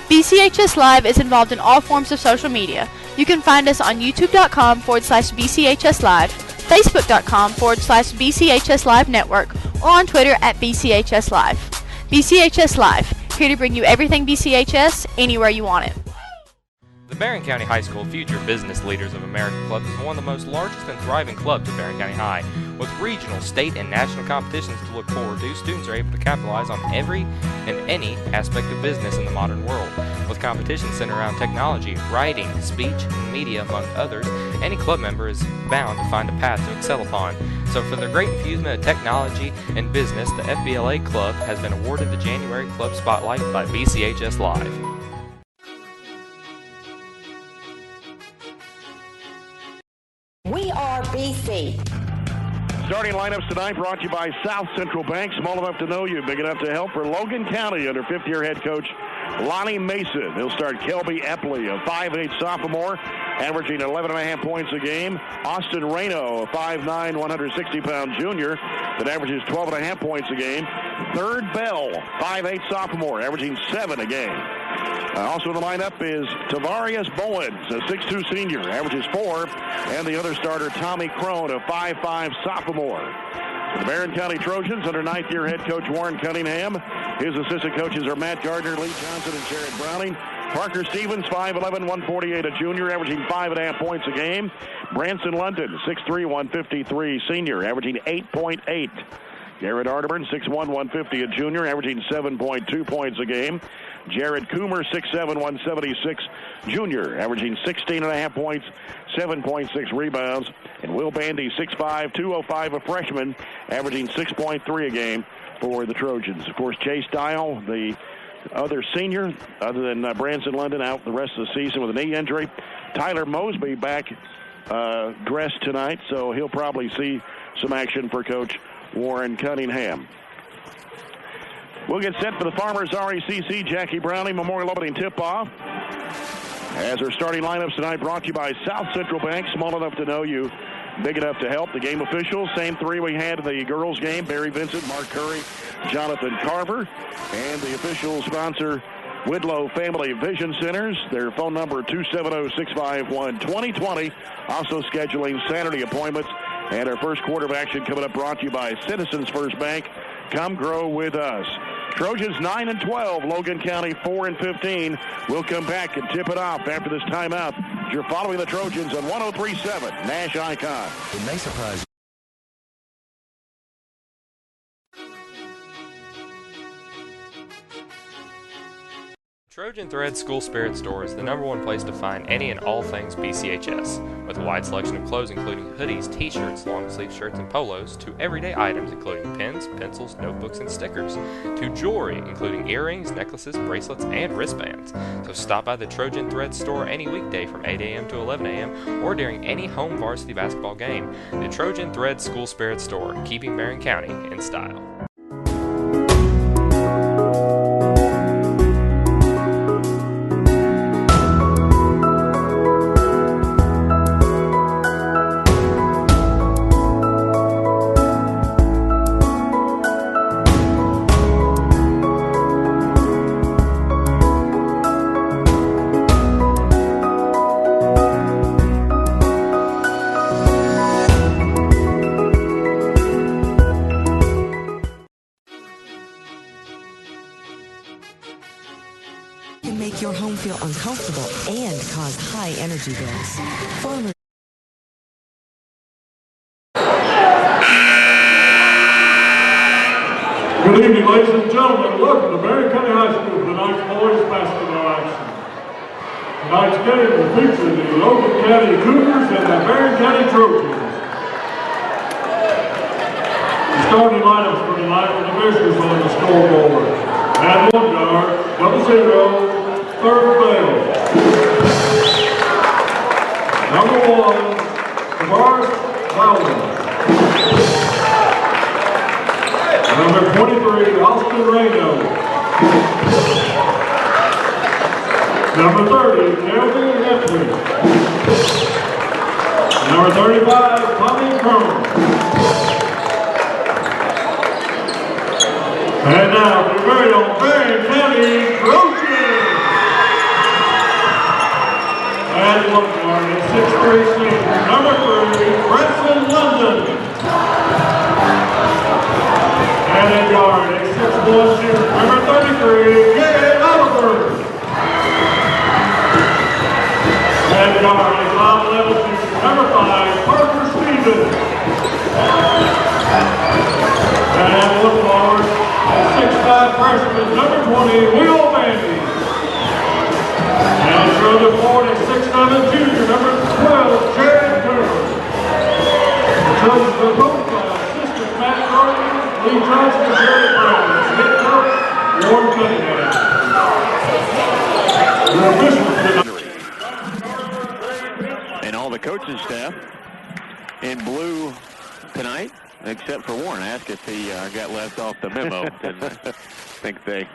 BCHS Live is involved in all forms of social media. You can find us on youtube.com/BCHS Live, facebook.com/BCHS Live Network, or on Twitter at BCHS Live. BCHS Live, here to bring you everything BCHS anywhere you want it. The Barren County High School Future Business Leaders of America Club is one of the most largest and thriving clubs at Barren County High. With regional, state, and national competitions to look forward to, students are able to capitalize on every and any aspect of business in the modern world. With competitions centered around technology, writing, speech, and media, among others, any club member is bound to find a path to excel upon. So for their great infusement of technology and business, the FBLA Club has been awarded the January Club Spotlight by BCHS Live. We are BC. Starting lineups tonight brought to you by South Central Bank. Small enough to know you, big enough to help. For Logan County under fifth-year head coach Lonnie Mason. He'll start Kelby Epley, a 5'8 sophomore, averaging 11.5 points a game. Austin Reno, a 5'9", 160-pound junior that averages 12.5 points a game. Third Bell, 5'8 sophomore, averaging 7 a game. Also in the lineup is Tavarius Bowens, a 6'2 senior, averages 4, and the other starter, Tommy Crone, a 5'5 sophomore. The Barren County Trojans under ninth-year head coach Warren Cunningham. His assistant coaches are Matt Gardner, Lee Johnson, and Jared Browning. Parker Stevens, 5'11", 148, a junior, averaging 5.5 points a game. Branson London, 6'3", 153, senior, averaging 8.8. Garrett Arterburn, 6'1", 150, a junior, averaging 7.2 points a game. Jared Coomer, 6'7", 176, junior, averaging 16.5 points, 7.6 rebounds. And Will Bandy, 6'5", 205, a freshman, averaging 6.3 a game for the Trojans. Of course, Chase Dial, the other senior, other than Branson London, out the rest of the season with a knee injury. Tyler Mosby back dressed tonight, so he'll probably see some action for Coach Warren Cunningham. We'll get set for the Farmers RECC Jackie Browning Memorial Opening tip-off. As our starting lineups tonight brought to you by South Central Bank, small enough to know you, big enough to help. The game officials, same three we had in the girls game: Barry Vincent, Mark Curry, Jonathan Carver. And the official sponsor, Widlow Family Vision Centers. Their phone number 270-651-2020. Also scheduling Saturday appointments. And our first quarter of action coming up, brought to you by Citizens First Bank. Come grow with us. Trojans 9-12, Logan County 4-15. We'll come back and tip it off after this timeout. You're following the Trojans on 103.7 Nash Icon. It may surprise you. Trojan Thread School Spirit Store is the #1 place to find any and all things BCHS, with a wide selection of clothes including hoodies, t-shirts, long-sleeve shirts, and polos, to everyday items including pens, pencils, notebooks, and stickers, to jewelry including earrings, necklaces, bracelets, and wristbands. So stop by the Trojan Thread Store any weekday from 8 a.m. to 11 a.m. or during any home varsity basketball game. The Trojan Thread School Spirit Store, keeping Barren County in style. make your home feel uncomfortable and cause high energy bills. Farmers. Good evening, ladies and gentlemen. Welcome to Barren County High School for tonight's boys basketball action. Tonight's game will feature the Logan County Cougars and the Barren County Trojans. The starting lineups for tonight with the measures on the scoreboard. At one guard, 00, third bell. Number 1, Barren. Number 23, Austin Reno. Number 30, Kelvin Epley. Number 35, Tommy Crone. And now, for the very own Barren County Trojans. And one guard at 6'3" senior, number 3, Preston London. And a guard at 6'1" shooter, number 33, Gary Oliver. And guard at 5'11" shooter, number 5, Parker Stevens. And one forward at 6'5" freshman, number 20, Will Bandy. And another forward at 6'7" junior, number 12, Jared Turner. The Trojans are coached by assistant Matt Logan, Lee Johnson, and Jerry Brown. Head coach, Warren Cunningham. Your officials tonight. And all the coaching staff in blue tonight, except for Warren. Asked if he got left off the memo. And I think they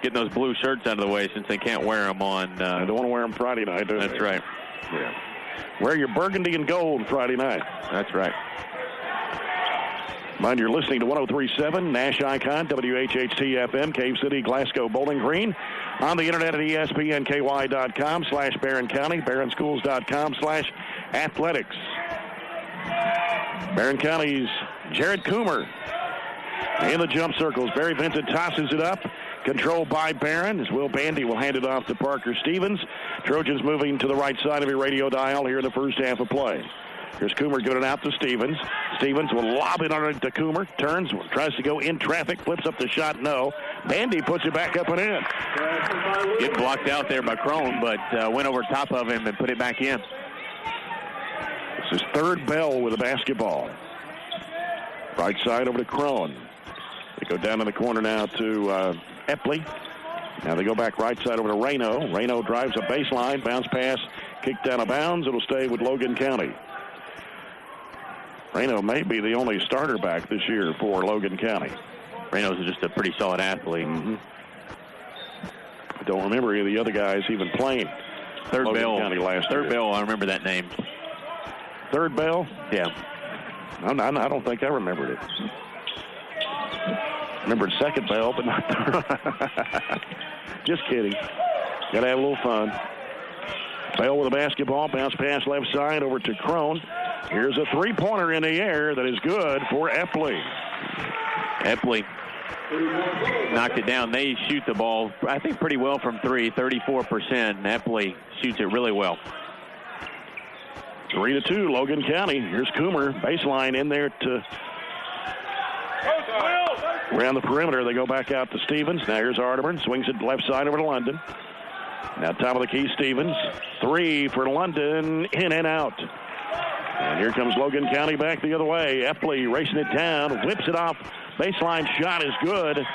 getting those blue shirts out of the way since they can't wear them on. They don't want to wear them Friday night, do they? That's right. Yeah. Wear your burgundy and gold Friday night. That's right. Mind you're listening to 103.7 Nash Icon, WHHT-FM, Cave City, Glasgow, Bowling Green. On the internet at espnky.com/Barren County, barrenschools.com/athletics. Barren County's Jared Coomer in the jump circles. Barry Vincent tosses it up. Controlled by Barren, as Will Bandy will hand it off to Parker Stevens. Trojans moving to the right side of your radio dial here in the first half of play. Here's Coomer giving it out to Stevens. Stevens will lob it under to Coomer. Turns, tries to go in traffic, flips up the shot, no. Bandy puts it back up and in. Get blocked out there by Crone, but went over top of him and put it back in. This is third bell with the basketball. Right side over to Crone. They go down in the corner now to Epley. Now they go back right side over to Reno. Reno drives a baseline, bounce pass, kicked down of bounds. It'll stay with Logan County. Reno may be the only starter back this year for Logan County. Reno's just a pretty solid athlete. Mm-hmm. I don't remember any of the other guys even playing. Third Logan bell. County last Third year. bell, I remember that name. Third bell? Yeah. I don't think I remembered it. Remembered second bell, but not third. Just kidding. Got to have a little fun. Bell with a basketball, bounce pass left side over to Crone. Here's a three-pointer in the air that is good for Epley. Epley knocked it down. They shoot the ball, I think, pretty well from three, 34%. Epley shoots it really well. 3-2, Logan County. Here's Coomer, baseline in there to around the perimeter. They go back out to Stevens. Now here's Arterburn, swings it left side over to London. Now top of the key, Stevens. Three for London, in and out. And here comes Logan County back the other way. Epley racing it down, whips it off. Baseline shot is good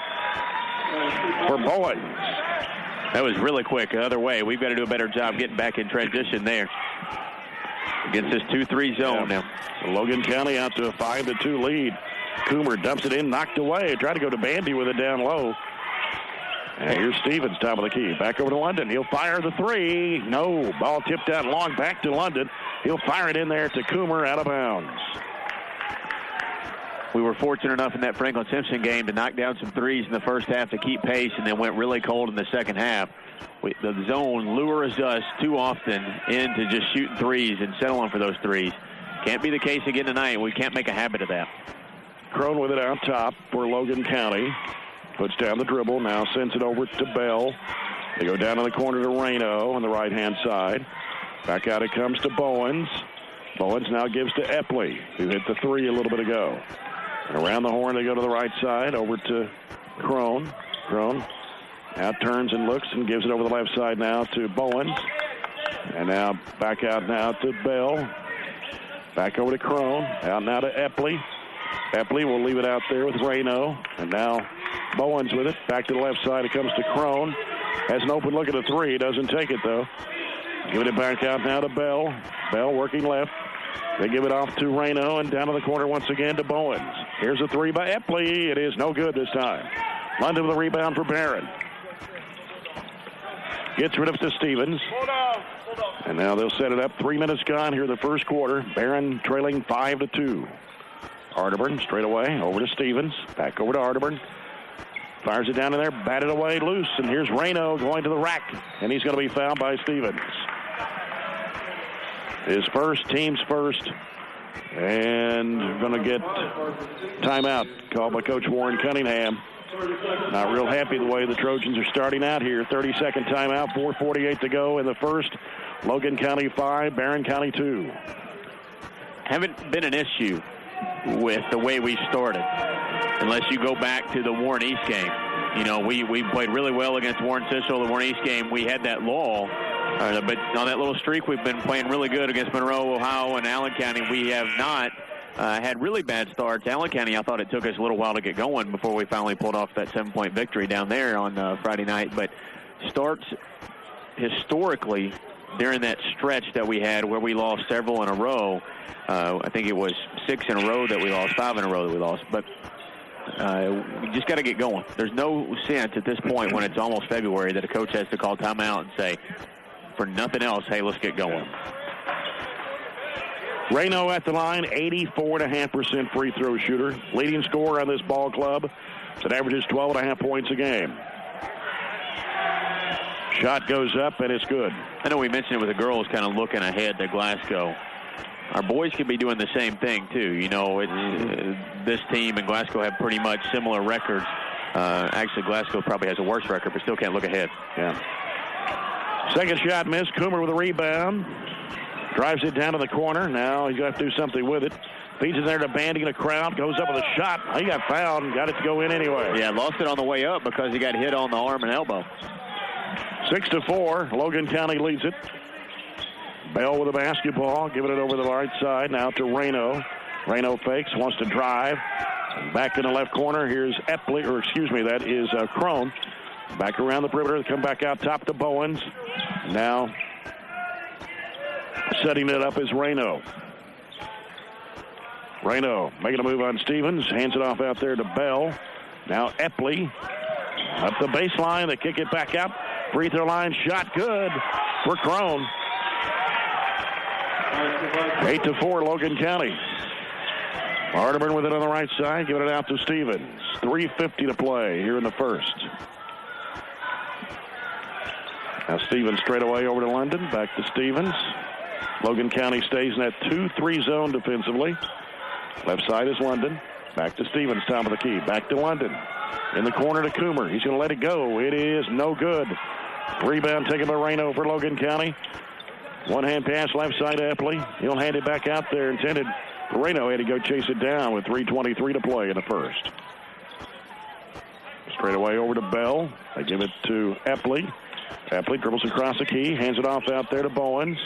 for Boyd. That was really quick the other way. We've got to do a better job getting back in transition there. Against this 2-3 zone now. So Logan County out to a 5-2 lead. Coomer dumps it in, knocked away. Tried to go to Bandy with it down low. And here's Stevens, top of the key. Back over to London. He'll fire the three. No. Ball tipped out long back to London. He'll fire it in there to Coomer, out of bounds. We were fortunate enough in that Franklin Simpson game to knock down some threes in the first half to keep pace, and then went really cold in the second half. The zone lures us too often into just shooting threes and settling for those threes. Can't be the case again tonight. We can't make a habit of that. Crone with it out top for Logan County. Puts down the dribble, now sends it over to Bell. They go down in the corner to Reno on the right-hand side. Back out it comes to Bowens. Bowens now gives to Epley, who hit the 3 a little bit ago. And around the horn, they go to the right side, over to Crone. Crone now turns and looks and gives it over the left side now to Bowens. And now back out now to Bell. Back over to Crone. Out now to Epley. Epley will leave it out there with Reno. And now Bowens with it. Back to the left side. It comes to Crone. Has an open look at a 3. Doesn't take it, though. Giving it back out now to Bell. Bell working left. They give it off to Reno and down to the corner once again to Bowens. Here's a 3 by Epley. It is no good this time. London with a rebound for Barren. Gets rid of it to Stevens. And now they'll set it up. 3 minutes gone here in the first quarter. Barren trailing 5-2. Arterburn straight away over to Stevens. Back over to Arterburn. Fires it down in there. Batted away loose. And here's Reno going to the rack. And he's going to be fouled by Stevens. His first, team's first. And going to get timeout called by Coach Warren Cunningham. Not real happy the way the Trojans are starting out here. 30-second timeout, 4:48 to go in the first. Logan County 5, Barren County 2. Haven't been an issue with the way we started, unless you go back to the Warren East game. You know, we played really well against Warren Central. The Warren East game, we had that lull. But on that little streak, we've been playing really good against Monroe, Ohio, and Allen County. We have not had really bad starts. Allen County, I thought it took us a little while to get going before we finally pulled off that 7-point victory down there on Friday night. But starts historically during that stretch that we had where we lost several in a row. I think it was 6 in a row that we lost, 5 in a row that we lost. But we just got to get going. There's no sense at this point when it's almost February that a coach has to call timeout and say, for nothing else, hey, let's get going. Reno at the line, 84.5% free throw shooter. Leading scorer on this ball club that averages 12.5 points a game. Shot goes up, and it's good. I know we mentioned it with the girls kind of looking ahead to Glasgow. Our boys could be doing the same thing, too. You know, this team and Glasgow have pretty much similar records. Actually, Glasgow probably has a worse record, but still can't look ahead. Yeah. Second shot missed. Coomer with a rebound. Drives it down to the corner. Now he's going to have to do something with it. Feeds it there to Bandy in a crowd. Goes up with a shot. He got fouled and got it to go in anyway. Yeah, lost it on the way up because he got hit on the arm and elbow. 6-4. Logan County leads it. Bell with a basketball. Giving it over the right side. Now to Reno. Reno fakes. Wants to drive. Back in the left corner. Here's Epley. Or excuse me, that is Crone. Back around the perimeter. Come back out top to Bowens. Now setting it up is Reno. Reno making a move on Stevens. Hands it off out there to Bell. Now Epley. Up the baseline. They kick it back out. Free throw line. Shot good for Crone. 8-4 Logan County. Arterburn with it on the right side. Giving it out to Stevens. 3:50 to play here in the first. Now Stevens straight away over to London. Back to Stevens. Logan County stays in that 2-3 zone defensively. Left side is London. Back to Stevens, top of the key. Back to London. In the corner to Coomer. He's going to let it go. It is no good. Rebound taken by Reno for Logan County. One-hand pass left side to Epley. He'll hand it back out there. Intended for Reno. He had to go chase it down with 3:23 to play in the first. Straight away over to Bell. They give it to Epley. Epley dribbles across the key. Hands it off out there to Bowens.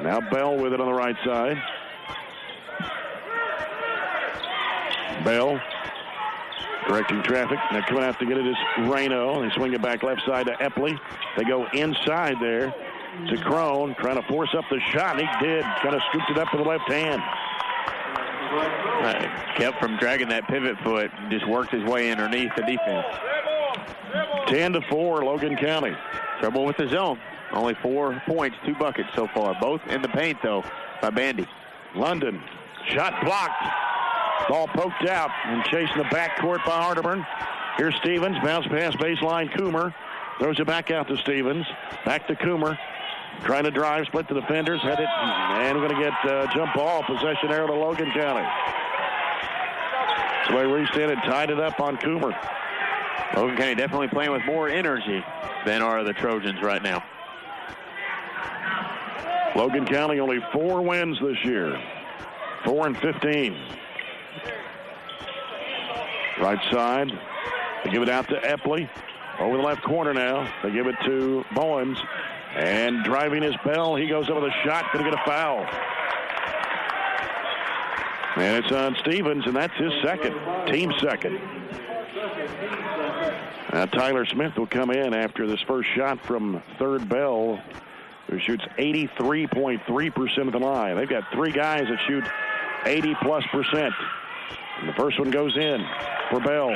Now Bell with it on the right side. Bell directing traffic. Now coming out to get it is Reno. They swing it back left side to Epley. They go inside there to Crone, trying to force up the shot. He did. Kind of scooped it up with the left hand. Kept from dragging that pivot foot. Just worked his way underneath the defense. 10-4 Logan County. Trouble with the zone. Only 4 points, 2 buckets so far. Both in the paint, though, by Bandy. London. Shot blocked. Ball poked out and chasing the backcourt by Arterburn. Here's Stevens. Bounce pass baseline. Coomer throws it back out to Stevens. Back to Coomer. Trying to drive, split the defenders. Had it, and we're going to get jump ball. Possession arrow to Logan County. So they reached in and tied it up on Coomer. Logan County definitely playing with more energy. than are the Trojans right now. Logan County only 4 wins this year. 4-15. Right side. They give it out to Epley. Over the left corner now. They give it to Bowens. And driving his Bell. He goes up with a shot. Going to get a foul. And it's on Stevens, and that's his second. Team second. Tyler Smith will come in after this first shot from third Bell, who shoots 83.3% of the line. They've got 3 guys that shoot 80+%. And the first one goes in for Bell.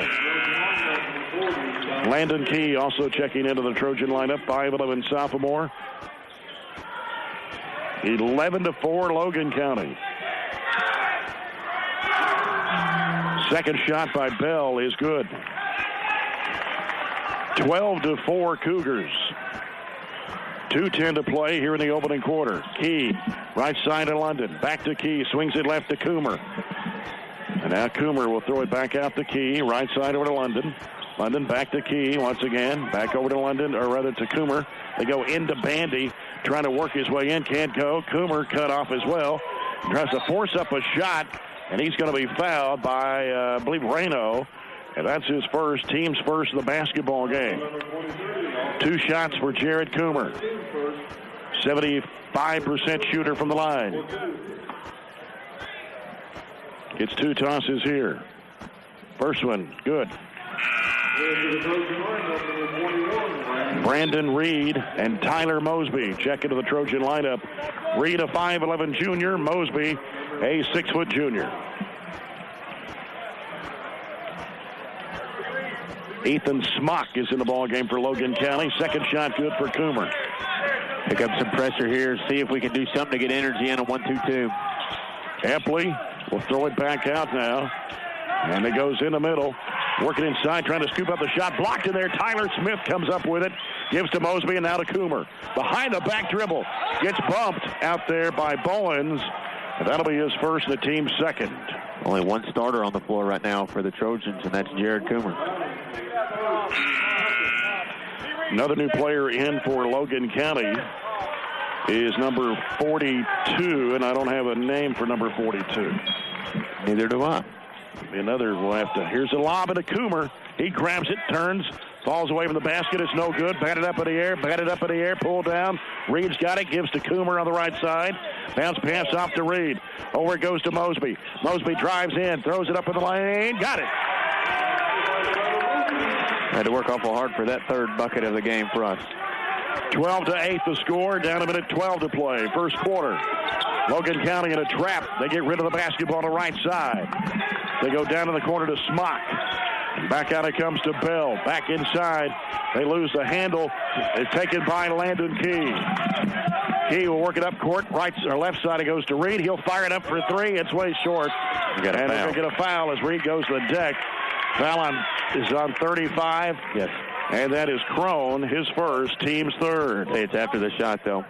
Landon Key also checking into the Trojan lineup, 5'11" sophomore. 11-4 Logan County. Second shot by Bell is good. 12-4 Cougars. 2:10 to play here in the opening quarter. Key, right side of London. Back to Key, swings it left to Coomer. And now Coomer will throw it back out to Key, right side over to London. London back to Key once again. Back over to London, or rather to Coomer. They go into Bandy, trying to work his way in. Can't go. Coomer cut off as well. Tries to force up a shot, and he's going to be fouled by, I believe, Reno. And that's his first, team's first of the basketball game. 2 shots for Jared Coomer. 75% shooter from the line. Gets 2 tosses here. First one, good. Brandon Reed and Tyler Mosby check into the Trojan lineup. Reed, a 5'11" junior. Mosby, a 6-foot junior. Ethan Smock is in the ball game for Logan County. Second shot good for Coomer. Pick up some pressure here. See if we can do something to get energy in a 1-2-2. Epley will throw it back out now. And it goes in the middle. Working inside, trying to scoop up the shot. Blocked in there. Tyler Smith comes up with it. Gives to Mosby and now to Coomer. Behind the back dribble. Gets bumped out there by Bowens. And that'll be his first and the team's second. Only one starter on the floor right now for the Trojans, and that's Jared Coomer. Another new player in for Logan County is number 42, and I don't have a name for number 42. Neither do I. Another will have to. Here's a lob into Coomer. He grabs it, turns, falls away from the basket. It's no good. Batted up in the air, pulled down. Reed's got it, gives to Coomer on the right side. Bounce pass off to Reed. Over it goes to Mosby. Mosby drives in, throws it up in the lane. Got it. Had to work awful hard for that third bucket of the game for us. 12-8 the score. Down a minute 12 to play. First quarter. Logan County in a trap. They get rid of the basketball on the right side. They go down in the corner to Smock. Back out it comes to Bell. Back inside. They lose the handle. It's taken by Landon Key. Key will work it up court. Right or left side it goes to Reed. He'll fire it up for 3. It's way short. And they're going to get a foul as Reed goes to the deck. Foul is on 35. Yes. And that is Crone, his first, team's third. Hey, it's after the shot, though.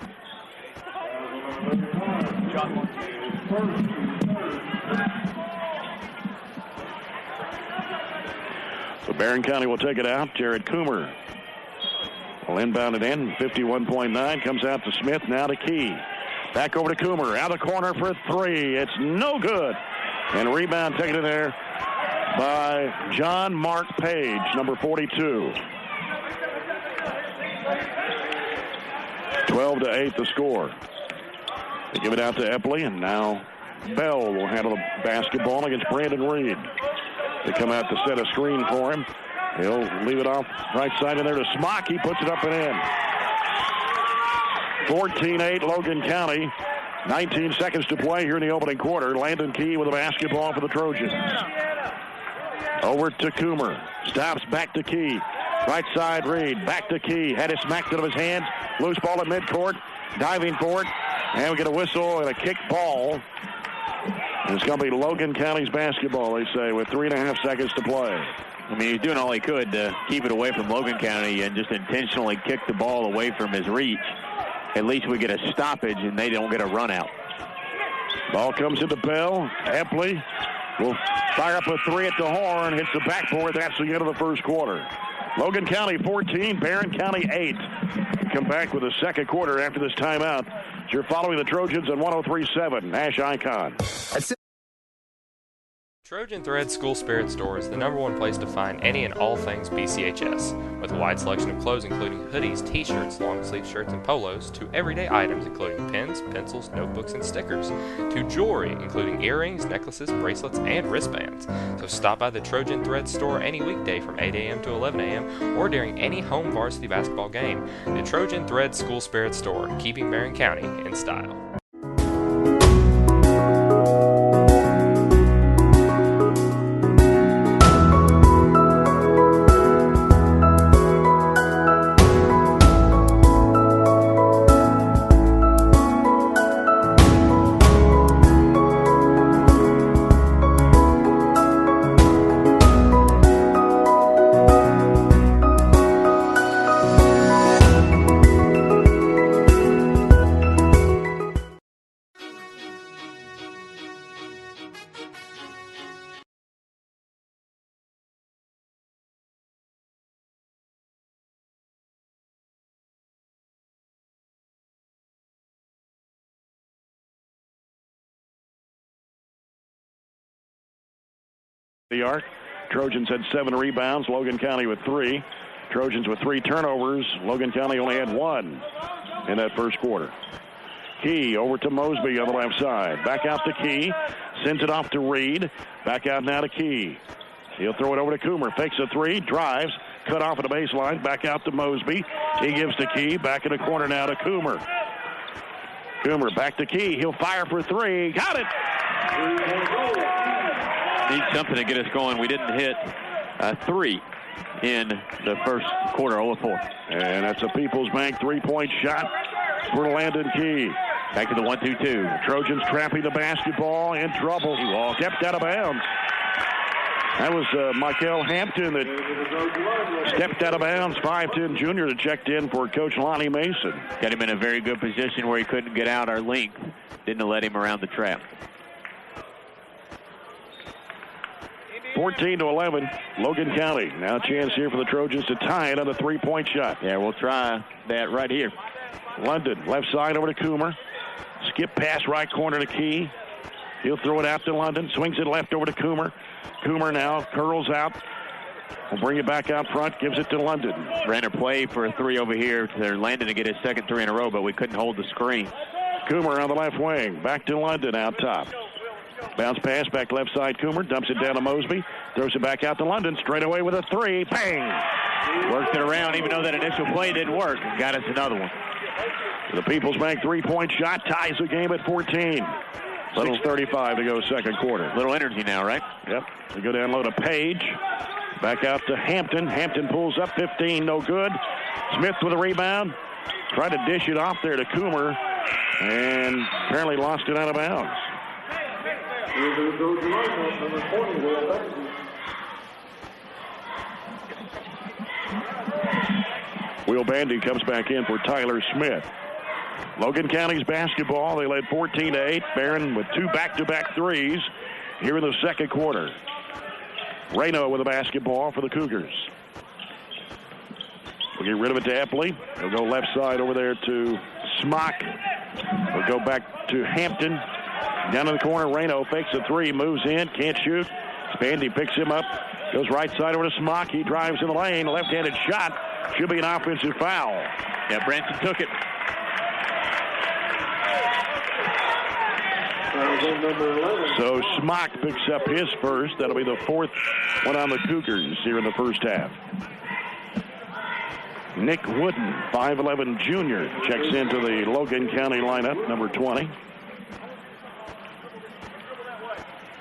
So Barren County will take it out. Jared Coomer will inbound it in. 51.9 comes out to Smith. Now to Key. Back over to Coomer. Out of the corner for 3. It's no good. And rebound taken in there by John Mark Page, number 42. 12-8 the score. They give it out to Epley, and now Bell will handle the basketball against Brandon Reed. They come out to set a screen for him. He'll leave it off right side in there to Smock. He puts it up and in. 14-8 Logan County. 19 seconds to play here in the opening quarter. Landon Key with a basketball for the Trojans. Over to Coomer. Stops back to Key. Right side Reed. Back to Key. Had it smacked out of his hands. Loose ball at midcourt. Diving for it. And we get a whistle and a kick ball. And it's going to be Logan County's basketball, they say, with 3.5 seconds to play. I mean, he's doing all he could to keep it away from Logan County and just intentionally kick the ball away from his reach. At least we get a stoppage and they don't get a run out. Ball comes into Bell. Epley will fire up a 3 at the horn. Hits the backboard. That's the end of the first quarter. Logan County 14, Barren County 8. Come back with the second quarter after this timeout. You're following the Trojans on 103.7 Nash Icon. Trojan Thread School Spirit Store is the #1 place to find any and all things BCHS, with a wide selection of clothes including hoodies, t-shirts, long-sleeve shirts, and polos, to everyday items including pens, pencils, notebooks, and stickers, to jewelry including earrings, necklaces, bracelets, and wristbands. So stop by the Trojan Thread Store any weekday from 8 a.m. to 11 a.m. or during any home varsity basketball game. The Trojan Thread School Spirit Store, keeping Barren County in style. The arc. Trojans had 7 rebounds. Logan County with 3. Trojans with 3 turnovers. Logan County only had 1 in that first quarter. Key over to Mosby on the left side. Back out to Key. Sends it off to Reed. Back out now to Key. He'll throw it over to Coomer. Fakes a 3. Drives. Cut off at the baseline. Back out to Mosby. He gives to Key. Back in the corner now to Coomer. Coomer back to Key. He'll fire for 3. Got it! Need something to get us going. We didn't hit 3 in the first quarter, 0-4. And that's a People's Bank 3-point shot for Landon Key. Back to the 1-2-2. Trojans trapping the basketball, in trouble. Stepped out of bounds. That was Michael Hampton that stepped out of bounds. 5'10" junior that checked in for Coach Lonnie Mason. Got him in a very good position where he couldn't get out our length. Didn't let him around the trap. 14-11, Logan County. Now a chance here for the Trojans to tie it on a 3-point shot. Yeah, we'll try that right here. London, left side over to Coomer. Skip pass right corner to Key. He'll throw it out to London. Swings it left over to Coomer. Coomer now curls out. We'll bring it back out front. Gives it to London. Ran a play for a 3 over here. They're Landon to get his second 3 in a row, but we couldn't hold the screen. Coomer on the left wing. Back to London out top. Bounce pass back left side. Coomer dumps it down to Mosby. Throws it back out to London. Straight away with a 3. Bang! Worked it around even though that initial play didn't work. Got us another one. The People's Bank 3-point shot ties the game at 14. 6:35 to go second quarter. Little energy now, right? Yep. We go down low to Page. Back out to Hampton. Hampton pulls up 15. No good. Smith with a rebound. Tried to dish it off there to Coomer. And apparently lost it out of bounds. Will Bandy comes back in for Tyler Smith. Logan County's basketball. They led 14-8. Barren with 2 back-to-back threes here in the second quarter. Reno with the basketball for the Cougars. We'll get rid of it to Epley. He'll go left side over there to Smock. We'll go back to Hampton. Down in the corner, Reno fakes a 3, moves in, can't shoot. Spandy picks him up, goes right side over to Smock. He drives in the lane, left-handed shot. Should be an offensive foul. Yeah, Branson took it. So Smock picks up his first. That'll be the 4th one on the Cougars here in the first half. Nick Wooden, 5'11" junior, checks into the Logan County lineup, number 20.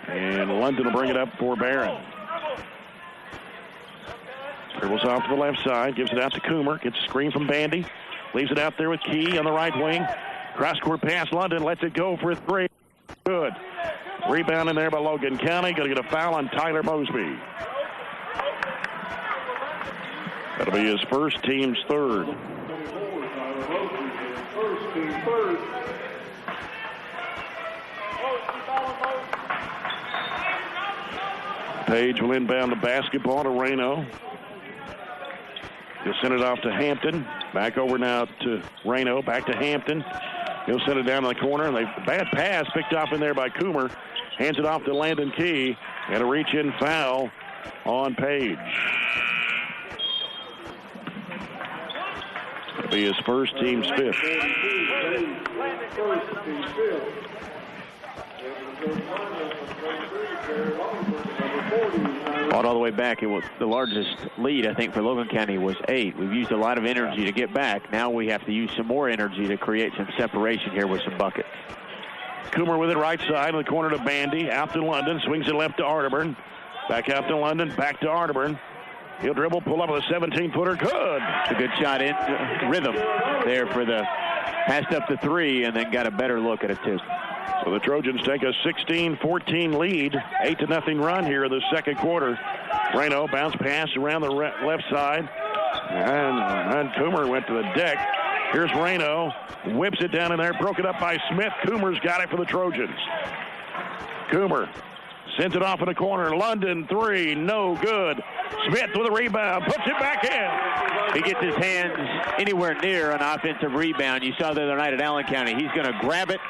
And London will bring it up for Barren. Dribbles off to the left side, gives it out to Coomer, gets a screen from Bandy, leaves it out there with Key on the right wing. Cross-court pass, London lets it go for a 3. Good. Rebound in there by Logan County. Going to get a foul on Tyler Mosby. That'll be his first, team's 3rd. Page will inbound the basketball to Reno. He'll send it off to Hampton. Back over now to Reno. Back to Hampton. He'll send it down in the corner. And bad pass picked off in there by Coomer. Hands it off to Landon Key. And a reach-in foul on Page. It'll be his first, team's fifth. Fought all the way back. It was the largest lead, I think, for Logan County was 8. We've used a lot of energy to get back. Now we have to use some more energy to create some separation here with some buckets. Coomer with it right side in the corner to Bandy. Out to London. Swings it left to Arterburn. Back out to London. Back to Arterburn. He'll dribble, pull up with a 17-footer. Good. It's a good shot in rhythm there for the passed up the 3 and then got a better look at it, too. So the Trojans take a 16-14 lead. 8-0 run here in the second quarter. Reno bounce pass around the left side. And Coomer went to the deck. Here's Reno. Whips it down in there. Broke it up by Smith. Coomer's got it for the Trojans. Coomer sends it off in the corner. London 3. No good. Smith with a rebound. Puts it back in. He gets his hands anywhere near an offensive rebound. You saw the other night at Allen County. He's going to grab it.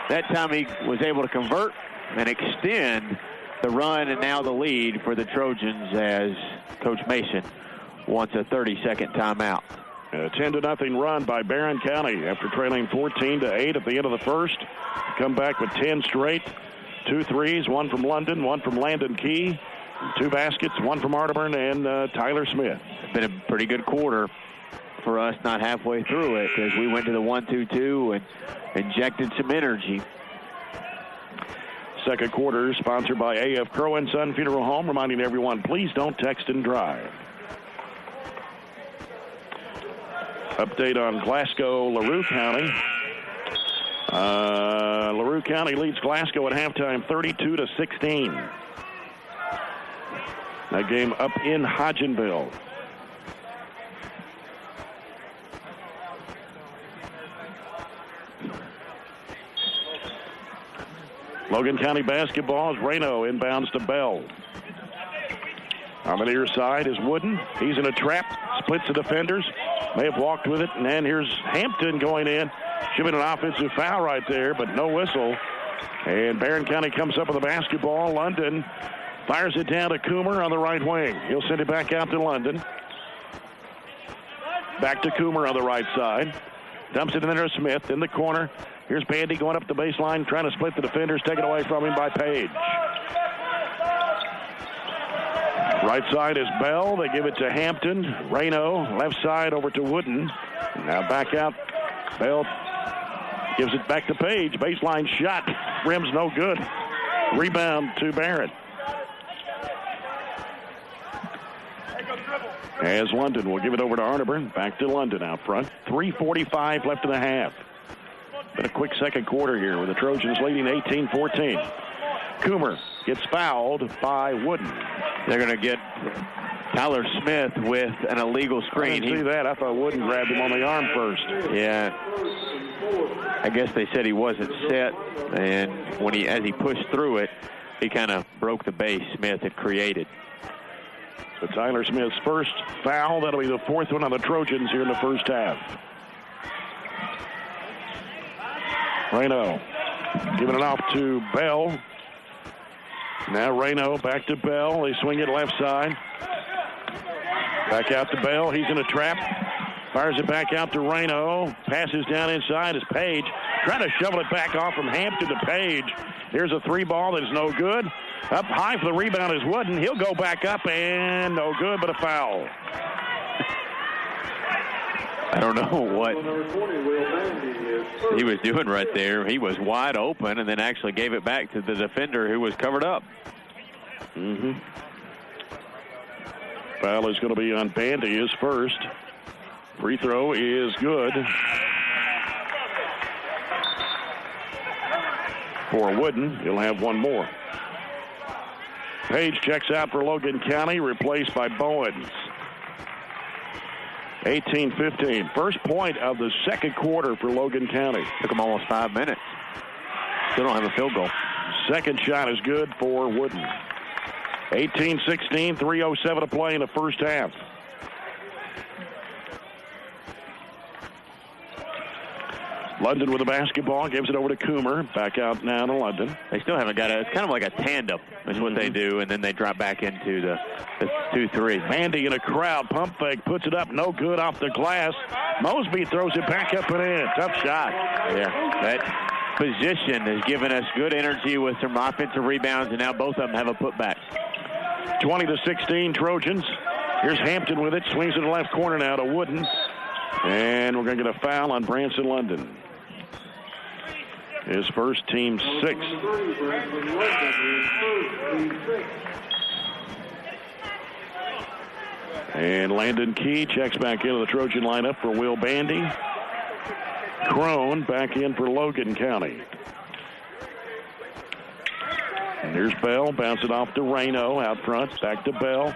That time he was able to convert and extend the run and now the lead for the Trojans as Coach Mason wants a 30-second timeout. A 10-0 run by Barren County after trailing 14-8 at the end of the first. Come back with 10 straight. 2 threes, one from London, one from Landon Key. 2 baskets, one from Arterburn and Tyler Smith. It's been a pretty good quarter for us, not halfway through it, as we went to the 1-2-2 and injected some energy. Second quarter sponsored by A.F. Crow and Son Funeral Home, reminding everyone, please don't text and drive. Update on Glasgow, LaRue County. LaRue County leads Glasgow at halftime 32-16. That game up in Hodgenville. Logan County basketball as Reno inbounds to Bell. On the near side is Wooden. He's in a trap, splits the defenders. May have walked with it, and then here's Hampton going in. Should have been an offensive foul right there, but no whistle. And Barren County comes up with the basketball. London fires it down to Coomer on the right wing. He'll send it back out to London. Back to Coomer on the right side. Dumps it in there to Smith in the corner. Here's Bandy going up the baseline, trying to split the defenders, taken away from him by Page. Right side is Bell. They give it to Hampton. Reno, left side over to Wooden. Now back out. Bell gives it back to Page. Baseline shot. Rim's no good. Rebound to Barren. As London will give it over to Arterburn. Back to London out front. 3:45 left in the half. Been a quick second quarter here with the Trojans leading 18-14. Coomer gets fouled by Wooden. They're going to get Tyler Smith with an illegal screen. I didn't see that. I thought Wooden grabbed him on the arm first. Yeah. I guess they said he wasn't set, and as he pushed through it, he kind of broke the base Smith had created. So Tyler Smith's first foul. That'll be the 4th one on the Trojans here in the first half. Reno giving it off to Bell. Now Reno back to Bell. They swing it left side. Back out to Bell. He's in a trap. Fires it back out to Reno. Passes down inside is Page. Trying to shovel it back off from Hampton to Page. Here's a 3-ball that is no good. Up high for the rebound is Wooden. He'll go back up and no good, but a foul. I don't know what he was doing right there. He was wide open and then actually gave it back to the defender who was covered up. Foul is going to be on Bandy, his first. Free throw is good. For Wooden, he'll have one more. Page checks out for Logan County, replaced by Bowens. 18-15. First point of the second quarter for Logan County. Took them almost 5 minutes. Still don't have a field goal. Second shot is good for Wooden. 18-16, 3:07 to play in the first half. London with the basketball, gives it over to Coomer. Back out now to London. They still haven't got it's kind of like a tandem is what they do, and then they drop back into the 2-3. Mandy in a crowd, pump fake, puts it up, no good off the glass. Mosby throws it back up and in. Tough shot. Yeah, that position has given us good energy with some offensive rebounds, and now both of them have a putback. 20-16 Trojans. Here's Hampton with it, swings in the left corner now to Wooden. And we're going to get a foul on Branson London. His first, team 6. And Landon Key checks back into the Trojan lineup for Will Bandy. Crone back in for Logan County. And here's Bell, bounce it off to Rayno out front, back to Bell.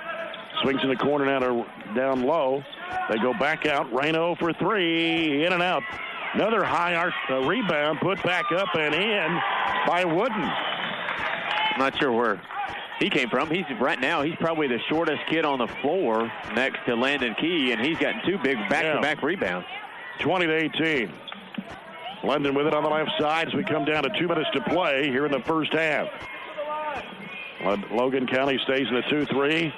Swings in the corner now to down low. They go back out. Rayno for 3. In and out. Another high arc rebound put back up and in by Wooden. I'm not sure where he came from. Right now he's probably the shortest kid on the floor next to Landon Key, and he's gotten 2 big back-to-back rebounds. 20-18. London with it on the left side as we come down to 2 minutes to play here in the first half. Logan County stays in the 2-3.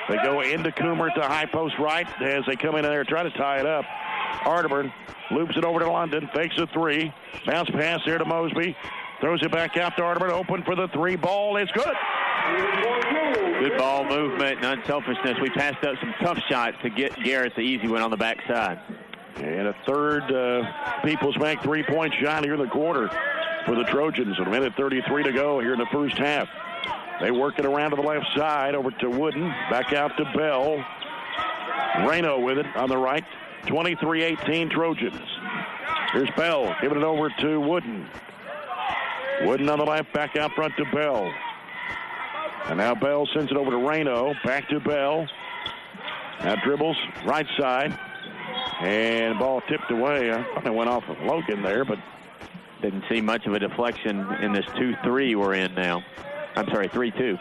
They go into Coomer to high post right as they come in there and try to tie it up. Arterburn loops it over to London, fakes a 3. Bounce pass there to Mosby. Throws it back out to Arterburn, open for the 3 ball. It's good. Good ball movement and unselfishness. We passed up some tough shots to get Garrett the easy one on the backside. And a third People's Bank 3-point shot here in the quarter for the Trojans. A minute 33 to go here in the first half. They work it around to the left side, over to Wooden, back out to Bell. Rayno with it on the right. 23-18 Trojans. Here's Bell, giving it over to Wooden. Wooden on the left, back out front to Bell. And now Bell sends it over to Rayno, back to Bell. Now dribbles, right side. And ball tipped away. I thought it went off of Logan there, but didn't see much of a deflection in this 2-3 we're in now. I'm sorry, 3-2.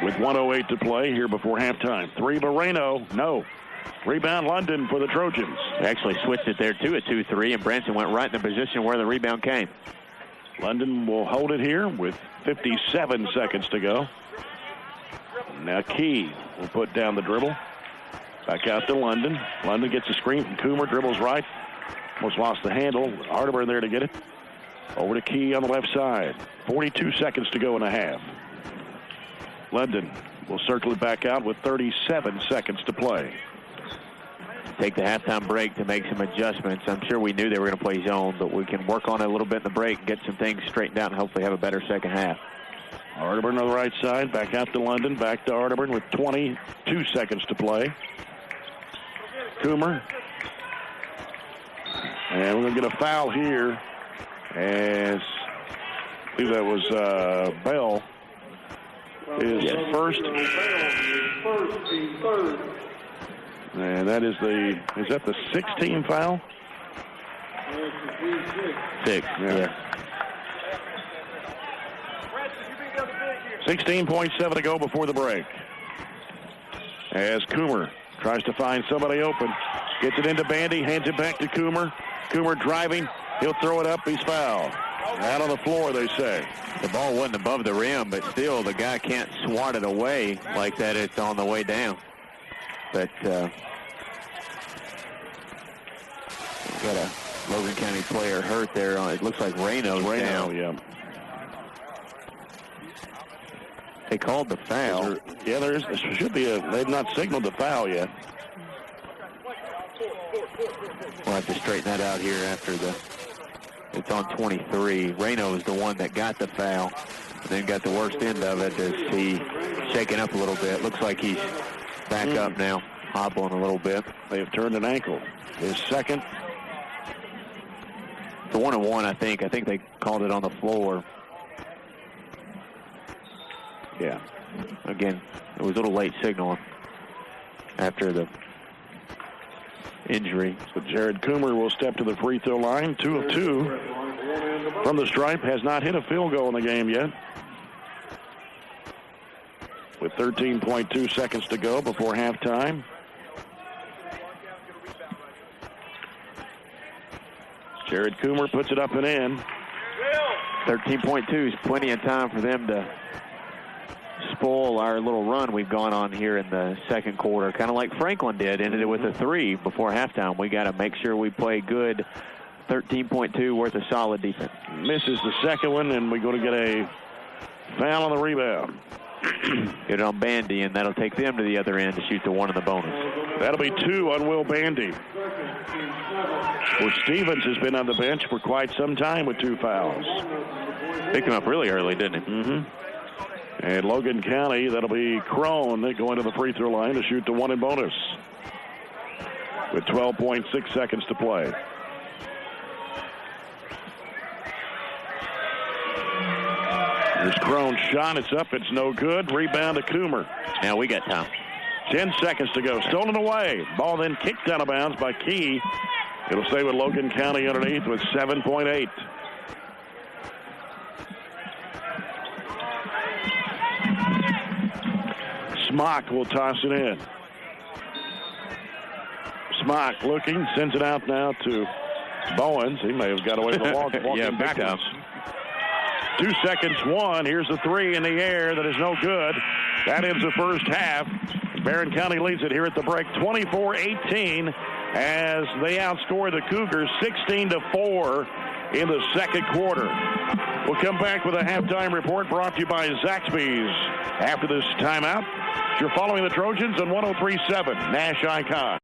With 1:08 to play here before halftime. 3 Barreno, no. Rebound London for the Trojans. They actually switched it there to a 2-3, and Branson went right in the position where the rebound came. London will hold it here with 57 seconds to go. Now Key will put down the dribble. Back out to London. London gets a screen from Coomer, dribbles right. Almost lost the handle. Arterburn there to get it. Over to Key on the left side. 42 seconds to go in a half. London will circle it back out with 37 seconds to play. Take the halftime break to make some adjustments. I'm sure we knew they were going to play zone, but we can work on it a little bit in the break, get some things straightened out, and hopefully have a better second half. Arterburn on the right side, back out to London, back to Arterburn with 22 seconds to play. Coomer. And we're going to get a foul here as I believe that was Bell. Is first. And that is that the 6-team foul? 6, yeah. 16.7 to go before the break. As Coomer tries to find somebody open. Gets it into Bandy, hands it back to Coomer. Coomer driving. He'll throw it up. He's fouled. Out on the floor, they say. The ball wasn't above the rim, but still the guy can't swat it away like that. It's on the way down. But got a Logan County player hurt there. It looks like Rayno's down. Yeah. They called the foul. There should be they've not signaled the foul yet. We'll have to straighten that out here after it's on 23. Rayno is the one that got the foul, and then got the worst end of it as he shaking up a little bit. Looks like he's back up now, hobbling a little bit. They have turned an ankle. His second. It's a 1-on-1, I think. I think they called it on the floor. Yeah. Again, it was a little late signaling after the injury. So Jared Coomer will step to the free throw line. 2 of 2 from the stripe. Has not hit a field goal in the game yet. With 13.2 seconds to go before halftime. Jared Coomer puts it up and in. 13.2 is plenty of time for them to spoil our little run we've gone on here in the second quarter. Kind of like Franklin did, ended it with a 3 before halftime. We got to make sure we play good 13.2 worth of solid defense. Misses the second one, and we're going to get a foul on the rebound. Get it on Bandy, and that'll take them to the other end to shoot the 1 in the bonus. That'll be 2 on Will Bandy. Well, Stevens has been on the bench for quite some time with 2 fouls. Picked him up really early, didn't he? Mm-hmm. And Logan County, that'll be Crone going to the free throw line to shoot the 1 in bonus with 12.6 seconds to play. Here's Crone's shot. It's up. It's no good. Rebound to Coomer. Now we got time. 10 seconds to go. Stolen away. Ball then kicked out of bounds by Key. It'll stay with Logan County underneath with 7.8. Smock will toss it in. Smock looking, sends it out now to Bowens. He may have got away from the walk. Yeah, backwards. 2 seconds, 1. Here's the 3 in the air. That is no good. That ends the first half. Barren County leads it here at the break, 24-18, as they outscore the Cougars 16-4 in the second quarter. We'll come back with a halftime report brought to you by Zaxby's. After this timeout, you're following the Trojans on 103.7 Nash Icon.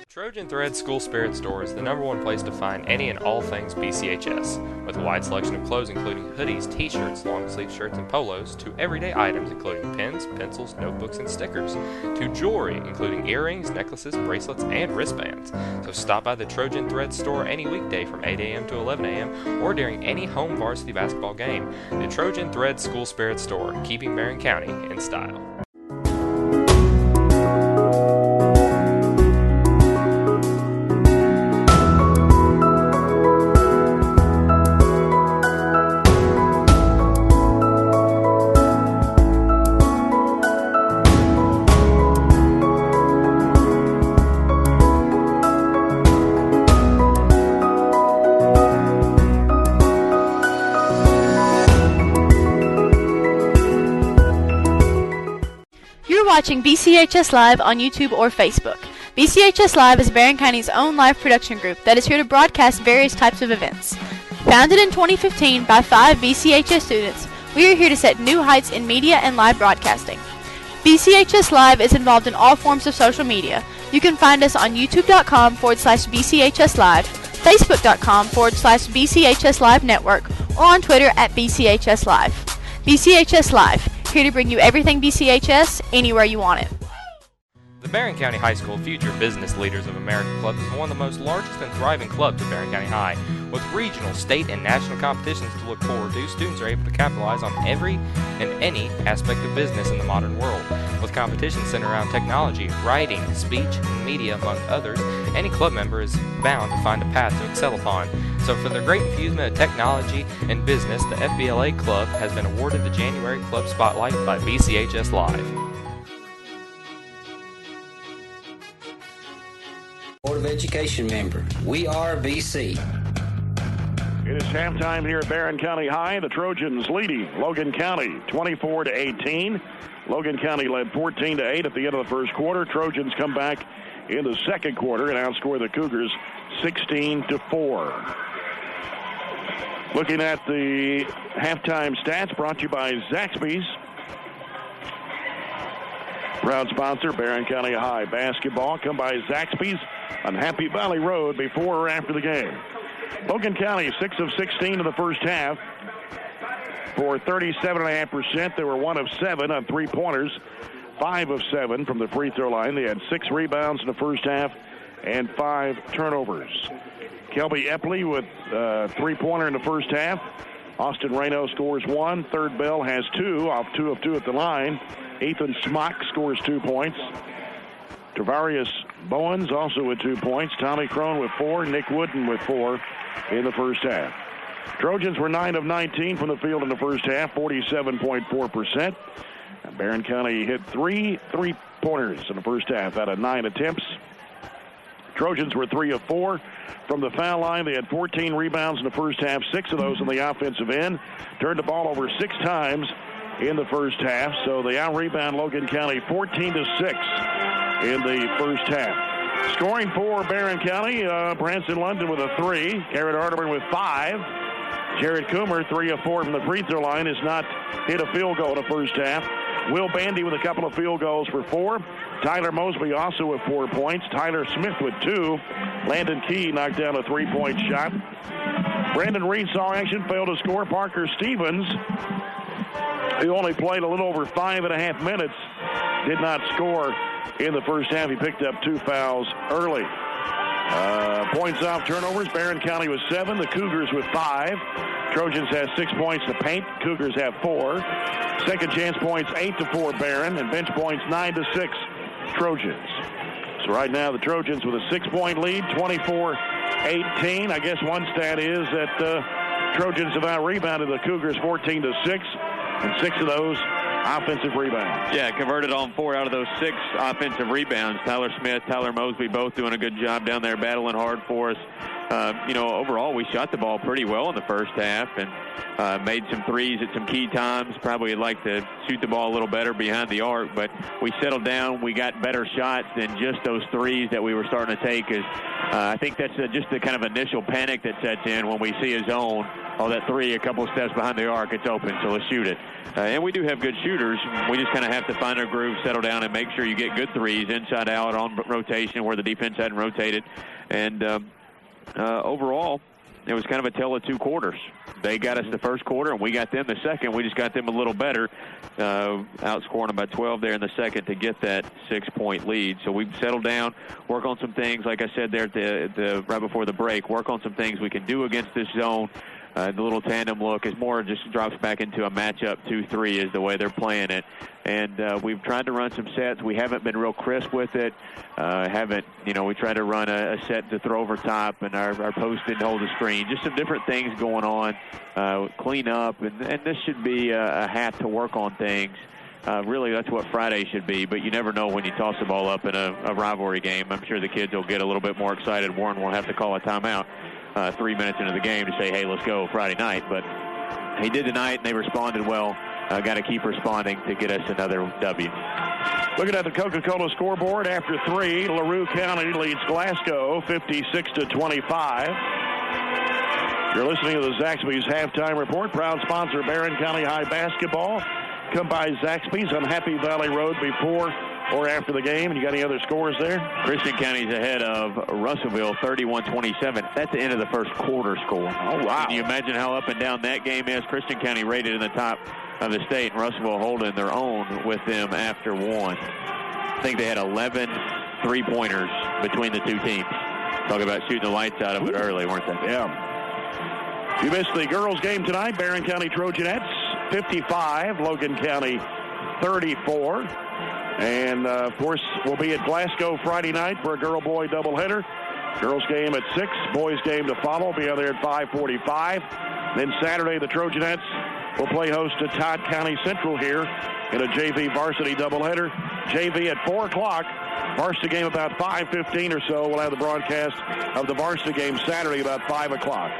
Trojan Thread School Spirit Store is the #1 place to find any and all things BCHS, with a wide selection of clothes including hoodies, t-shirts, long-sleeve shirts, and polos, to everyday items including pens, pencils, notebooks, and stickers, to jewelry including earrings, necklaces, bracelets, and wristbands. So stop by the Trojan Thread Store any weekday from 8 a.m. to 11 a.m. or during any home varsity basketball game. The Trojan Thread School Spirit Store, keeping Barren County in style. Watching BCHS Live on YouTube or Facebook. BCHS Live is Barren County's own live production group that is here to broadcast various types of events. Founded in 2015 by 5 BCHS students, we are here to set new heights in media and live broadcasting. BCHS Live is involved in all forms of social media. You can find us on youtube.com/BCHS Live, facebook.com/BCHS Live Network, or on Twitter at BCHS Live. BCHS Live, here to bring you everything BCHS anywhere you want it. The Barren County High School Future Business Leaders of America Club is one of the most largest and thriving clubs at Barren County High. With regional, state, and national competitions to look forward to, students are able to capitalize on every and any aspect of business in the modern world. With competitions centered around technology, writing, speech, and media, among others, any club member is bound to find a path to excel upon. So for their great infusement of technology and business, the FBLA Club has been awarded the January Club Spotlight by BCHS Live. Board of Education member. We are BC. It is halftime here at Barren County High. The Trojans leading Logan County 24-18. Logan County led 14-8 at the end of the first quarter. Trojans come back in the second quarter and outscore the Cougars 16-4. Looking at the halftime stats brought to you by Zaxby's. Proud sponsor, Barren County High basketball. Come by Zaxby's on Happy Valley Road before or after the game. Logan County 6 of 16 in the first half for 37.5%. They were 1 of 7 on three-pointers, 5 of 7 from the free throw line. They had 6 rebounds in the first half and 5 turnovers. Kelby Epley with three-pointer in the first half. Austin Reno scores 1. Third Bell has 2 off 2 of 2 at the line. Ethan Smock scores 2 points. Travarius Bowens also with 2 points. Tommy Crone with 4. Nick Wooden with 4 in the first half. Trojans were 9 of 19 from the field in the first half, 47.4%. Barren County hit 3 3 3-pointers in the first half out of 9 attempts. Trojans were 3 of 4 from the foul line. They had 14 rebounds in the first half, 6 of those on the offensive end. Turned the ball over 6 times in the first half. So they out-rebound Logan County 14-6 in the first half. Scoring for Barren County, Branson London with a 3. Garrett Hardeman with 5. Jared Coomer, 3 of 4 from the free throw line, has not hit a field goal in the first half. Will Bandy with a couple of field goals for 4. Tyler Mosby also with 4 points. Tyler Smith with 2. Landon Key knocked down a 3-point shot. Brandon Reed saw action, failed to score. Parker Stevens, who only played a little over 5.5 minutes, did not score in the first half. He picked up 2 fouls early. Points off turnovers, Barren County with 7. The Cougars with 5. Trojans has 6 points to paint. Cougars have 4. Second chance points 8-4 Barren, and bench points 9-6 Trojans. So right now the Trojans with a 6-point lead, 24-18. I guess one stat is that Trojans have out-rebounded the Cougars 14-6, and 6 of those offensive rebounds. Yeah, converted on 4 out of those 6 offensive rebounds. Tyler Smith, Tyler Mosby both doing a good job down there, battling hard for us. Overall, we shot the ball pretty well in the first half and made some threes at some key times. Probably would like to shoot the ball a little better behind the arc, but we settled down. We got better shots than just those threes that we were starting to take. I think that's just the kind of initial panic that sets in when we see a zone. Oh, that 3 a couple of steps behind the arc, it's open, so let's shoot it. And we do have good shooters. We just kind of have to find our groove, settle down, and make sure you get good threes inside out on rotation where the defense hadn't rotated. And overall, it was kind of a tale of 2 quarters. They got us the first quarter, and we got them the second. We just got them a little better, outscoring them by 12 there in the second to get that 6-point lead. So we've settled down, work on some things, like I said there at right before the break, work on some things we can do against this zone. The little tandem look is more just drops back into a matchup 2-3 is the way they're playing it. And we've tried to run some sets. We haven't been real crisp with it. We tried to run a set to throw over top, and our post didn't hold the screen. Just some different things going on. Clean up, and this should be a half to work on things. Really, that's what Friday should be, but you never know when you toss the ball up in a rivalry game. I'm sure the kids will get a little bit more excited. Warren will have to call a timeout 3 minutes into the game to say, hey, let's go Friday night. But he did tonight, and they responded well. Got to keep responding to get us another W. Looking at the Coca-Cola scoreboard, after 3, LaRue County leads Glasgow 56-25. You're listening to the Zaxby's Halftime Report. Proud sponsor, Barren County High Basketball. Come by Zaxby's on Happy Valley Road before or after the game. And you got any other scores there? Christian County's ahead of Russellville 31-27. That's the end of the first quarter score. Oh, wow. Can you imagine how up and down that game is? Christian County rated in the top of the state, and Russellville holding their own with them after 1. I think they had 11 3-pointers between the 2 teams. Talk about shooting the lights out of it early, weren't they? Yeah. You missed the girls' game tonight. Barren County Trojanettes 55, Logan County 34. And, of course, we'll be at Glasgow Friday night for a girl-boy doubleheader. Girls game at 6, boys game to follow. Be out there at 5:45. Then Saturday, the Trojanettes will play host to Todd County Central here in a JV varsity doubleheader. JV at 4 o'clock. Varsity game about 5:15 or so. We'll have the broadcast of the varsity game Saturday about 5 o'clock.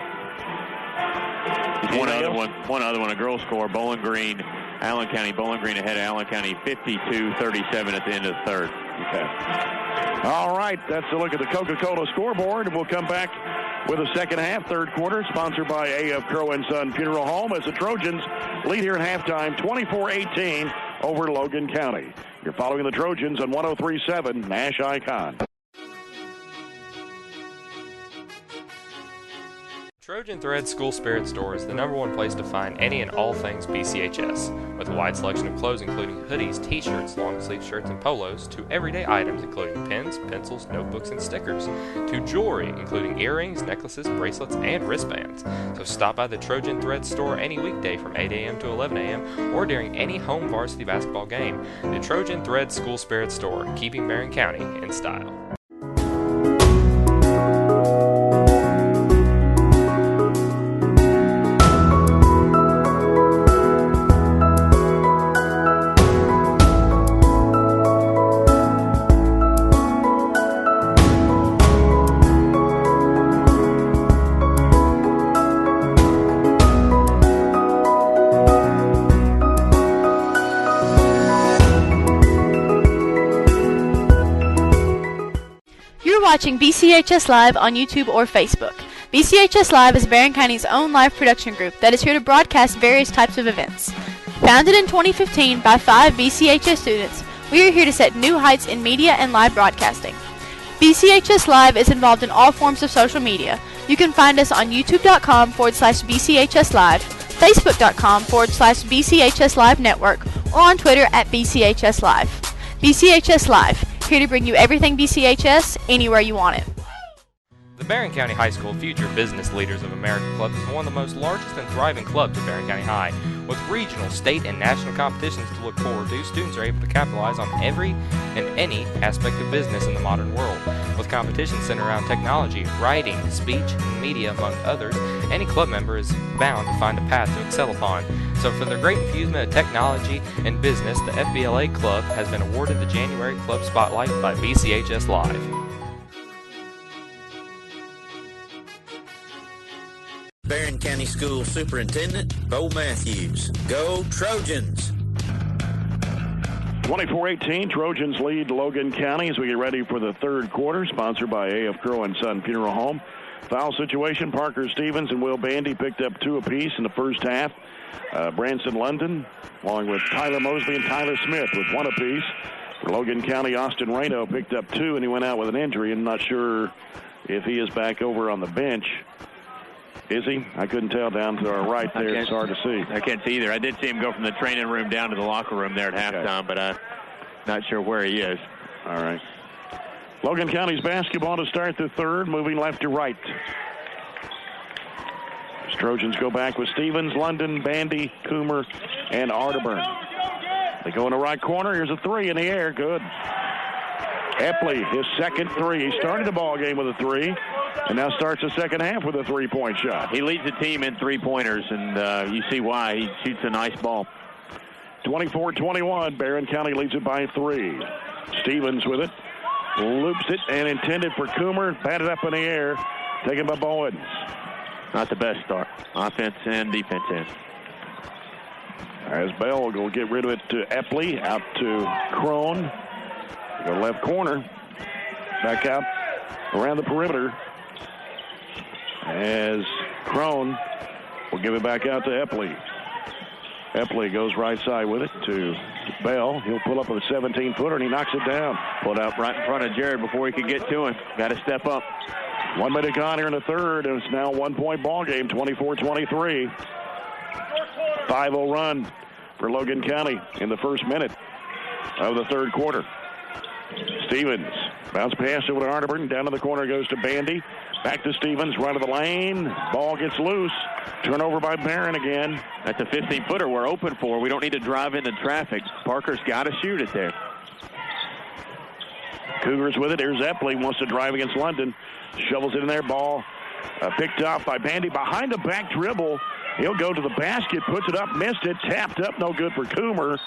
One other one, a girls score, Bowling Green, Allen County. Bowling Green ahead of Allen County 52-37 at the end of the third. Okay. All right, that's a look at the Coca-Cola scoreboard, and we'll come back with a second half, third quarter, sponsored by A.F. Crow & Son Funeral Home, as the Trojans lead here at halftime 24-18 over Logan County. You're following the Trojans on 103.7 Nash Icon. Trojan Thread School Spirit Store is the #1 place to find any and all things BCHS, with a wide selection of clothes including hoodies, t-shirts, long-sleeve shirts, and polos, to everyday items including pens, pencils, notebooks, and stickers, to jewelry including earrings, necklaces, bracelets, and wristbands. So stop by the Trojan Thread Store any weekday from 8 a.m. to 11 a.m. or during any home varsity basketball game. The Trojan Thread School Spirit Store, keeping Barren County in style. watching BCHS Live on YouTube or Facebook. BCHS Live is Barren County's own live production group that is here to broadcast various types of events. Founded in 2015 by 5 BCHS students, we are here to set new heights in media and live broadcasting. BCHS Live is involved in all forms of social media. You can find us on youtube.com/BCHS Live, facebook.com/BCHS Live Network, or on Twitter at BCHS Live. BCHS Live, here to bring you everything BCHS, anywhere you want it. The Barren County High School Future Business Leaders of America Club is one of the most largest and thriving clubs at Barren County High. With regional, state, and national competitions to look forward to, students are able to capitalize on every and any aspect of business in the modern world. With competitions centered around technology, writing, speech, and media, among others, any club member is bound to find a path to excel upon. So for their great infusement of technology and business, the FBLA Club has been awarded the January Club Spotlight by BCHS Live. Barren County School Superintendent Bo Matthews. Go Trojans! 24-18, Trojans lead Logan County as we get ready for the third quarter, sponsored by A.F. Crow and Son Funeral Home. Foul situation, Parker Stevens and Will Bandy picked up 2 apiece in the first half. Branson London, along with Tyler Mosby and Tyler Smith with 1 apiece. For Logan County, Austin Reno picked up 2, and he went out with an injury. I'm not sure if he is back over on the bench. Is he? I couldn't tell down to our right there. It's hard to see. I can't see either. I did see him go from the training room down to the locker room there at halftime, but I'm not sure where he is. All right. Logan County's basketball to start the third, moving left to right. As Trojans go back with Stevens, London, Bandy, Coomer, and Arterburn. They go in the right corner. Here's a 3 in the air. Good. Epley, his second 3. He started the ball game with a 3. And now starts the second half with a 3-point shot. He leads the team in 3-pointers, and you see why. He shoots a nice ball. 24-21, Barren County leads it by 3. Stevens with it, loops it, and intended for Coomer. Batted up in the air, taken by Bowens. Not the best start, offense and defense end. As Bell will go get rid of it to Epley, out to Crone. Go left corner, back out around the perimeter. As Crone will give it back out to Epley. Epley goes right side with it to Bell. He'll pull up with a 17-footer, and he knocks it down. Pulled up right in front of Jared before he could get to him. Got to step up. 1 minute gone here in the third, and it's now a 1-point ball game, 24-23. 5-0 run for Logan County in the first minute of the third quarter. Stevens, bounce pass over to Arterburn. Down to the corner goes to Bandy. Back to Stevens, right of the lane. Ball gets loose. Turnover by Barren again. That's a 15-footer we're open for. We don't need to drive into traffic. Parker's got to shoot it there. Cougars with it. Here's Epley, wants to drive against London. Shovels it in there. Ball picked off by Bandy. Behind the back dribble. He'll go to the basket, puts it up, missed it, tapped up, no good for Coomer.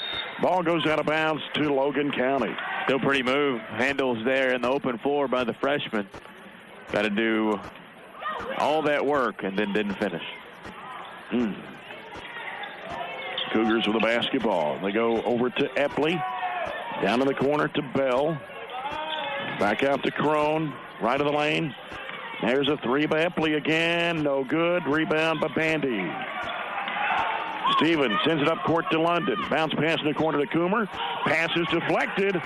Ball goes out of bounds to Logan County. Still pretty move. Handles there in the open floor by the freshman. Got to do all that work and then didn't finish. Cougars with the basketball. They go over to Epley. Down in the corner to Bell. Back out to Crone. Right of the lane. There's a 3 by Epley again. No good. Rebound by Bandy. Stevens sends it up court to London. Bounce pass in the corner to Coomer. Pass is deflected.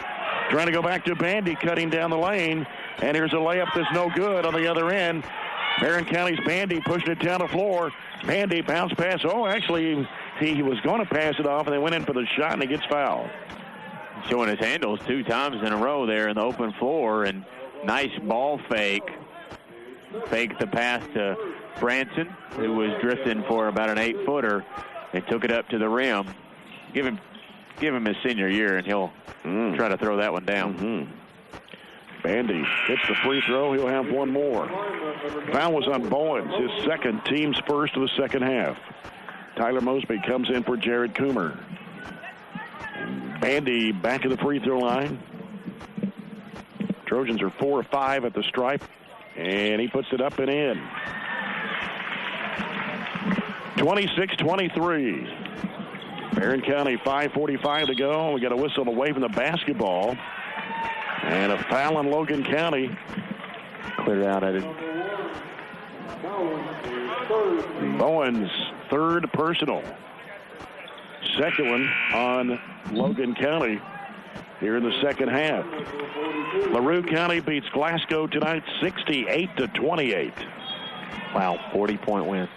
Trying to go back to Bandy, cutting down the lane. And here's a layup that's no good on the other end. Barren County's Bandy pushing it down the floor. Bandy bounce pass. Oh, actually, he was going to pass it off, and they went in for the shot, and he gets fouled. Showing his handles 2 times in a row there in the open floor, and nice ball fake. Fake the pass to Branson, who was drifting for about an 8-footer. They took it up to the rim. Give him his senior year, and he'll try to throw that one down. Bandy hits the free throw. He'll have one more. Foul was on Bowens, his second, team's first of the second half. Tyler Mosby comes in for Jared Coomer. Bandy back at the free throw line. Trojans are 4 of 5 at the stripe, and he puts it up and in. 26-23. Barren County, 5:45 to go. We got a whistle away from the basketball. And a foul on Logan County. cleared out at it. Bowen's third personal. Second one on Logan County here in the second half. LaRue County beats Glasgow tonight 68-28. Wow, 40-point win.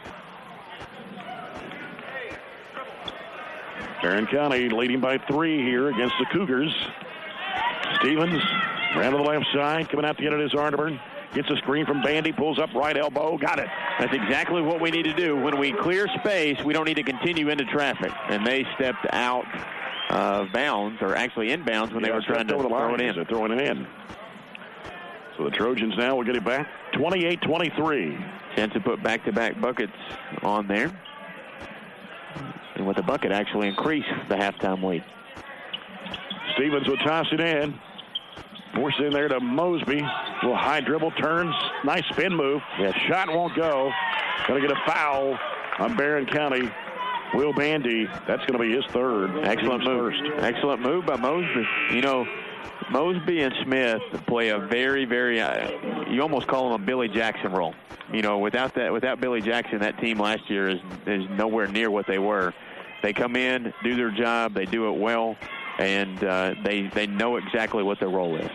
Barren County leading by 3 here against the Cougars. Stevens ran to the left side, coming out to get it is Arterburn. Gets a screen from Bandy, pulls up right elbow, got it. That's exactly what we need to do. When we clear space, we don't need to continue into traffic. And they stepped out of bounds, or actually inbounds, when they were trying to throw it in. They're throwing it in. So the Trojans now will get it back 28-23. Chance to put back-to-back buckets on there. And with the bucket actually increase the halftime lead. Stevens will toss it in. Force in there to Mosby. Little high dribble, turns. Nice spin move. Yes. Shot won't go. Going to get a foul on Barren County. Will Bandy, that's going to be his third. Excellent move. Excellent move by Mosby. You know, Mosby and Smith play a very, very, you almost call them a Billy Jackson role. You know, without Billy Jackson, that team last year is nowhere near what they were. They come in, do their job, they do it well, and they know exactly what their role is.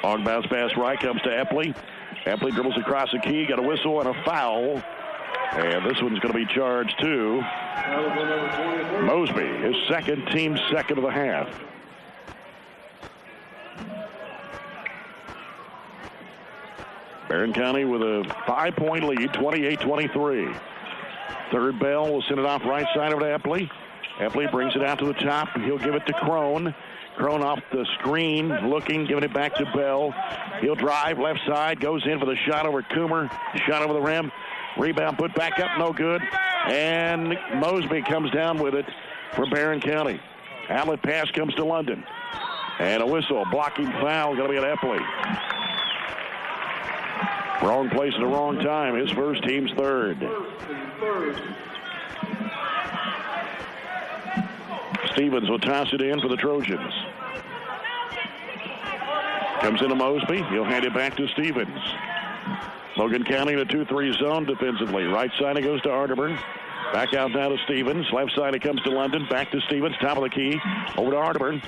On bounce pass right comes to Epley. Epley dribbles across the key, got a whistle and a foul. And this one's going to be charged to Mosby, his second, team second of the half. Barren County with a 5-point lead, 28-23. Third bell will send it off right side over to Epley. Epley brings it out to the top, and he'll give it to Crone. Crone off the screen, looking, giving it back to Bell. He'll drive left side, goes in for the shot over Coomer. Shot over the rim. Rebound put back up, no good. And Mosby comes down with it for Barren County. Outlet pass comes to London. And a whistle, blocking foul, going to be at Epley. Wrong place at the wrong time. His first, team's third. Stevens will toss it in for the Trojans. Comes into Mosby. He'll hand it back to Stevens. Logan County in a 2-3 zone defensively. Right side it goes to Arterburn. Back out now to Stevens. Left side it comes to London. Back to Stevens. Top of the key. Over to Arterburn.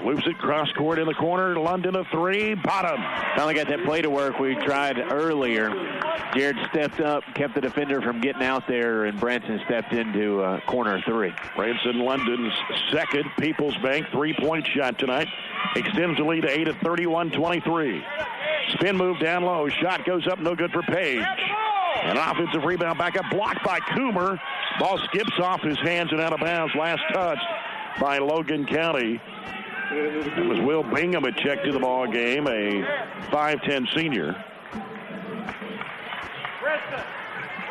Loops it cross court in the corner. London a 3. Bottom. Finally got that play to work we tried earlier. Jared stepped up, kept the defender from getting out there, and Branson stepped into corner 3. Branson, London's second. People's Bank 3-point shot tonight. Extends the lead to 8 at 31-23. Spin move down low. Shot goes up, no good for Page. An offensive rebound back up, blocked by Coomer. Ball skips off his hands and out of bounds. Last touch by Logan County. It was Will Bingham had checked to the ball game, a 5'10 senior.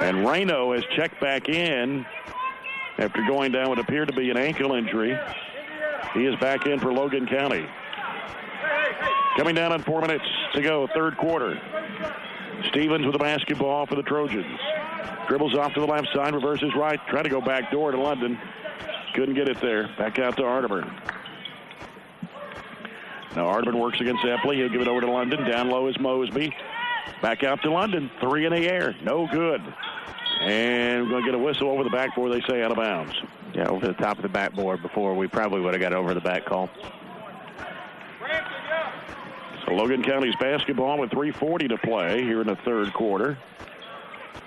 And Reno has checked back in after going down what appeared to be an ankle injury. He is back in for Logan County. Coming down on 4 minutes to go, third quarter. Stevens with the basketball for the Trojans. Dribbles off to the left side, reverses right, trying to go back door to London. Couldn't get it there. Back out to Arterburn. Now Arterburn works against Epley. He'll give it over to London. Down low is Mosby. Back out to London. 3 in the air. No good. And we're going to get a whistle over the backboard, they say, out of bounds. Yeah, over the top of the backboard before. We probably would have got over the back call. So Logan County's basketball with 3:40 to play here in the third quarter.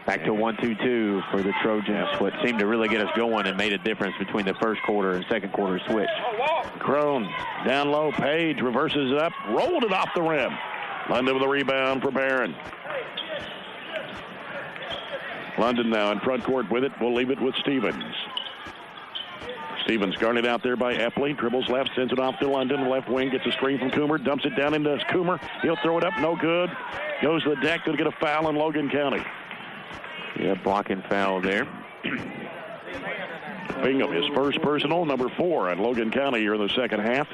Back to 1-2-2 for the Trojans. What seemed to really get us going and made a difference between the first quarter and second quarter switch. Crone down low. Page reverses it up. Rolled it off the rim. London with a rebound for Barren. London now in front court with it. We'll leave it with Stevens. Stevens guarded out there by Epley. Dribbles left, sends it off to London. Left wing gets a screen from Coomer. Dumps it down into Coomer. He'll throw it up. No good. Goes to the deck. Going to get a foul in Logan County. Yeah, blocking foul there. Bingham, his first personal, number 4 on Logan County here in the second half.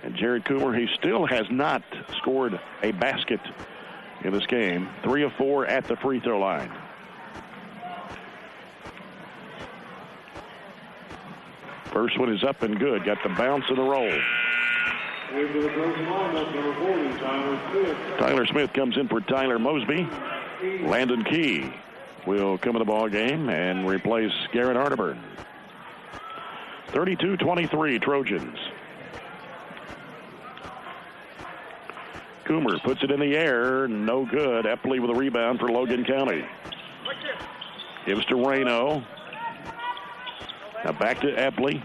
And Jared Coomer, he still has not scored a basket in this game. 3 of 4 at the free throw line. First one is up and good. Got the bounce and the roll. Into the closing lineup, number 40, Tyler Smith. Tyler Smith comes in for Tyler Mosby. Landon Key will come in the ball game and replace Garrett Arterburn. 32-23 Trojans. Coomer puts it in the air, no good. Epley with a rebound for Logan County. Gives to Reno. Now back to Epley.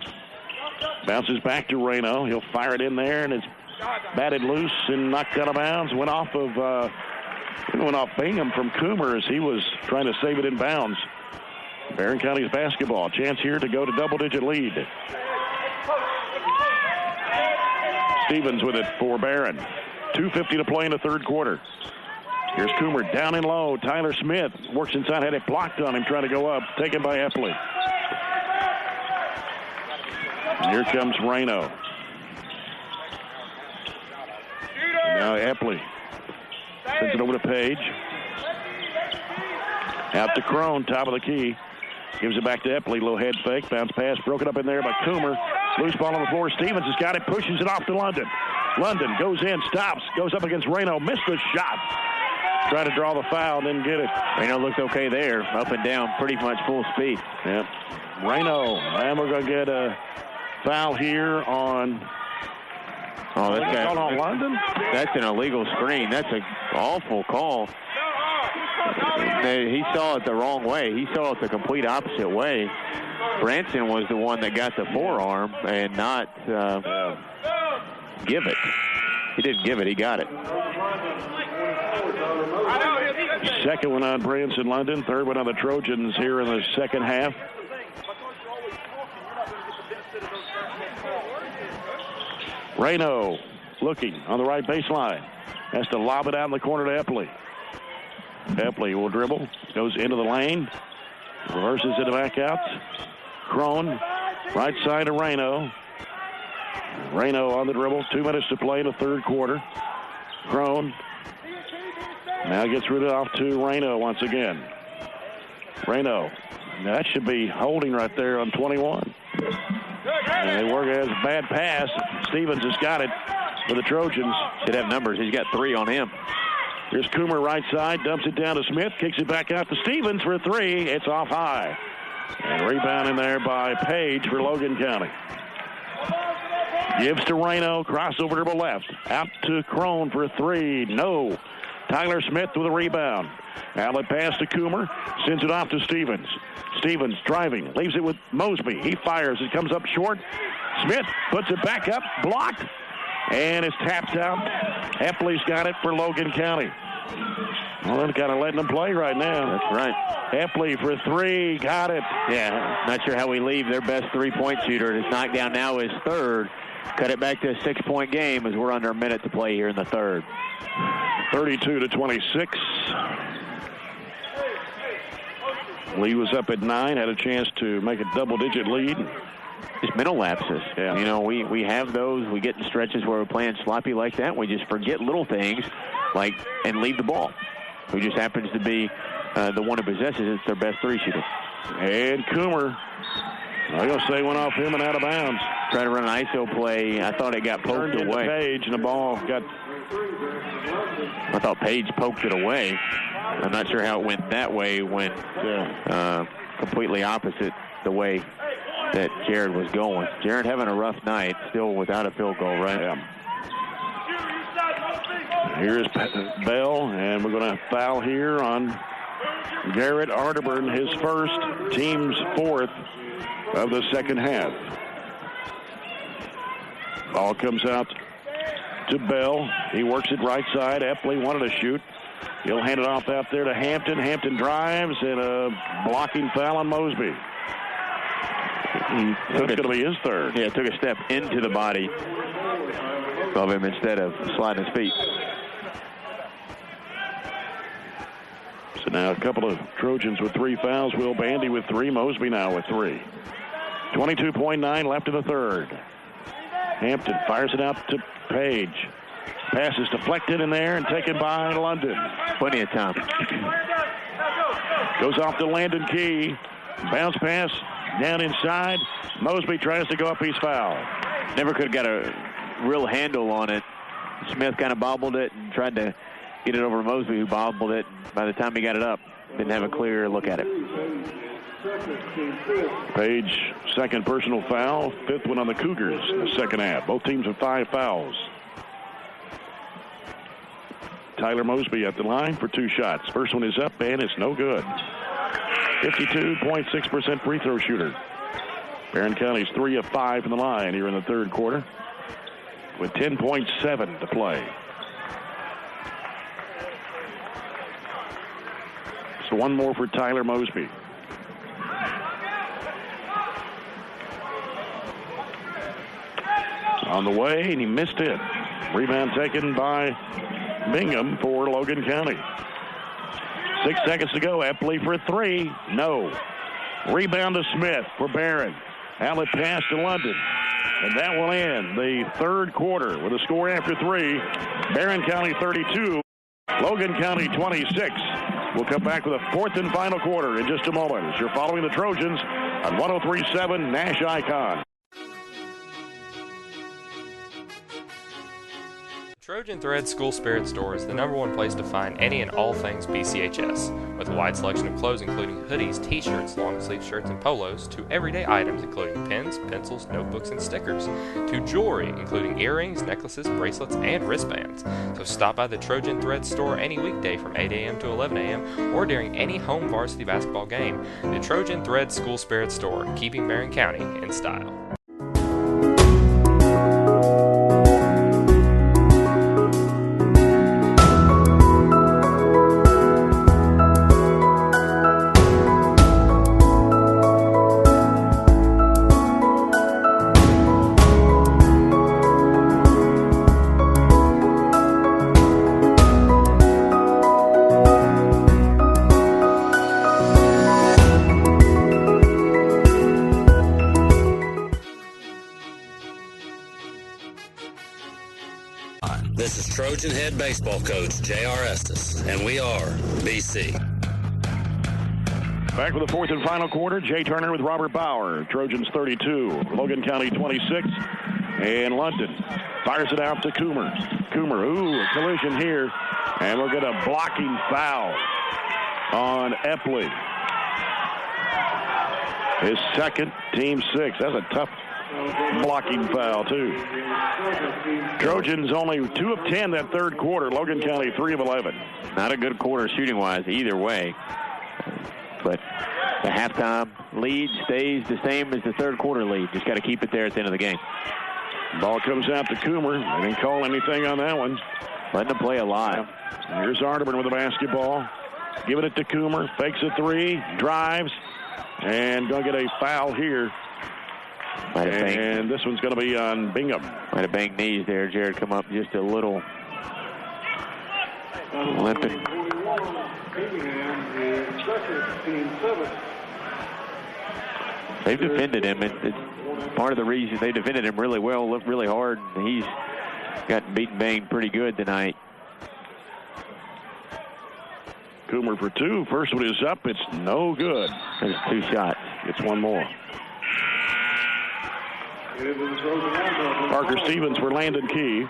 Bounces back to Reno. He'll fire it in there, and it's batted loose and knocked out of bounds. Went off Bingham from Coomer as he was trying to save it in bounds. Barren County's basketball. Chance here to go to double-digit lead. Stevens with it for Barren. 2:50 to play in the third quarter. Here's Coomer down and low. Tyler Smith works inside, had it blocked on him, trying to go up. Taken by Epley. And here comes Reno. And now Epley sends it over to Page. Out to Crone, top of the key. Gives it back to Epley. Little head fake. Bounce pass broken up in there by Coomer. Loose ball on the floor. Stevens has got it. Pushes it off to London. London goes in, stops, goes up against Reno. Missed the shot. Trying to draw the foul, didn't get it. Reno looked okay there. Up and down, pretty much full speed. Yep. Reno. And we're going to get a foul here on... Oh, that's called on London? That's an illegal screen. That's an awful call. He saw it the wrong way. He saw it the complete opposite way. Branson was the one that got the forearm and not give it. He didn't give it. He got it. Second one on Branson London. Third one on the Trojans here in the second half. Reno looking on the right baseline. Has to lob it out in the corner to Epley. Epley will dribble. Goes into the lane. Reverses it back out. Crone. Right side to Reno. Reno on the dribble. 2 minutes to play in the third quarter. Crone. Now gets rid off to Reno once again. Reno. That should be holding right there on 21. And they work as a bad pass. Stevens has got it for the Trojans. Should have numbers. He's got 3 on him. Here's Coomer right side. Dumps it down to Smith. Kicks it back out to Stevens for a 3. It's off high. And rebound in there by Page for Logan County. Gives to Reno. Crossover dribble left. Out to Crone for a 3. No. Tyler Smith with a rebound. Outlet pass to Coomer. Sends it off to Stevens. Stevens driving. Leaves it with Mosby. He fires. It comes up short. Smith puts it back up. Blocked. And it's tapped out. Epley's got it for Logan County. Well, they're kind of letting them play right now. That's right. Epley for 3. Got it. Yeah, not sure how we leave their best three-point shooter. His knockdown now is third. Cut it back to a 6-point game as we're under a minute to play here in the third. 32-26. Lee was up at 9. Had a chance to make a double-digit lead. Just mental lapses. Yeah. You know, we have those. We get in stretches where we're playing sloppy like that. We just forget little things like and leave the ball. Who just happens to be the one who possesses it. It's their best 3 shooter. And Coomer, I'm going to say went off him and out of bounds. Trying to run an ISO play. I thought it got poked Turned away. Into Page, and the ball got... I thought Page poked it away. I'm not sure how it went that way. Went completely opposite the way that Jared was going. Jared having a rough night, still without a field goal, right? Yeah. Here's Bell, and we're going to foul here on Garrett Arterburn, his first, team's 4th of the second half. Ball comes out to Bell. He works it right side. Epley wanted to shoot. He'll hand it off out there to Hampton. Hampton drives, and a blocking foul on Mosby. That's going to be his 3rd. Yeah, took a step into the body of him instead of sliding his feet. So now a couple of Trojans with 3 fouls. Will Bandy with 3. Mosby now with 3. 22.9 left in the third. Hampton fires it out to Page. Pass is deflected in there and taken by London. Plenty of time. Goes off to Landon Key. Bounce pass down inside. Mosby tries to go up. He's fouled. Never could have got a real handle on it. Smith kind of bobbled it and tried to get it over Mosby, who bobbled it. By the time he got it up, didn't have a clear look at it. Page, second personal foul, fifth one on the Cougars in the second half. Both teams have 5 fouls. Tyler Mosby at the line for 2 shots. First one is up, and it's no good. 52.6% free throw shooter. Barren County's 3 of 5 in the line here in the third quarter with 10.7 to play. So one more for Tyler Mosby. On the way, and he missed it. Rebound taken by Bingham for Logan County. 6 seconds to go. Epley for 3. No. Rebound to Smith for Barren. Outlet pass to London. And that will end the third quarter with a score after 3. Barren County 32. Logan County 26. We'll come back with a fourth and final quarter in just a moment as you're following the Trojans on 103.7 Nash Icon. Trojan Thread School Spirit Store is the #1 place to find any and all things BCHS, with a wide selection of clothes including hoodies, t-shirts, long-sleeve shirts, and polos, to everyday items including pens, pencils, notebooks, and stickers, to jewelry including earrings, necklaces, bracelets, and wristbands. So stop by the Trojan Thread Store any weekday from 8 a.m. to 11 a.m. or during any home varsity basketball game. The Trojan Thread School Spirit Store, keeping Barren County in style. This is Trojan head baseball coach J.R. Estes, and we are BC. Back with the fourth and final quarter. Jay Turner with Robert Bauer. Trojans 32, Logan County 26, and London fires it out to Coomer. Coomer, a collision here, and we'll get a blocking foul on Epley. His second, team 6. That's a tough blocking foul, too. Trojans only 2 of 10 that third quarter. Logan County 3 of 11. Not a good quarter shooting-wise either way. But the halftime lead stays the same as the third quarter lead. Just got to keep it there at the end of the game. Ball comes out to Coomer. They didn't call anything on that one. Letting them play a lot. Here's Arterburn with the basketball. Giving it to Coomer. Fakes a 3. Drives. And going to get a foul here. And this one's going to be on Bingham. Might have banged knees there. Jared come up just a little limping. They've defended him. It's part of the reason they defended him really well, looked really hard. He's gotten beaten banged pretty good tonight. Coomer for 2. First one is up. It's no good. There's 2 shots. It's one more. Parker Stevens for Landon Key.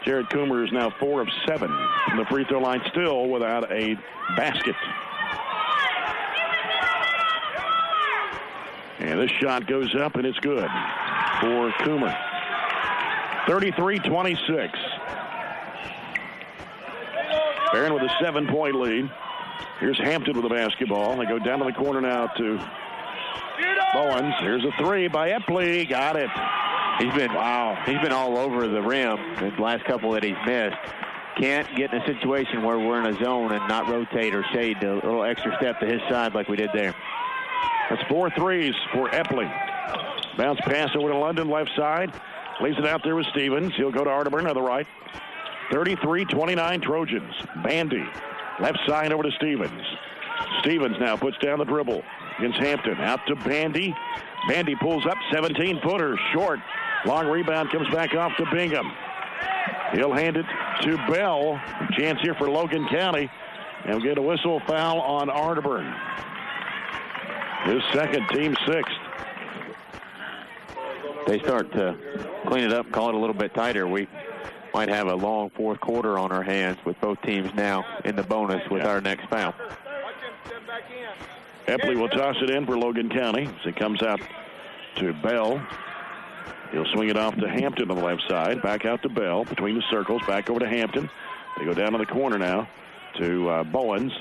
Jared Coomer is now 4 of 7 from the free throw line, still without a basket. And this shot goes up, and it's good for Coomer. 33-26. Barren with a 7-point lead. Here's Hampton with the basketball. They go down to the corner now to Bowens. Here's a 3 by Epley. Got it. He's been all over the rim the last couple that he's missed. Can't get in a situation where we're in a zone and not rotate or shade a little extra step to his side like we did there. That's 4 threes for Epley. Bounce pass over to London, left side. Leaves it out there with Stevens. He'll go to Arterburn on the right. 33-29 Trojans. Bandy, left side over to Stevens. Stevens now puts down the dribble against Hampton. Out to Bandy. Bandy pulls up, 17-footer, short. Long rebound comes back off to Bingham. He'll hand it to Bell. Chance here for Logan County. And we'll get a whistle foul on Arterburn. His second, team 6th. they start to clean it up, call it a little bit tighter, we might have a long fourth quarter on our hands with both teams now in the bonus with our next foul. Epley will toss it in for Logan County as it comes out to Bell. He'll swing it off to Hampton on the left side. Back out to Bell between the circles. Back over to Hampton. They go down to the corner now to Bowens.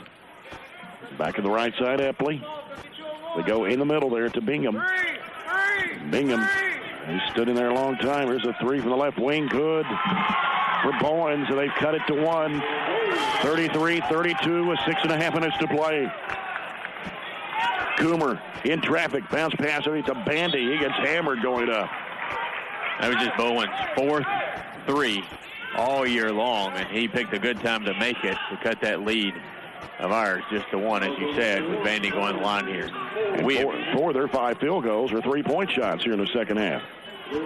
Back to the right side, Epley. They go in the middle there to Bingham. Bingham, he stood in there a long time. Here's a three from the left wing. Good for Bowens, and they've cut it to one. 33-32 with 6.5 minutes to play. Coomer in traffic. Bounce pass. It's a Bandy. He gets hammered going up. That was just Bowens' fourth three all year long, and he picked a good time to make it to cut that lead of ours just to one, as you said, with Bandy going the line here. Four of their 5 field goals were 3-point shots here in the second half.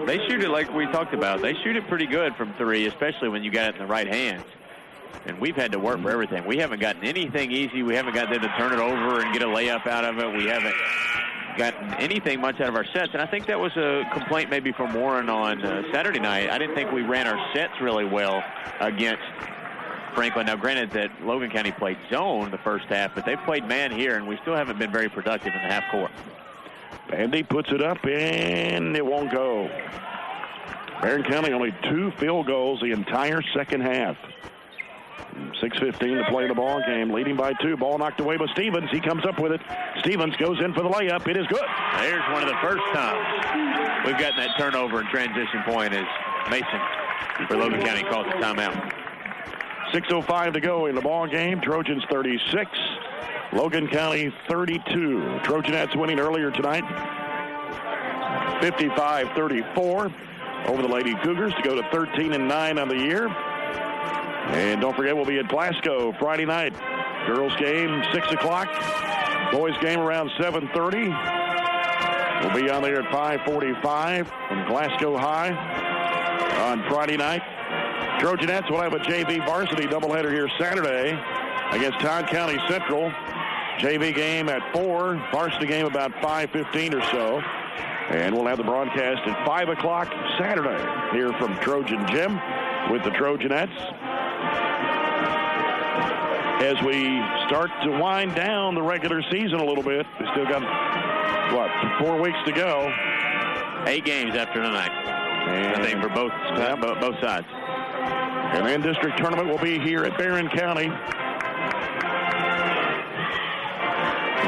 They shoot it like we talked about. They shoot it pretty good from three, especially when you got it in the right hands. And we've had to work for everything. We haven't gotten anything easy. We haven't got them to turn it over and get a layup out of it. We haven't gotten anything much out of our sets. And I think that was a complaint maybe from Warren on Saturday night. I didn't think we ran our sets really well against Franklin. Now, granted that Logan County played zone the first half, but they played man here, and we still haven't been very productive in the half court. Bandy puts it up, and it won't go. Barren County only 2 field goals the entire second half. 6:15 to play the ball game, leading by 2. Ball knocked away by Stevens. He comes up with it. Stevens goes in for the layup. It is good. There's one of the first times we've gotten that turnover and transition point as Mason for Logan County calls a timeout. 6:05 to go in the ball game. Trojans 36, Logan County 32. Trojanettes winning earlier tonight, 55-34 over the Lady-Cougars to go to 13-9 on the year. And don't forget, we'll be at Glasgow Friday night. Girls game 6 o'clock. Boys game around 7:30. We'll be on there at 5:45 from Glasgow High on Friday night. Trojanettes will have a JV varsity doubleheader here Saturday against Todd County Central. JV game at 4, varsity game about 5:15 or so. And we'll have the broadcast at 5 o'clock Saturday here from Trojan Gym with the Trojanettes. As we start to wind down the regular season a little bit, we still got, 4 weeks to go. 8 games after tonight, I think, for both sides. And then district tournament will be here at Barren County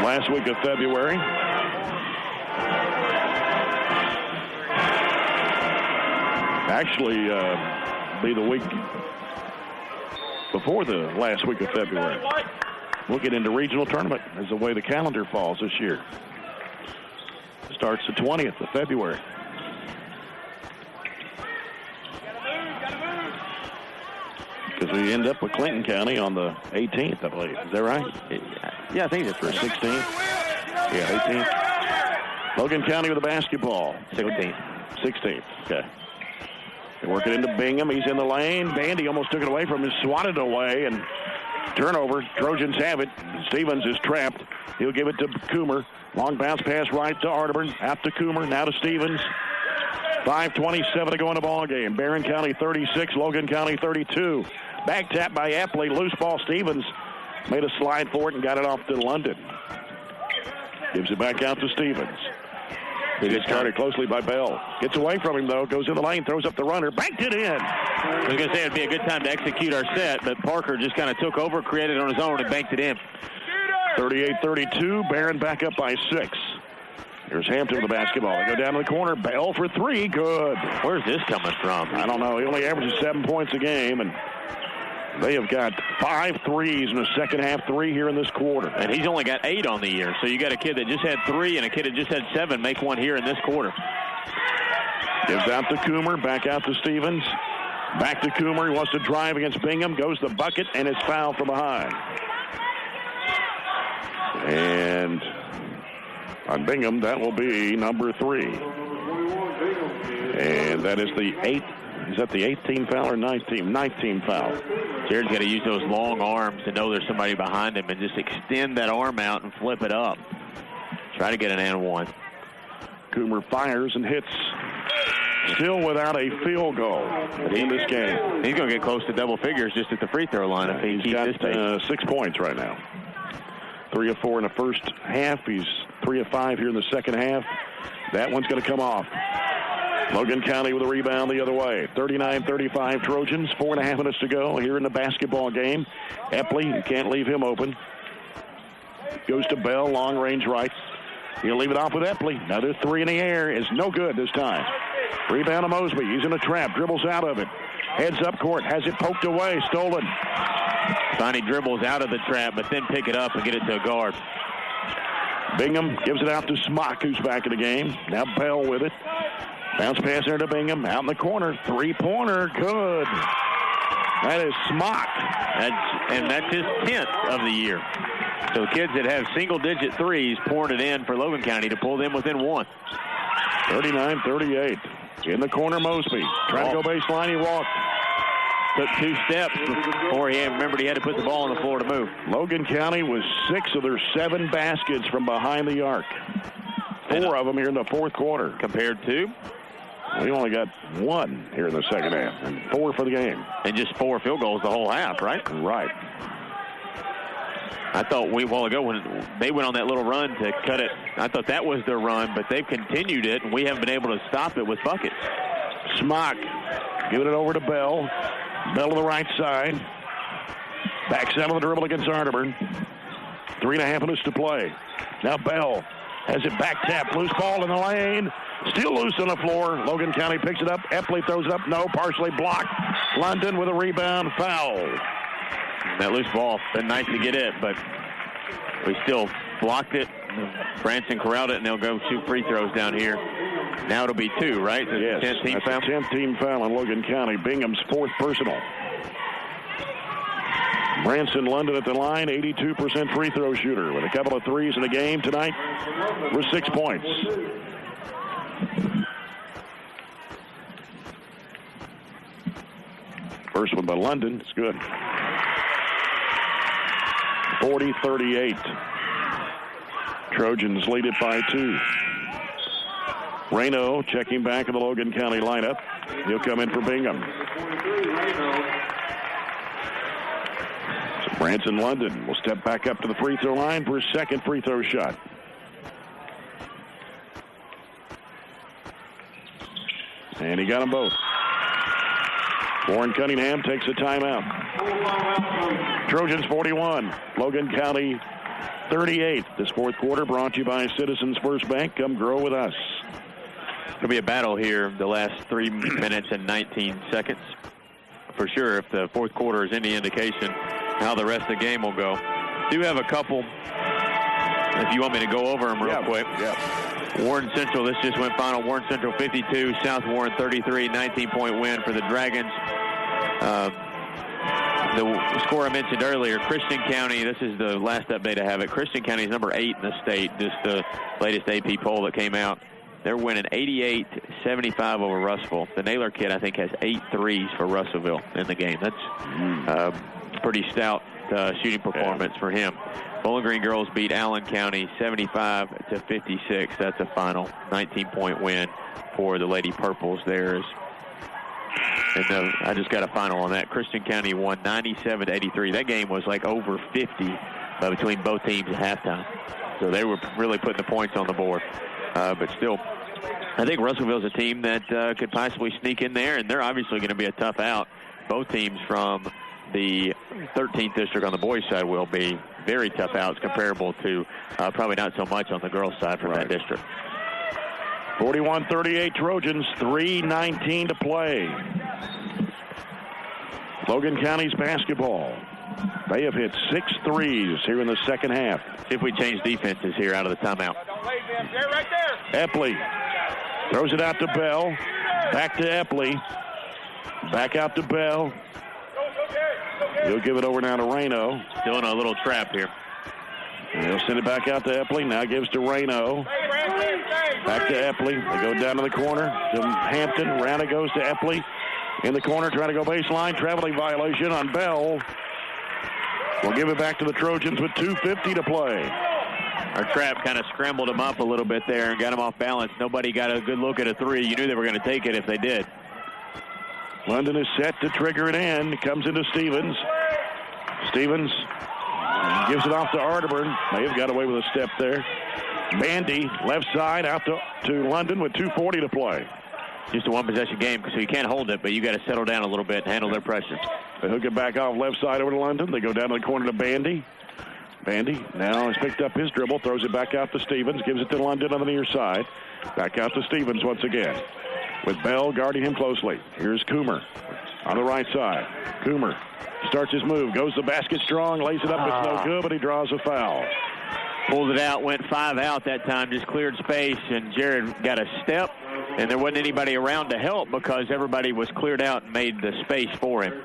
last week of February. Actually, be the week before the last week of February. We'll get into regional tournament as the way the calendar falls this year. Starts the 20th of February. Because we end up with Clinton County on the 18th, I believe. Is that right? Yeah, I think that's right. 16th? Yeah, 18th. Logan County with the basketball. 16th. Okay. They work it into Bingham. He's in the lane. Bandy almost took it away from him, swatted away, and turnover. Trojans have it. Stevens is trapped. He'll give it to Coomer. Long bounce pass right to Arterburn. Out to Coomer. Now to Stevens. 5:27 to go in the ball game. Barren County 36, Logan County 32. Back tap by Epley. Loose ball. Stevens made a slide for it and got it off to London. Gives it back out to Stevens. He gets guarded closely by Bell. Gets away from him, though. Goes in the lane, throws up the runner. Banked it in. I was going to say it'd be a good time to execute our set, but Parker just kind of took over, created on his own, and banked it in. 38-32. Barren back up by 6. Here's Hampton with the basketball. They go down to the corner. Bell for 3. Good. Where's this coming from? I don't know. He only averages 7 points a game, and they have got 5 threes in the second half, 3 here in this quarter. And he's only got 8 on the year. So you got a kid that just had 3 and a kid that just had 7 make one here in this quarter. Gives out to Coomer, back out to Stevens. Back to Coomer. He wants to drive against Bingham. Goes to the bucket, and it's fouled from behind. And on Bingham, that will be number 3. And that is the 8th. Is that the 18th foul or 19th foul? Jared's got to use those long arms to know there's somebody behind him and just extend that arm out and flip it up. Try to get an and one. Coomer fires and hits still without a field goal in this game. He's going to get close to double figures just at the free throw line if he keeps this pace. 6 points right now. 3 of 4 in the first half. He's 3 of 5 here in the second half. That one's going to come off. Logan County with a rebound the other way. 39-35 Trojans. 4.5 minutes to go here in the basketball game. Epley, you can't leave him open. Goes to Bell, long range right. He'll leave it off with Epley. Another 3 in the air is no good this time. Rebound to Mosby. He's in a trap. Dribbles out of it. Heads up court. Has it poked away. Stolen. Finally dribbles out of the trap, but then pick it up and get it to a guard. Bingham gives it out to Smock, who's back in the game. Now Bell with it. Bounce pass there to Bingham. Out in the corner. Three-pointer. Good. That is Smock. That's his 10th of the year. So kids that have single-digit threes pouring it in for Logan County to pull them within 1. 39-38. In the corner, Mosby. Trying to go baseline. He walked. Took 2 steps before he remembered he had to put the ball on the floor to move. Logan County was 6 of their 7 baskets from behind the arc. 4 of them here in the fourth quarter. Compared to? We only got 1 here in the second half, and 4 for the game. And just 4 field goals the whole half, right? Right. I thought a while ago when they went on that little run to cut it, I thought that was their run, but they've continued it, and we haven't been able to stop it with buckets. Smock giving it over to Bell. Bell to the right side. Backs out of the dribble against Arterburn. 3.5 minutes to play. Now Bell has it back tapped. Loose ball in the lane. Still loose on the floor. Logan County picks it up. Epley throws it up. No, partially blocked. London with a rebound. Foul. That loose ball, been nice to get it, but we still blocked it. Branson corralled it, and they'll go shoot free throws down here. Now it'll be 2, right? Yes, 10th team foul? 10th team foul on Logan County. Bingham's 4th personal. Branson London at the line, 82% free throw shooter with a couple of threes in the game tonight for 6 points. First one by London. It's good. 40-38. Trojans lead it by 2. Reno checking back in the Logan County lineup. He'll come in for Bingham. So Branson London will step back up to the free throw line for his second free throw shot. And he got them both. Warren Cunningham takes a timeout. Trojans 41, Logan County 38. This fourth quarter brought to you by Citizens First Bank. Come grow with us. It'll be a battle here the last 3 minutes and 19 seconds. For sure, if the fourth quarter is any indication how the rest of the game will go. Do have a couple, if you want me to go over them real quick. Yeah. Warren Central, this just went final. Warren Central 52, South Warren 33, 19-point win for the Dragons. The score I mentioned earlier, Christian County, this is the last update I have it. Christian County is number 8 in the state, just the latest AP poll that came out. They're winning 88-75 over Russellville. The Naylor kid, I think, has 8 threes for Russellville in the game. That's pretty stout shooting performance for him. Bowling Green girls beat Allen County 75-56. That's a final 19-point win for the Lady Purples there. And I just got a final on that. Christian County won 97-83. That game was like over 50 between both teams at halftime. So they were really putting the points on the board. But still, I think Russellville's a team that could possibly sneak in there, and they're obviously going to be a tough out. Both teams from the 13th district on the boys' side will be very tough outs, comparable to probably not so much on the girls' side from that district. 41-38 Trojans, 3:19 to play. Logan County's basketball. They have hit 6 threes here in the second half. See if we change defenses here out of the timeout. Epley throws it out to Bell. Back to Epley. Back out to Bell. He'll give it over now to Reno. Still in a little trap here. And he'll send it back out to Epley. Now gives to Reno. Back to Epley. They go down to the corner to Hampton. Round it goes to Epley. In the corner, trying to go baseline. Traveling violation on Bell. We'll give it back to the Trojans with 2:50 to play. Our trap kind of scrambled them up a little bit there and got them off balance. Nobody got a good look at a three. You knew they were going to take it if they did. London is set to trigger it in. Comes into Stevens. Stevens gives it off to Arterburn. May have got away with a step there. Bandy, left side, out to London with 2:40 to play. Just a one-possession game, so you can't hold it, but you got to settle down a little bit and handle their pressure. They hook it back off left side over to London. They go down to the corner to Bandy. Bandy now has picked up his dribble, throws it back out to Stevens, gives it to London on the near side. Back out to Stevens once again, with Bell guarding him closely. Here's Coomer on the right side. Coomer starts his move, goes to the basket strong, lays it up, it's no good, but he draws a foul. Pulled it out, went 5 out that time, just cleared space, and Jared got a step, and there wasn't anybody around to help because everybody was cleared out and made the space for him.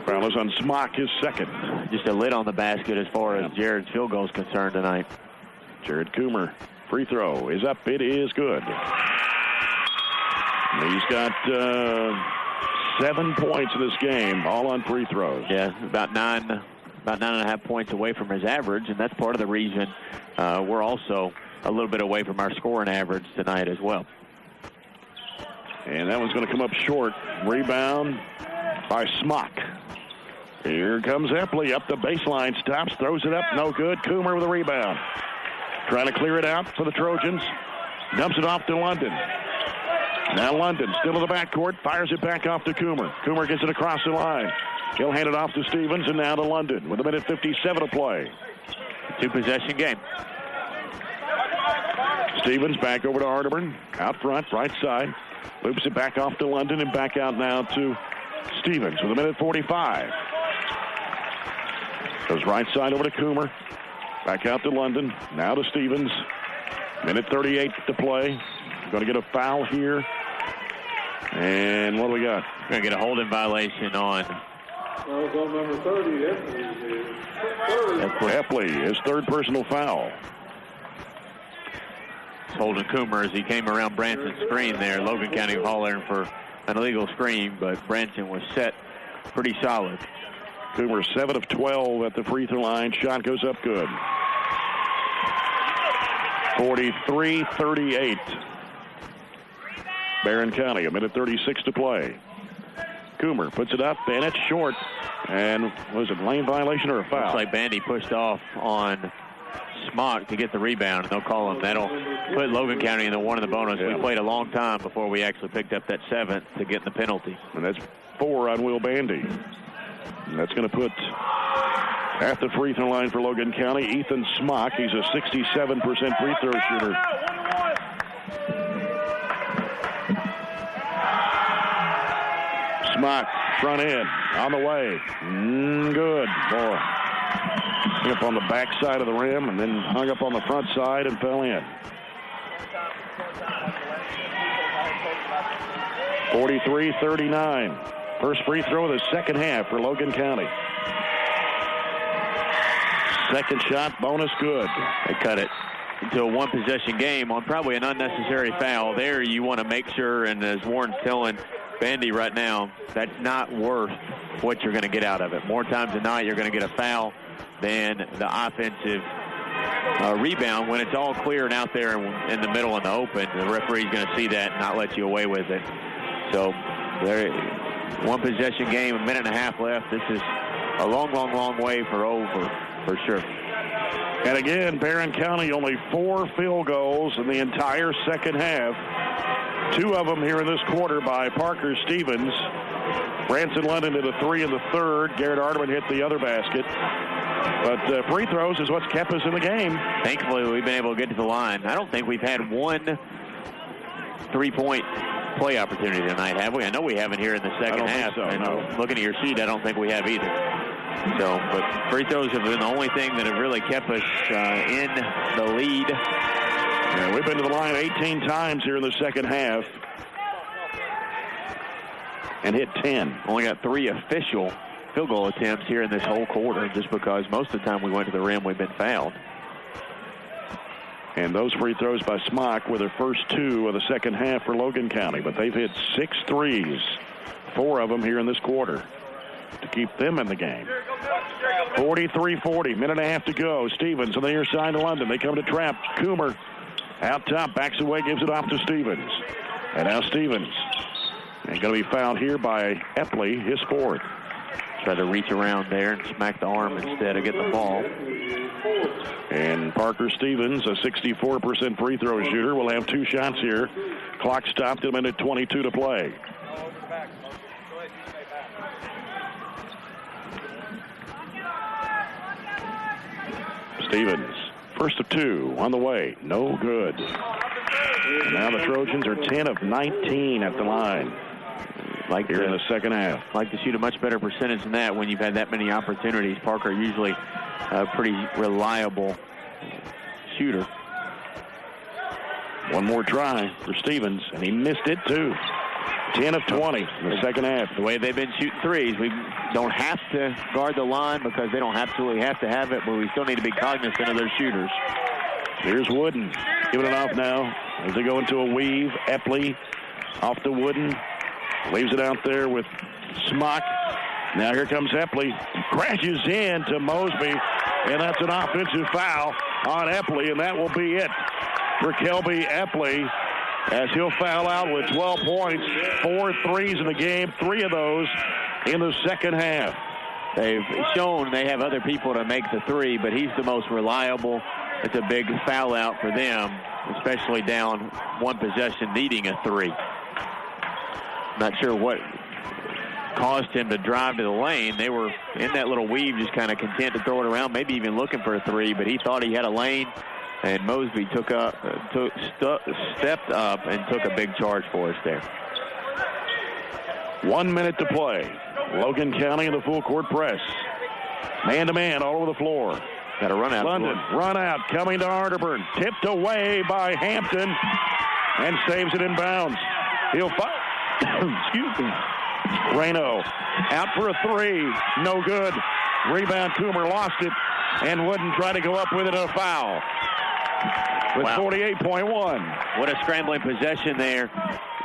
Foul is on Smock, his second. Just a lid on the basket as far as Jared's field goal is concerned tonight. Jared Coomer, free throw is up. It is good. He's got 7 points in this game, all on free throws. Yeah, about 9.5 points away from his average, and that's part of the reason we're also a little bit away from our scoring average tonight as well. And that one's going to come up short. Rebound by Smock. Here comes Epley up the baseline, stops, throws it up, no good. Coomer with a rebound. Trying to clear it out for the Trojans. Dumps it off to London. Now London still in the backcourt, fires it back off to Coomer. Coomer gets it across the line. He'll hand it off to Stevens, and now to London with 1:57 to play. 2-possession game. Stevens back over to Arterburn. Out front, right side. Loops it back off to London and back out now to Stevens with 1:45. Goes right side over to Coomer. Back out to London. Now to Stevens. 1:38 to play. Going to get a foul here. And what do we got? Going to get a holding violation on number 30, Epley, his third personal foul. Holding Coomer as he came around Branson's screen there. Logan County hollering for an illegal screen, but Branson was set pretty solid. Coomer 7 of 12 at the free throw line. Shot goes up good. 43-38. Barren County, 1:36 to play. Coomer puts it up, and it's short. And was it lane violation or a foul? Looks like Bandy pushed off on Smock to get the rebound, and they'll call him. That'll put Logan County in the one of the bonus. Yeah. We played a long time before we actually picked up that 7th to get in the penalty. And that's 4 on Will Bandy. And that's going to put at the free throw line for Logan County, Ethan Smock. He's a 67% free throw shooter. Smock, front end, on the way. Good. Boy. Hung up on the back side of the rim and then hung up on the front side and fell in. 43-39. First free throw of the second half for Logan County. Second shot, bonus, good. They cut it into a one-possession game on probably an unnecessary foul. There you want to make sure, and as Warren's telling Bandy right now, that's not worth what you're going to get out of it. More times than not, you're going to get a foul than the offensive rebound. When it's all clear and out there in the middle in the open, the referee's going to see that and not let you away with it. So there, one-possession game, 1.5 minutes left. This is a long, long, long way for over, for sure. And again, Barren County only 4 field goals in the entire second half. 2 of them here in this quarter by Parker Stevens. Branson London hit a 3 in the third. Garrett Arterburn hit the other basket. But free throws is what's kept us in the game. Thankfully, we've been able to get to the line. I don't think we've had one 3-point play opportunity tonight, have we? I know we haven't here in the second half. I don't think so, no. Looking at your sheet, I don't think we have either. So, but free throws have been the only thing that have really kept us in the lead. Yeah, we've been to the line 18 times here in the second half and hit 10. Only got 3 official field goal attempts here in this whole quarter, just because most of the time we went to the rim, we've been fouled. And those free throws by Smock were the first 2 of the second half for Logan County, but they've hit 6 threes, 4 of them here in this quarter. to keep them in the game. 43-40, minute and a half to go. Stevens on the near side to London. They come to trap. Coomer out top, backs away, gives it off to Stevens. And now Stevens. And going to be fouled here by Epley, his fourth. Tried to reach around there and smack the arm instead of getting the ball. And Parker Stevens, a 64% free throw shooter, will have 2 shots here. Clock stopped at a minute 22 to play. Stevens, first of 2 on the way. No good. And now the Trojans are 10 of 19 at the line. Like here in the second half. Like to shoot a much better percentage than that when you've had that many opportunities. Parker usually a pretty reliable shooter. One more try for Stevens, and he missed it too. 10 of 20 in the second half. The way they've been shooting threes, we don't have to guard the line because they don't absolutely have to have it, but we still need to be cognizant of their shooters. Here's Wooden giving it off now as they go into a weave. Epley off to Wooden. Leaves it out there with Smock. Now here comes Epley. Crashes in to Mosby, and that's an offensive foul on Epley, and that will be it for Kelby Epley as he'll foul out with 12 points, 4 threes in the game, 3 of those in the second half. They've shown they have other people to make the 3, but he's the most reliable. It's a big foul out for them, especially down 1 possession needing a 3. Not sure what caused him to drive to the lane. They were in that little weave, just kind of content to throw it around, maybe even looking for a 3, but he thought he had a lane, and Mosby stepped up and took a big charge for us there. 1 minute to play. Logan County in the full court press. Man-to-man all over the floor. Got a run out. London, run out, coming to Arterburn. Tipped away by Hampton and saves it in bounds. He'll excuse me. Reno out for a 3. No good. Rebound, Coomer lost it and wouldn't try to go up with it a foul. With 48.1. What a scrambling possession there.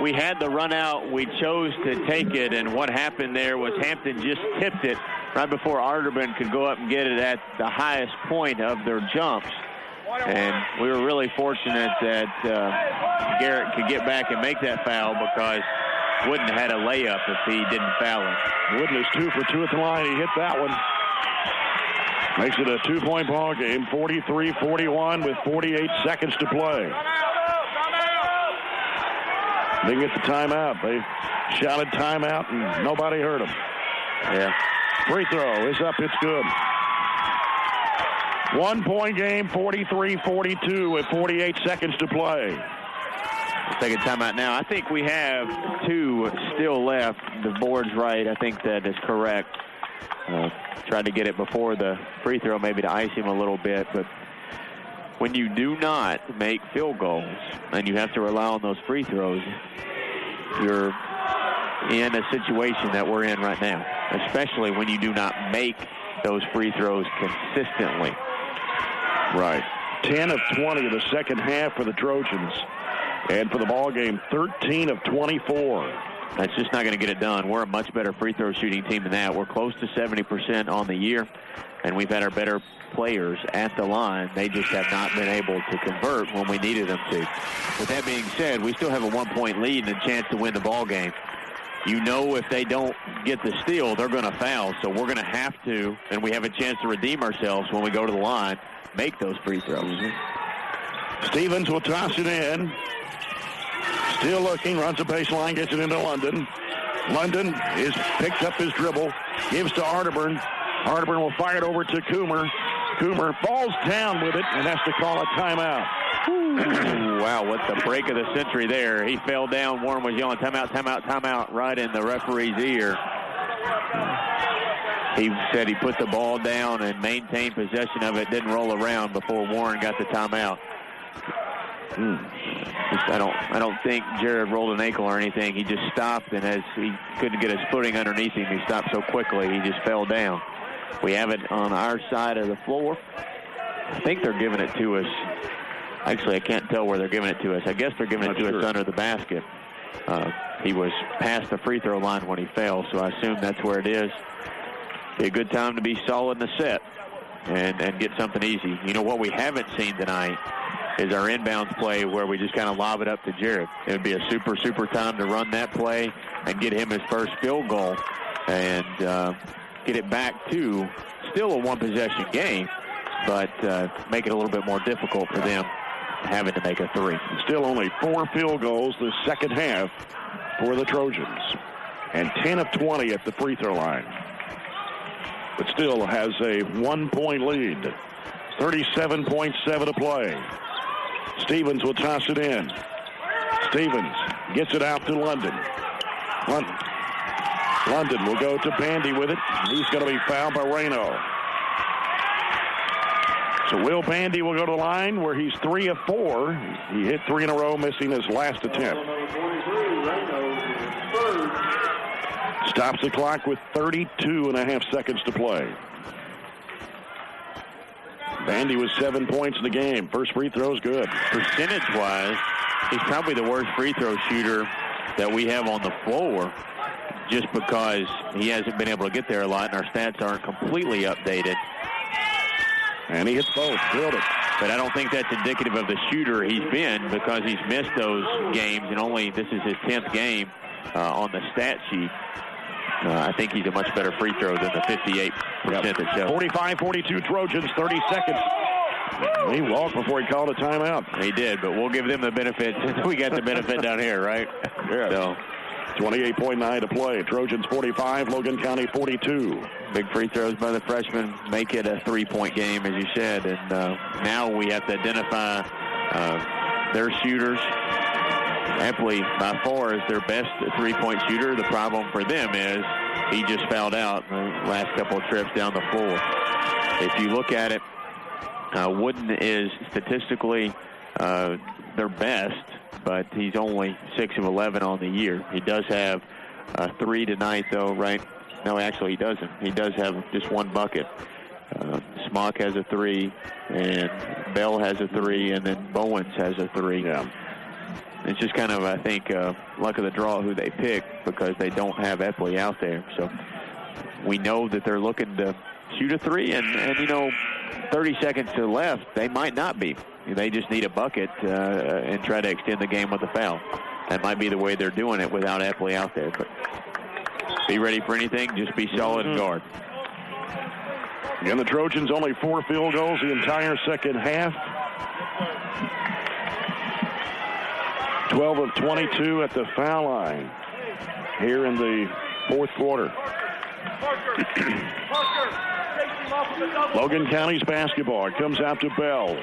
We had the run out. We chose to take it, and what happened there was Hampton just tipped it right before Arterburn could go up and get it at the highest point of their jumps. And we were really fortunate that Garrett could get back and make that foul because Wooden had a layup if he didn't foul him. Wooden is 2 for 2 at the line. He hit that one. Makes it a 2-point ball game, 43-41 with 48 seconds to play. They get the timeout. They shouted timeout, and nobody heard them. Yeah. Free throw is up. It's good. 1-point game, 43-42 with 48 seconds to play. Let's take a timeout now. I think we have 2 still left. The board's right. I think that is correct. Tried to get it before the free throw, maybe to ice him a little bit. But when you do not make field goals and you have to rely on those free throws, you're in a situation that we're in right now, especially when you do not make those free throws consistently. Right. 10 of 20 in the second half for the Trojans. And for the ball game, 13 of 24. That's just not going to get it done. We're a much better free throw shooting team than that. We're close to 70% on the year, and we've had our better players at the line. They just have not been able to convert when we needed them to. With that being said, we still have a 1-point lead and a chance to win the ball game. You know, if they don't get the steal, they're going to foul. So we're going to have to, and we have a chance to redeem ourselves when we go to the line, make those free throws. Stevens will toss it in. Still looking, runs the baseline, gets it into London. London is picked up his dribble, gives to Arterburn. Arterburn will fire it over to Coomer. Coomer falls down with it and has to call a timeout. Wow, what the break of the century there. He fell down. Warren was yelling, timeout, timeout, timeout, right in the referee's ear. He said he put the ball down and maintained possession of it, didn't roll around before Warren got the timeout. I don't think Jared rolled an ankle or anything. He just stopped, and as he couldn't get his footing underneath him, he stopped so quickly he just fell down. We have it on our side of the floor. I think they're giving it to us. Actually, I can't tell where they're giving it to us. I guess they're giving it to us under the basket. He was past the free throw line when he fell, so I assume that's where it is. be a good time to be solid in the set and get something easy. You know, what we haven't seen tonight is our inbounds play where we just kind of lob it up to Jared. It would be a super time to run that play and get him his first field goal and get it back to still a one-possession game, but make it a little bit more difficult for them having to make a three. Still only 4 field goals this second half for the Trojans, and 10 of 20 at the free throw line. But still has a 1-point lead. 37.7 to play. Stevens will toss it in. Stevens gets it out to London. London will go to Bandy with it. He's going to be fouled by Reno. So Will Bandy will go to the line where he's 3 of 4. He hit 3 in a row, missing his last attempt. Stops the clock with 32.5 seconds to play. Bandy with 7 points in the game. First free throw is good. Percentage-wise, he's probably the worst free throw shooter that we have on the floor, just because he hasn't been able to get there a lot, and our stats aren't completely updated. And he hits both. Drilled it. But I don't think that's indicative of the shooter he's been, because he's missed those games, and this is his 10th game on the stat sheet. I think he's a much better free throw than the 58% that shows. 45-42 Trojans, 30 seconds. He walked before he called a timeout. He did, but we'll give them the benefit since we got the benefit down here, right? Yeah. So 28.9 to play. Trojans 45, Logan County 42. Big free throws by the freshmen make it a 3-point game, as you said. And now we have to identify their shooters. Epley, by far, is their best 3-point shooter. The problem for them is he just fouled out the last couple of trips down the floor. If you look at it, Wooden is statistically their best, but he's only 6 of 11 on the year. He does have 3 tonight, though, right? No, actually, he doesn't. He does have just 1 bucket. Smock has a 3, and Bell has a 3, and then Bowens has a 3. Yeah. It's just kind of, I think, luck of the draw who they pick, because they don't have Epley out there. So we know that they're looking to shoot a 3, and 30 seconds to the left, they might not be. They just need a bucket and try to extend the game with a foul. That might be the way they're doing it without Epley out there. But be ready for anything. Just be solid and guard. Again, the Trojans only 4 field goals the entire second half. 12 of 22 at the foul line here in the fourth quarter. Logan County's basketball. It comes out to Bell.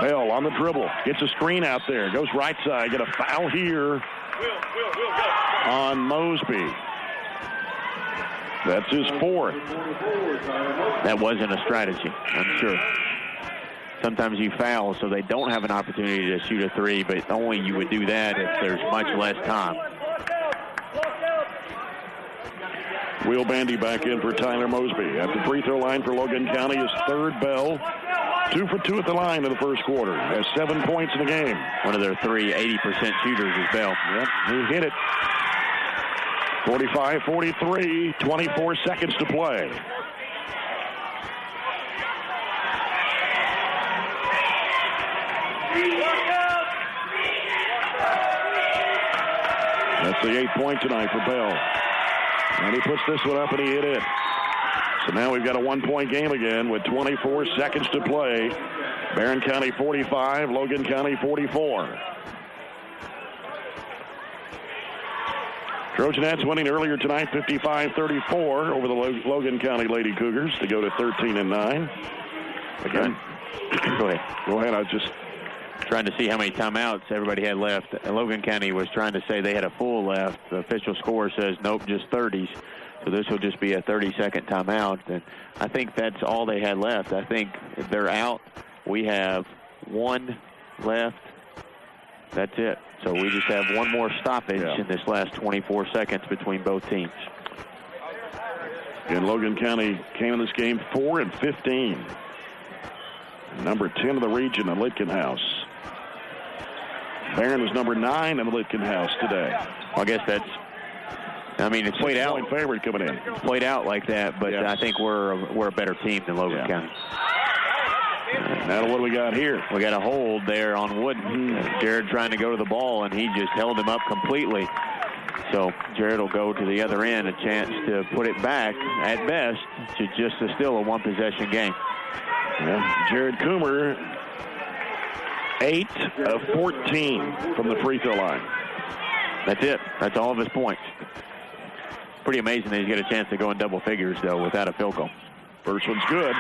Bell on the dribble. Gets a screen out there. Goes right side. Get a foul here on Mosby. That's his 4th. That wasn't a strategy, I'm sure. Sometimes you foul so they don't have an opportunity to shoot a 3, but only you would do that if there's much less time. Will Bandy back in for Tyler Mosby. At the free throw line for Logan County is 3rd Bell. 2 for 2 at the line in the first quarter. Has 7 points in the game. One of their 3 80% shooters is Bell. Yep, he hit it. 45-43, 24 seconds to play. That's the 8th point tonight for Bell. And he puts this one up and he hit it. So now we've got a 1-point game again with 24 seconds to play. Barren County 45, Logan County 44. Trojanettes winning earlier tonight 55-34 over the Logan County Lady-Cougars to go to 13-9. Again. Go ahead. Go ahead. I was just trying to see how many timeouts everybody had left. Logan County was trying to say they had a full left. The official score says nope, just 30s. So this will just be a 30-second timeout. And I think that's all they had left. I think if they're out, we have 1 left. That's it. So we just have 1 more stoppage in this last 24 seconds between both teams. And Logan County came in this game 4-15. Number 10 in the region in Litkin House. Barren was number 9 in the Litkin House today. Well, I guess that's I mean, it's played out. Favorite coming in. Played out like that, but I think we're a better team than Logan County. Now what do we got here? We got a hold there on Wooden. Jared trying to go to the ball, and he just held him up completely. So Jared will go to the other end, a chance to put it back, at best, to just still a one-possession game. Yeah. Jared Coomer, 8 of 14 from the free throw line. That's it. That's all of his points. Pretty amazing that he's got a chance to go in double figures, though, without a field goal. First one's good.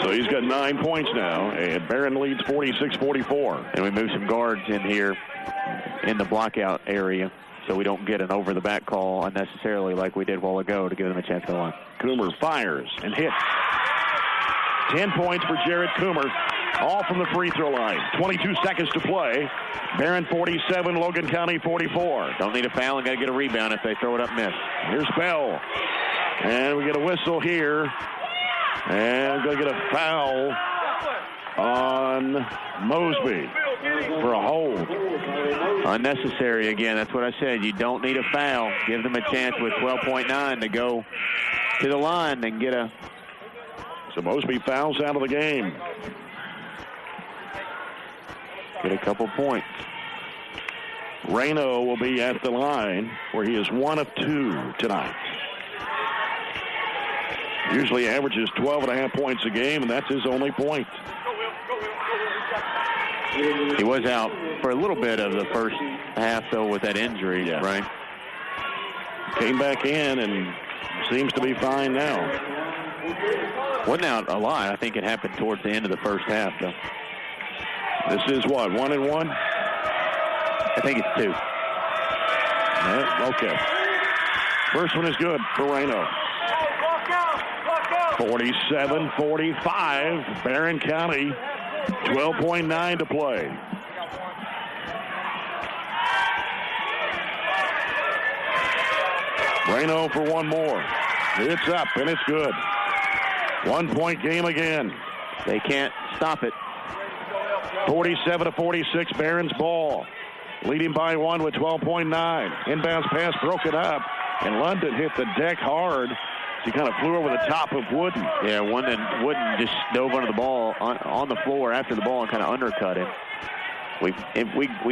So he's got 9 points now, and Barren leads 46-44. And we move some guards in here in the blockout area so we don't get an over-the-back call unnecessarily like we did a while ago to give them a chance to go on. Coomer fires and hits. 10 points for Jared Coomer, all from the free throw line. 22 seconds to play. Barren 47, Logan County 44. Don't need a foul and got to get a rebound if they throw it up miss. Here's Bell. And we get a whistle here. And we're going to get a foul on Mosby for a hold. Unnecessary again. That's what I said. You don't need a foul. Give them a chance with 12.9 to go to the line and get a... So Mosby fouls out of the game. Get a couple points. Reno will be at the line where he is 1 of 2 tonight. Usually averages 12.5 points a game, and that's his only point. He was out for a little bit of the first half, though, with that injury, right? Came back in and seems to be fine now. Wasn't out a lot. I think it happened towards the end of the first half, though. This is what, 1-1? I think it's 2. Okay. First one is good for Reno. 47-45, Barren County, 12.9 to play. Reno for one more. It's up, and it's good. 1 point game again. They can't stop it. 47-46, Barron's ball. Leading by 1 with 12.9. Inbounds pass broken up, and London hit the deck hard. He kind of flew over the top of Wooden. Yeah, Wooden just dove under the ball on the floor after the ball and kind of undercut him. We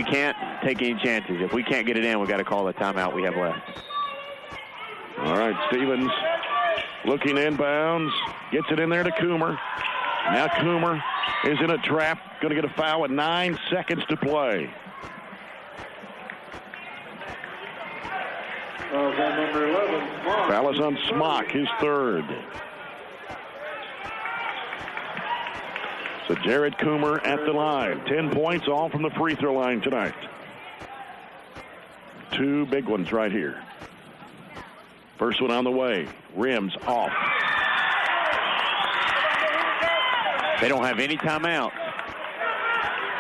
can't take any chances. If we can't get it in, we got to call the timeout we have left. All right, Stevens looking inbounds, gets it in there to Coomer. Now Coomer is in a trap, going to get a foul with 9 seconds to play. Number 11, Smock. Foul is on Smock, his third. So Jared Coomer at the line. 10 points, all from the free throw line tonight. 2 big ones right here. First one on the way. Rims off. They don't have any timeouts.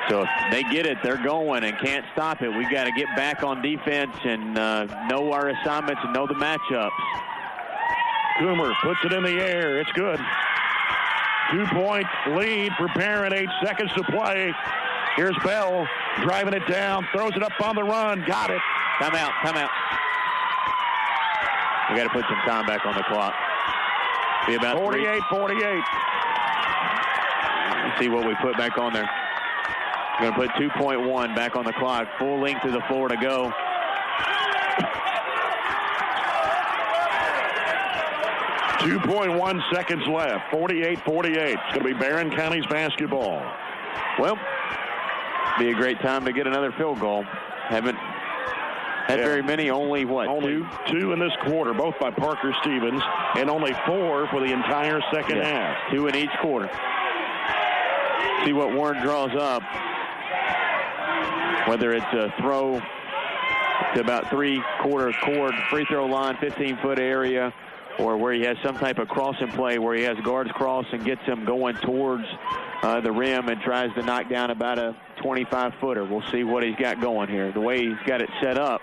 So if they get it, they're going and can't stop it. We've got to get back on defense and know our assignments and know the matchups. Coomer puts it in the air. It's good. 2-point lead for Barren. 8 seconds to play. Here's Bell driving it down, throws it up on the run. Got it. Timeout, timeout. We got to put some time back on the clock. Be about 48-48. Let's see what we put back on there. We're going to put 2.1 back on the clock. Full length of the floor to go. .1 seconds left. 48-48. It's going to be Barren County's basketball. Well, be a great time to get another field goal. Haven't had very many. Only what? Only two in this quarter, both by Parker Stevens, and only 4 for the entire second half. 2 in each quarter. See what Warren draws up. Whether it's a throw to about 3/4 court, free throw line, 15-foot area, or where he has some type of crossing play where he has guards cross and gets them going towards the rim and tries to knock down about a 25-footer. We'll see what he's got going here. The way he's got it set up,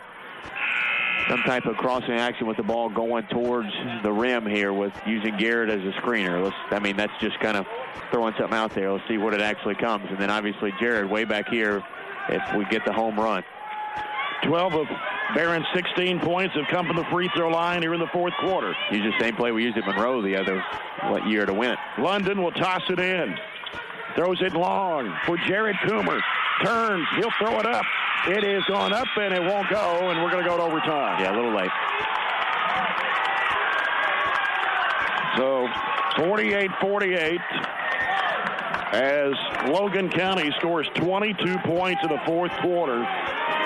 some type of crossing action with the ball going towards the rim here with using Garrett as a screener. That's just kind of throwing something out there. Let's see what it actually comes. And then obviously Jared way back here if we get the home run. 12 of Barren's 16 points have come from the free throw line here in the fourth quarter. Use the same play we used at Monroe the other year to win. London will toss it in. Throws it long for Jared Coomer. Turns. He'll throw it up. It is gone up, and it won't go, and we're going to go to overtime. Yeah, a little late. So 48-48 as Logan County scores 22 points in the fourth quarter.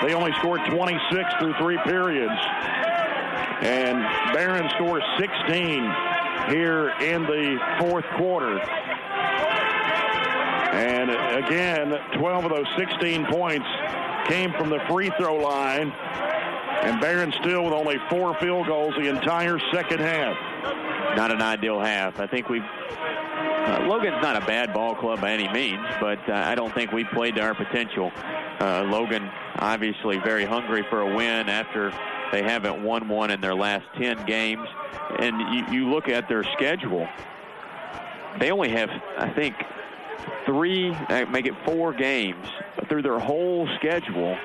They only scored 26 through 3 periods. And Barren scores 16 here in the fourth quarter. And again, 12 of those 16 points came from the free throw line. And Barren still with only 4 field goals the entire second half. Not an ideal half. I think Logan's not a bad ball club by any means, but I don't think we played to our potential. Logan obviously very hungry for a win after they haven't won one in their last 10 games. And you look at their schedule, they only have, I think, 4 games through their whole schedule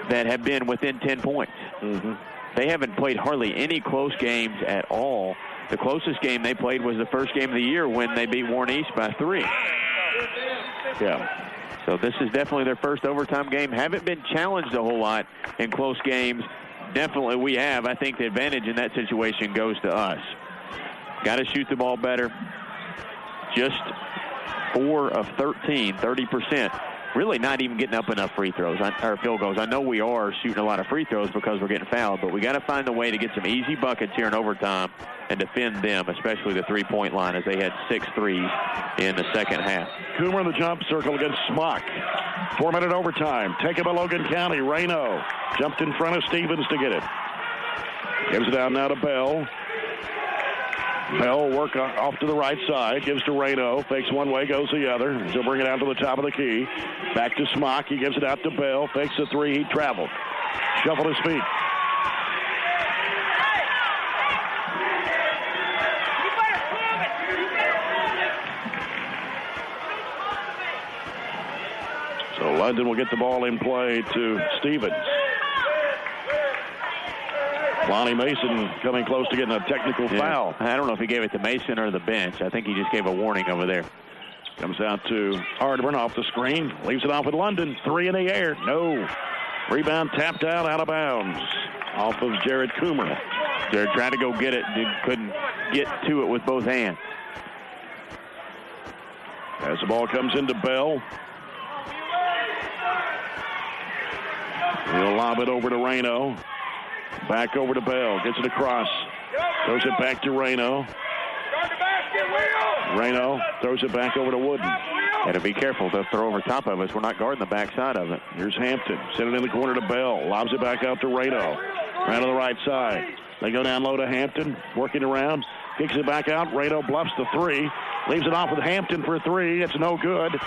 that have been within 10 points. Mm-hmm. They haven't played hardly any close games at all. The closest game they played was the first game of the year when they beat Warren East by 3. Yeah. So this is definitely their first overtime game. Haven't been challenged a whole lot in close games. Definitely we have. I think the advantage in that situation goes to us. Got to shoot the ball better. Just 4 of 13, 30%. Really not even getting up enough free throws or field goals. I know we are shooting a lot of free throws because we're getting fouled, but we got to find a way to get some easy buckets here in overtime and defend them, especially the three-point line, as they had 6 threes in the second half. Coomer in the jump circle against Smock. 4-minute overtime. Taken by Logan County. Reno jumped in front of Stevens to get it. Gives it out now to Bell. Bell work off to the right side. Gives to Reno. Fakes one way, goes the other. He'll bring it out to the top of the key. Back to Smock. He gives it out to Bell. Fakes the 3. He traveled. Shuffled his feet. So London will get the ball in play to Stevens. Lonnie Mason coming close to getting a technical foul. I don't know if he gave it to Mason or the bench. I think he just gave a warning over there. Comes out to Hardman off the screen. Leaves it off with London. 3 in the air. No. Rebound tapped out of bounds. Off of Jared Coomer. Jared tried to go get it. Couldn't get to it with both hands. As the ball comes into Bell. He'll lob it over to Reno. Back over to Bell. Gets it across. Throws it back to Reno. Reno throws it back over to Wooden. Got to be careful. They'll throw over top of us. We're not guarding the backside of it. Here's Hampton. Send it in the corner to Bell. Lobs it back out to Reno. Right on the right side. They go down low to Hampton. Working around. Kicks it back out. Reno bluffs the 3. Leaves it off with Hampton for 3. It's no good.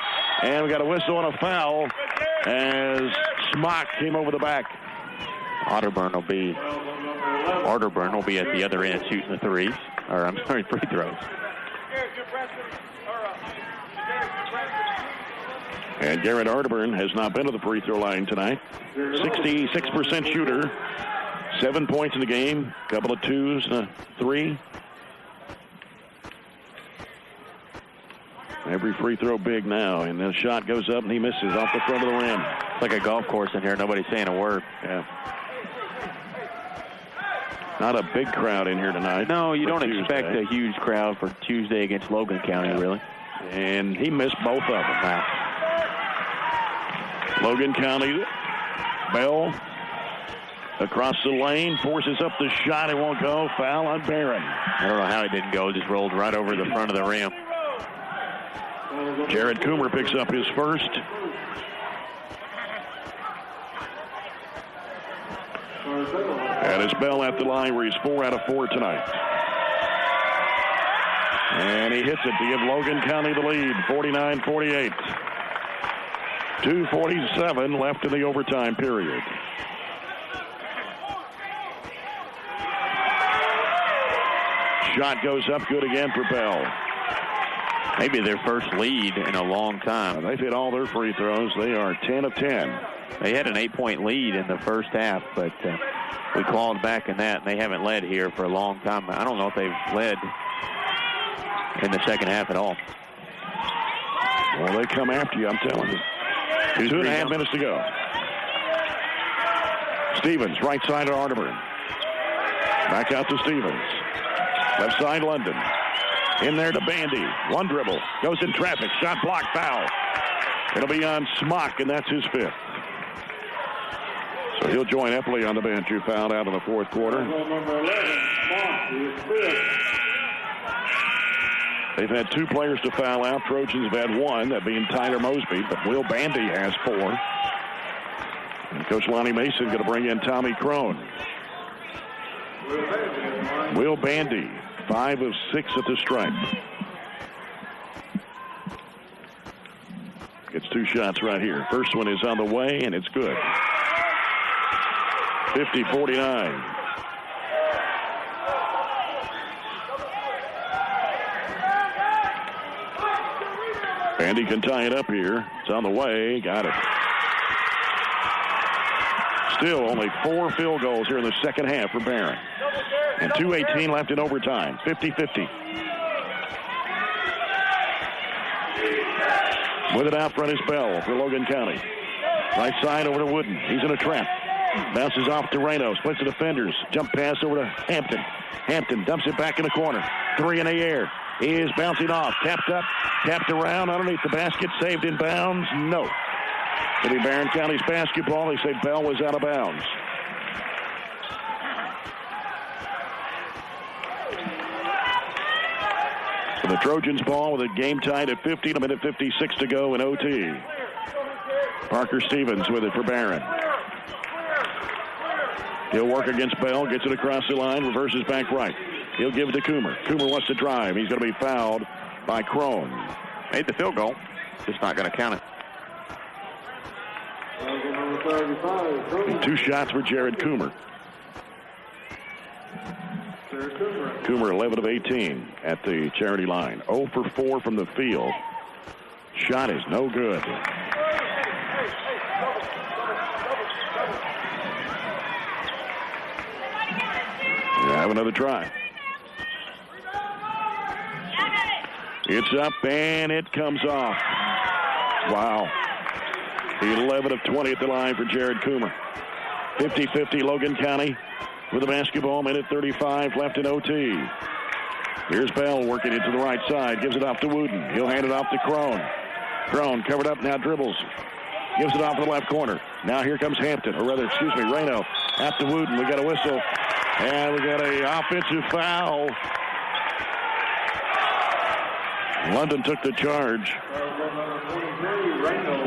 And we got a whistle and a foul as Smock came over the back. Arterburn will be at the other end shooting the 3s. Or, I'm sorry, free throws. And Garrett Arterburn has not been to the free throw line tonight. 66% shooter. 7 points in the game. Couple of 2s and a 3. Every free throw big now, and the shot goes up and he misses off the front of the rim. It's like a golf course in here. Nobody's saying a word. Yeah. Not a big crowd in here tonight. No, you don't expect a huge crowd for Tuesday against Logan County, really. And he missed both of them. Wow. Logan County, Bell across the lane, forces up the shot. It won't go. Foul on Barren. I don't know how it didn't go. Just rolled right over the front of the rim. Jared Coomer picks up his first. And it's Bell at the line where he's 4 out of 4 tonight. And he hits it to give Logan County the lead, 49-48. 2:47 left in the overtime period. Shot goes up, good again for Bell. Maybe their first lead in a long time. They've hit all their free throws. They are 10 of 10. They had an 8-point lead in the first half, but we clawed back in that, and they haven't led here for a long time. I don't know if they've led in the second half at all. Well, they come after you, I'm telling you. 2.5 minutes to go. Stevens, right side of Arterburn. Back out to Stevens. Left side, London. In there to Bandy. One dribble. Goes in traffic. Shot block, foul. It'll be on Smock, and that's his 5th. So he'll join Epley on the bench, who fouled out in the 4th quarter. They've had 2 players to foul out. Trojans have had 1, that being Tyler Mosby, but Will Bandy has 4. And Coach Lonnie Mason going to bring in Tommy Crone. Will Bandy, 5 of 6 at the stripe. Gets 2 shots right here. First one is on the way, and it's good. 50-49. Bandy can tie it up here. It's on the way. Got it. Still only 4 field goals here in the second half for Barren. And 2:18 left in overtime. 50-50. With it out front is Bell for Logan County. Right side over to Wooden. He's in a trap. Bounces off to Reno. Splits the defenders. Jump pass over to Hampton. Hampton dumps it back in the corner. 3 in the air. He is bouncing off. Tapped up. Tapped around underneath the basket. Saved in bounds. No. It'll be Barren County's basketball. They say Bell was out of bounds. So the Trojans ball with a game tied at 50, 1:56 to go in OT. Parker Stevens with it for Barren. He'll work against Bell, gets it across the line, reverses back right. He'll give it to Coomer. Coomer wants to drive. He's going to be fouled by Crone. Made the field goal. Just not going to count it. And 2 shots for Jared Coomer. Coomer 11 of 18 at the charity line. 0 for 4 from the field. Shot is no good. Have another try. It's up and it comes off. Wow. 11 of 20 at the line for Jared Coomer. 50-50 Logan County with the basketball. 1:35 left in OT. Here's Bell working it to the right side. Gives it off to Wooden. He'll hand it off to Crone. Crone covered up now, dribbles. Gives it off to the left corner. Now here comes Hampton, or rather, excuse me, Reno. After Wooden, we got a whistle. And we got an offensive foul. London took the charge.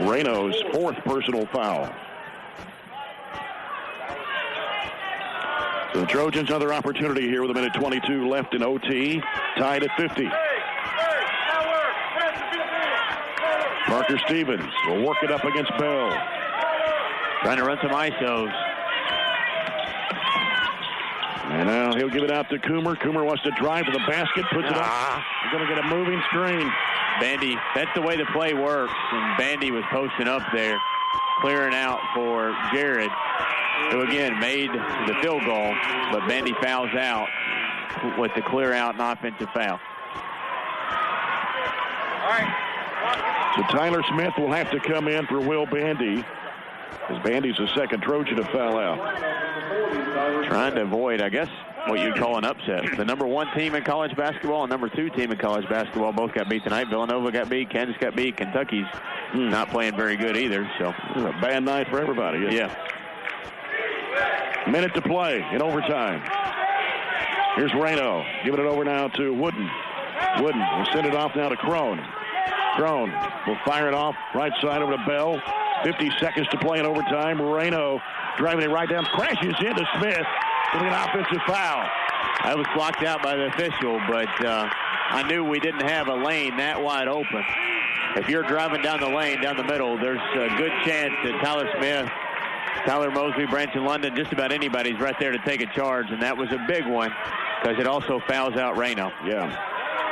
Reno's 4th personal foul. So the Trojans another opportunity here with 1:22 left in OT. Tied at 50. Parker Stevens will work it up against Bell. Trying to run some ISOs. And now he'll give it out to Coomer. Coomer wants to drive to the basket, puts it up. He's going to get a moving screen. Bandy, that's the way the play works. And Bandy was posting up there, clearing out for Jared, who again made the field goal, but Bandy fouls out with the clear out and offensive foul. So Tyler Smith will have to come in for Will Bandy, as Bandy's the 2nd Trojan to foul out. Trying to avoid, I guess, what you'd call an upset. The number 1 team in college basketball and number 2 team in college basketball both got beat tonight. Villanova got beat. Kansas got beat. Kentucky's not playing very good either. So it's a bad night for everybody. Yeah. Minute to play in overtime. Here's Reno. Giving it over now to Wooden. Wooden will send it off now to Crone. Crone will fire it off right side over to Bell. 50 seconds to play in overtime. Reno driving it right down, crashes into Smith with an offensive foul. I was blocked out by the official, but I knew we didn't have a lane that wide open. If you're driving down the lane, down the middle, there's a good chance that Tyler Smith, Tyler Mosby, Branson London, just about anybody's right there to take a charge, and that was a big one because it also fouls out Reno. Yeah.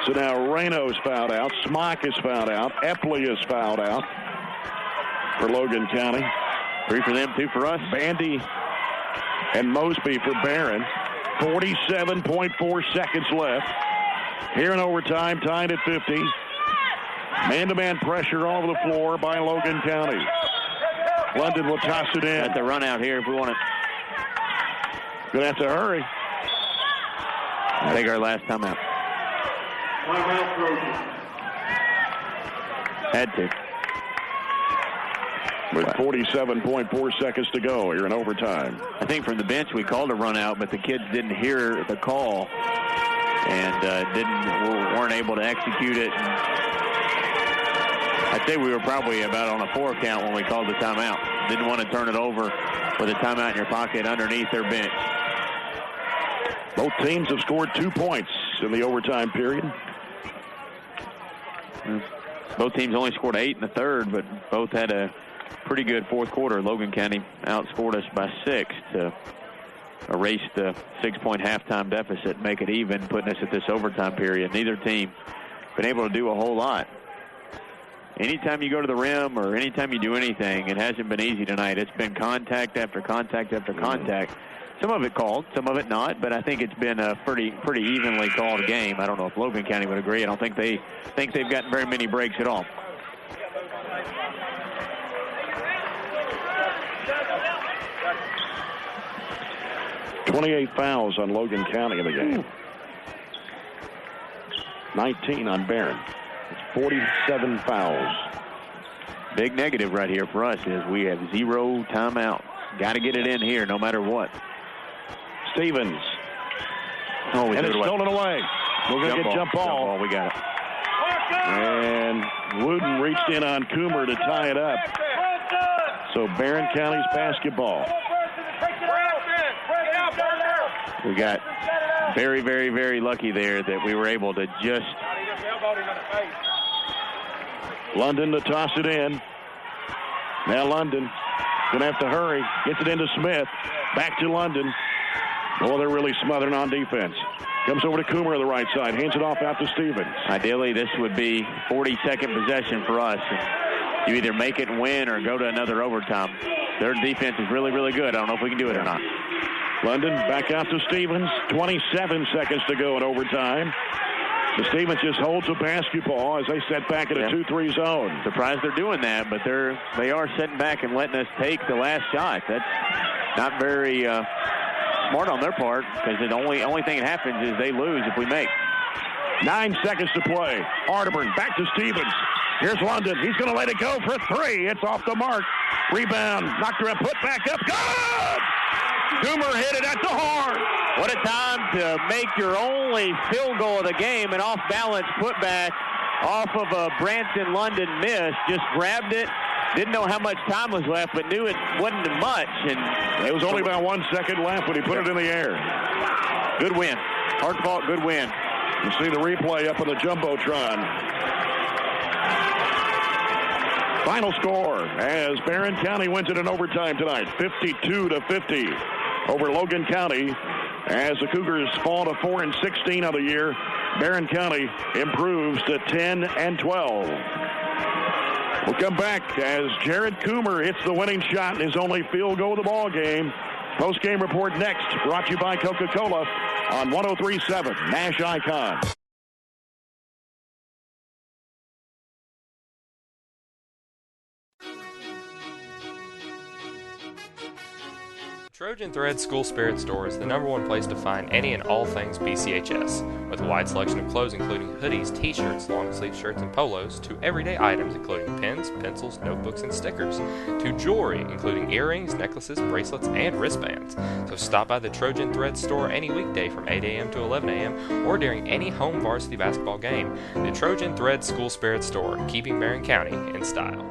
So now Reno's fouled out. Smock is fouled out. Epley is fouled out for Logan County. 3 for them, 2 for us. Bandy and Mosby for Barren. 47.4 seconds left. Here in overtime, tied at 50. Man-to-man pressure all over the floor by Logan County. London will toss it in. Got the run out here if we want to. Gonna have to hurry. I think our last time out. Had to. With 47.4 seconds to go here in overtime. I think from the bench we called a run out, but the kids didn't hear the call and weren't able to execute it. I'd say we were probably about on a 4 count when we called the timeout. Didn't want to turn it over with a timeout in your pocket underneath their bench. Both teams have scored 2 points in the overtime period. Both teams only scored 8 in the third, but both had a pretty good fourth quarter. Logan County outscored us by 6 to erase the 6-point halftime deficit and make it even, putting us at this overtime period. Neither team been able to do a whole lot. Anytime you go to the rim or anytime you do anything, it hasn't been easy tonight. It's been contact after contact after contact. Some of it called, some of it not, but I think it's been a pretty evenly called game. I don't know if Logan County would agree. I don't think they think they've gotten very many breaks at all. $28 fouls on Logan County in the game. 19 on Barren. It's 47 fouls. Big negative right here for us is we have 0 timeouts. Got to get it in here no matter what. Stevens. Oh, and it's stolen away. We're going to get jump ball. We got it. And Wooden reached in on Coomer to tie it up. So Barren County's basketball. We got very, very, very lucky there that we were able to just. London to toss it in. Now London going to have to hurry. Gets it into Smith. Back to London. Oh, they're really smothering on defense. Comes over to Coomer on the right side. Hands it off out to Stevens. Ideally, this would be 40-second possession for us. You either make it and win or go to another overtime. Their defense is really, really good. I don't know if we can do it or not. London back out to Stevens. 27 seconds to go in overtime. The Stevens just holds the basketball as they set back in a 2-3 zone. Surprised they're doing that, but they are setting back and letting us take the last shot. That's not very smart on their part, because the only thing that happens is they lose if we make. 9 seconds to play. Arterburn back to Stevens. Here's London. He's going to let it go for 3. It's off the mark. Rebound. Knocked around. Put back up. Good! Coomer hit it at the horn. What a time to make your only field goal of the game. An off-balance putback off of a Branson London miss. Just grabbed it. Didn't know how much time was left, but knew it wasn't much. And it was only about 1 second left when he put it in the air. Good win. Hard fought, good win. You see the replay up on the Jumbotron. Final score as Barren County wins it in overtime tonight, 52-50 over Logan County. As the Cougars fall to 4-16 on the year, Barren County improves to 10-12. We'll come back as Jared Coomer hits the winning shot in his only field goal of the ball game. Post-game report next, brought to you by Coca-Cola on 103.7 Nash Icon. Trojan Thread School Spirit Store is the #1 place to find any and all things BCHS, with a wide selection of clothes including hoodies, t-shirts, long-sleeve shirts, and polos, to everyday items including pens, pencils, notebooks, and stickers, to jewelry including earrings, necklaces, bracelets, and wristbands. So stop by the Trojan Thread Store any weekday from 8 a.m. to 11 a.m. or during any home varsity basketball game. The Trojan Thread School Spirit Store, keeping Barren County in style.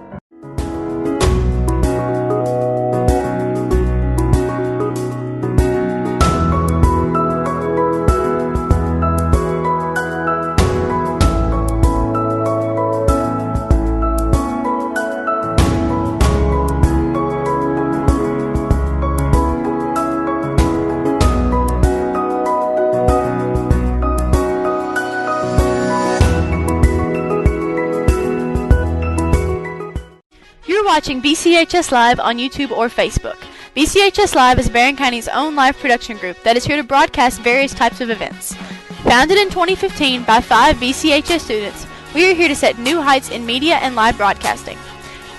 watching BCHS Live on YouTube or Facebook. BCHS Live is Barren County's own live production group that is here to broadcast various types of events. Founded in 2015 by 5 BCHS students, we are here to set new heights in media and live broadcasting.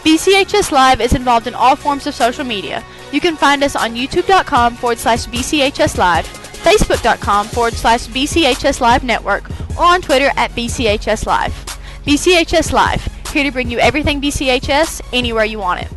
BCHS Live is involved in all forms of social media. You can find us on youtube.com/BCHS Live, facebook.com/BCHS Live Network, or on Twitter at BCHS Live. BCHS Live, here to bring you everything BCHS, anywhere you want it.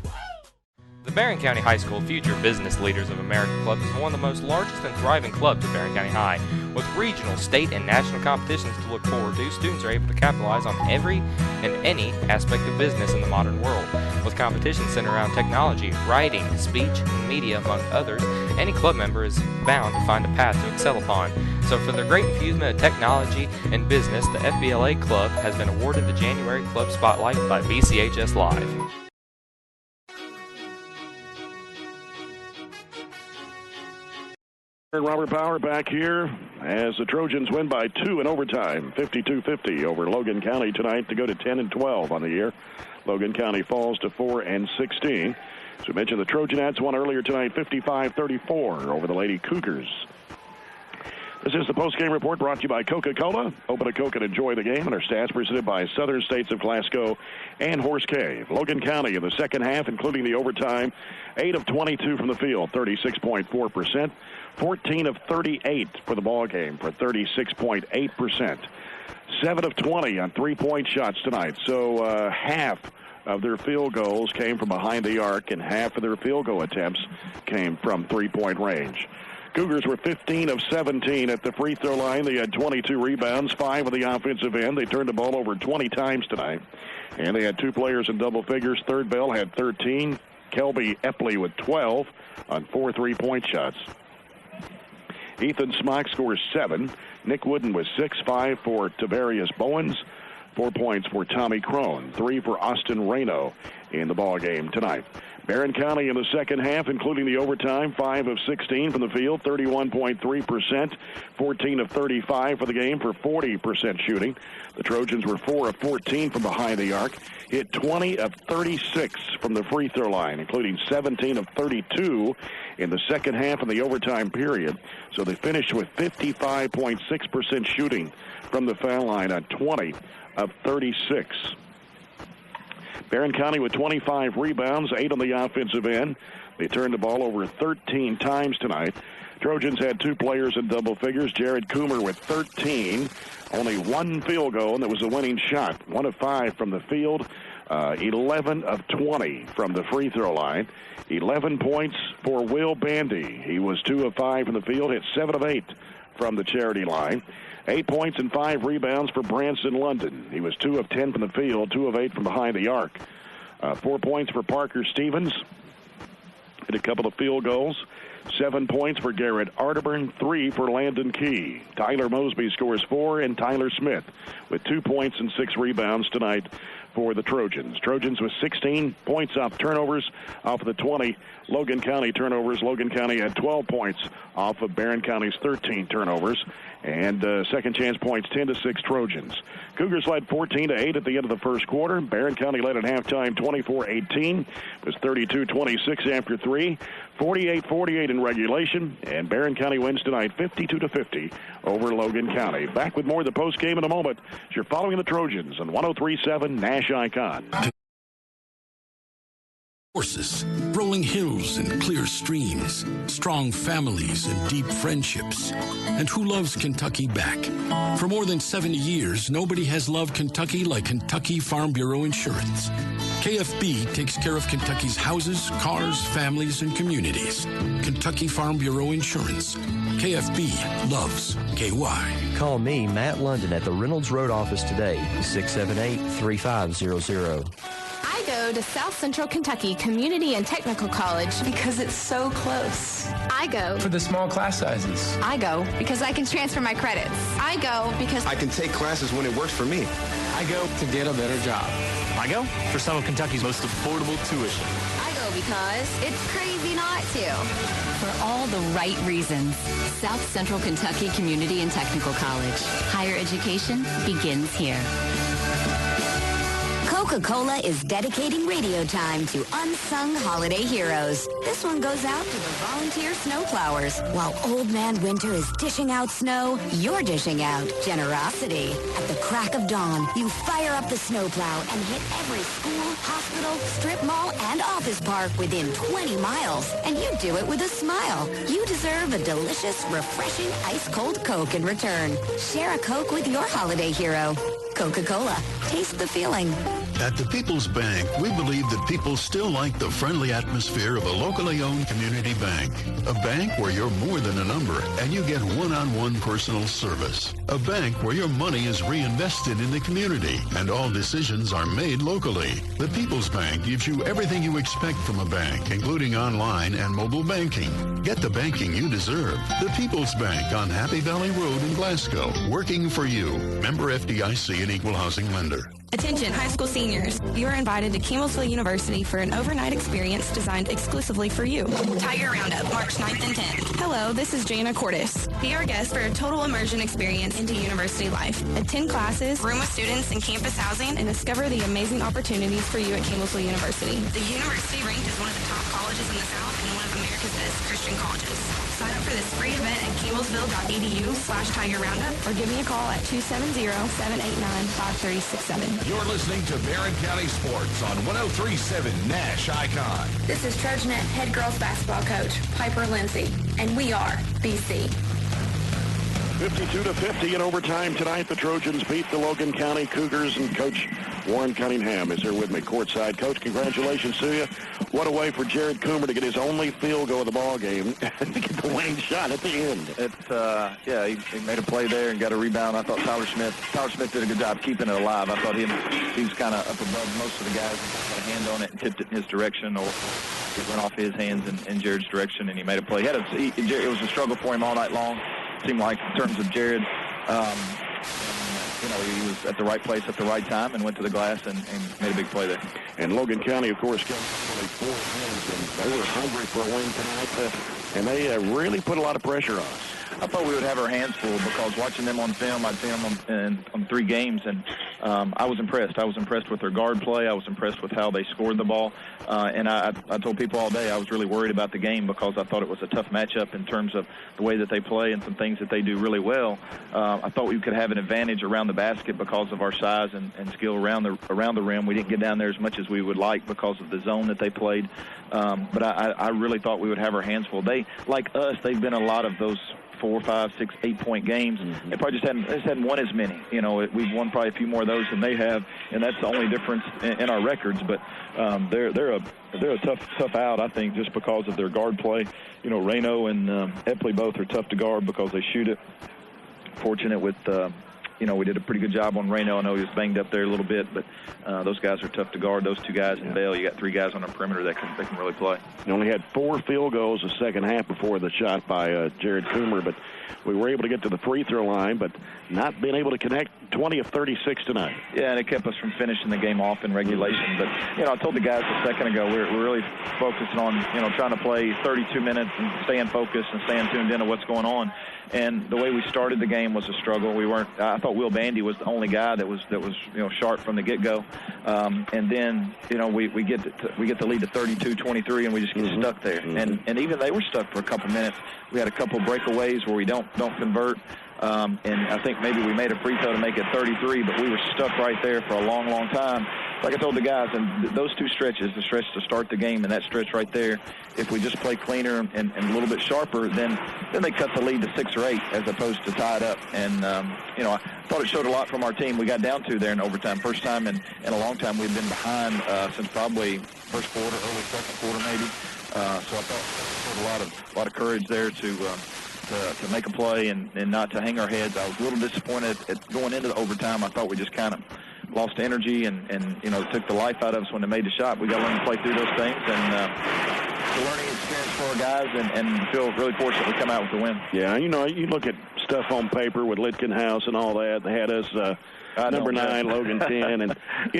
The Barren County High School Future Business Leaders of America Club is one of the most largest and thriving clubs at Barren County High. With regional, state, and national competitions to look forward to, students are able to capitalize on every and any aspect of business in the modern world. With competitions centered around technology, writing, speech, and media, among others, any club member is bound to find a path to excel upon. So for their great infusement of technology and business, the FBLA Club has been awarded the January Club Spotlight by BCHS Live. Robert Power back here as the Trojans win by 2 in overtime, 52-50 over Logan County tonight to go to 10-12 on the year. Logan County falls to 4-16. As we mentioned, the Trojanettes won earlier tonight, 55-34 over the Lady-Cougars. This is the postgame report brought to you by Coca-Cola. Open a Coke and enjoy the game. And our stats presented by Southern States of Glasgow and Horse Cave. Logan County in the second half, including the overtime, 8 of 22 from the field, 36.4%. 14 of 38 for the ball game for 36.8%. 7 of 20 on three-point shots tonight. So half of their field goals came from behind the arc, and half of their field goal attempts came from three-point range. Cougars were 15 of 17 at the free throw line. They had 22 rebounds, 5 on the offensive end. They turned the ball over 20 times tonight. And they had 2 players in double figures. Third Bell had 13. Kelby Epley with 12 on 4 three-point shots. Ethan Smock scores 7. Nick Wooden was 6, 5 for Tavarius Bowens. 4 points for Tommy Crone. 3 for Austin Reno in the ball game tonight. Barren County in the second half, including the overtime, 5 of 16 from the field, 31.3%, 14 of 35 for the game for 40% shooting. The Trojans were 4 of 14 from behind the arc, hit 20 of 36 from the free throw line, including 17 of 32 in the second half of the overtime period. So they finished with 55.6% shooting from the foul line on 20 of 36. Barren County with 25 rebounds, 8 on the offensive end. They turned the ball over 13 times tonight. Trojans had 2 players in double figures. Jared Coomer with 13. Only 1 field goal, and that was a winning shot. 1 of 5 from the field. 11 of 20 from the free throw line. 11 points for Will Bandy. He was 2 of 5 from the field, hit 7 of 8 from the charity line. 8 points and 5 rebounds for Branson London. He was 2 of 10 from the field, 2 of 8 from behind the arc. 4 points for Parker Stevens. Hit a couple of field goals. 7 points for Garrett Arterburn, 3 for Landon Key. Tyler Mosby scores 4, and Tyler Smith with 2 points and 6 rebounds tonight for the Trojans. Trojans with 16 points off turnovers off of the 20 Logan County turnovers. Logan County had 12 points off of Barren County's 13 turnovers. And second chance points, 10-6 Trojans. Cougars led 14-8 at the end of the first quarter. Barren County led at halftime 24-18. It was 32-26 after 3. 48-48 in regulation. And Barren County wins tonight 52-50 over Logan County. Back with more of the post game in a moment. You're following the Trojans on 103.7 Nash Icon. Horses, rolling hills and clear streams, strong families and deep friendships. And who loves Kentucky back? For more than 70 years, nobody has loved Kentucky like Kentucky Farm Bureau Insurance. KFB takes care of Kentucky's houses, cars, families, and communities. Kentucky Farm Bureau Insurance. KFB loves KY. Call me, Matt London, at the Reynolds Road office today, 678-3500. I go to South Central Kentucky Community and Technical College because it's so close. I go for the small class sizes. I go because I can transfer my credits. I go because I can take classes when it works for me. I go to get a better job. I go for some of Kentucky's most affordable tuition. I go because it's crazy not to. For all the right reasons. South Central Kentucky Community and Technical College. Higher education begins here. Coca-Cola is dedicating radio time to unsung holiday heroes. This one goes out to the volunteer snowplowers. While Old Man Winter is dishing out snow, you're dishing out generosity. At the crack of dawn, you fire up the snowplow and hit every school, hospital, strip mall, and office park within 20 miles. And you do it with a smile. You deserve a delicious, refreshing, ice-cold Coke in return. Share a Coke with your holiday hero. Coca-Cola. Taste the feeling. At the People's Bank, we believe that people still like the friendly atmosphere of a locally owned community bank. A bank where you're more than a number and you get one-on-one personal service. A bank where your money is reinvested in the community and all decisions are made locally. The People's Bank gives you everything you expect from a bank, including online and mobile banking. Get the banking you deserve. The People's Bank on Happy Valley Road in Glasgow. Working for you. Member FDIC and Equal Housing Lender. Attention high school seniors. You are invited to Campbellsville University for an overnight experience designed exclusively for you. Tiger Roundup, March 9th and 10th. Hello, this is Jana Cordes. Be our guest for a total immersion experience into university life. Attend classes, room with students and campus housing, and discover the amazing opportunities for you at Campbellsville University. The university ranked as one of the top colleges in the South and one of America's best Christian colleges. Sign up for this free event at campbellsville.edu/Tiger Roundup or give me a call at 270-789-5367. You're listening to Barren County Sports on 103.7 Nash Icon. This is Trojanet head girls basketball coach Piper Lindsay, and we are BC. 52-50 in overtime tonight. The Trojans beat the Logan County Cougars, and Coach Warren Cunningham is here with me courtside. Coach, congratulations to you. What a way for Jared Coomer to get his only field goal of the ball game and to get the winning shot at the end. He made a play there and got a rebound. I thought Tyler Smith did a good job keeping it alive. I thought he was kind of up above most of the guys and got a hand on it and tipped it in his direction, or it went off his hands in Jared's direction, and he made a play. It was a struggle for him all night long. Seemed like in terms of Jared, he was at the right place at the right time and went to the glass and made a big play there. And Logan County, of course, got 4 wins, and they were hungry for a win tonight, and they really put a lot of pressure on us. I thought we would have our hands full because watching them on film, I'd seen them on 3 games, and I was impressed. I was impressed with their guard play. I was impressed with how they scored the ball. And I told people all day I was really worried about the game because I thought it was a tough matchup in terms of the way that they play and some things that they do really well. I thought we could have an advantage around the basket because of our size and skill around the rim. We didn't get down there as much as we would like because of the zone that they played. But I really thought we would have our hands full. They, like us, they've been a lot of those 4, 5, 6, 8-point games. They probably just hadn't won as many. We've won probably a few more of those than they have, and that's the only difference in our records. But they're a tough out, I think, just because of their guard play. Reno and Epley both are tough to guard because they shoot it. Fortunate with we did a pretty good job on Reno. I know he was banged up there a little bit, but those guys are tough to guard. Those 2 guys in Bell, you got 3 guys on the perimeter that can really play. He only had 4 field goals the second half before the shot by Jared Coomer, but we were able to get to the free throw line, but not being able to connect. 20 of 36 tonight. Yeah, and it kept us from finishing the game off in regulation. But, I told the guys a second ago, we're really focusing on, trying to play 32 minutes and staying focused and staying tuned into what's going on. And the way we started the game was a struggle. I thought Will Bandy was the only guy that was sharp from the get-go. And then, we get the lead to 32-23, and we just get stuck there. And even they were stuck for a couple minutes. We had a couple breakaways where we don't convert. And I think maybe we made a free throw to make it 33, but we were stuck right there for a long, long time. Like I told the guys, and those 2 stretches, the stretch to start the game and that stretch right there, if we just play cleaner and a little bit sharper, then they cut the lead to 6 or 8 as opposed to tie it up. And, I thought it showed a lot from our team. We got down 2 there in overtime. First time in a long time we've been behind since probably first quarter, early second quarter maybe. So I thought it showed a lot of courage there to make a play and not to hang our heads. I was a little disappointed at going into the overtime. I thought we just kind of lost energy and it took the life out of us when they made the shot. We got to learn to play through those things, and it's a learning experience for our guys and feel really fortunate to come out with the win. Yeah, you look at stuff on paper with Litkenhouse and all that. They had us number 9, Logan 10, and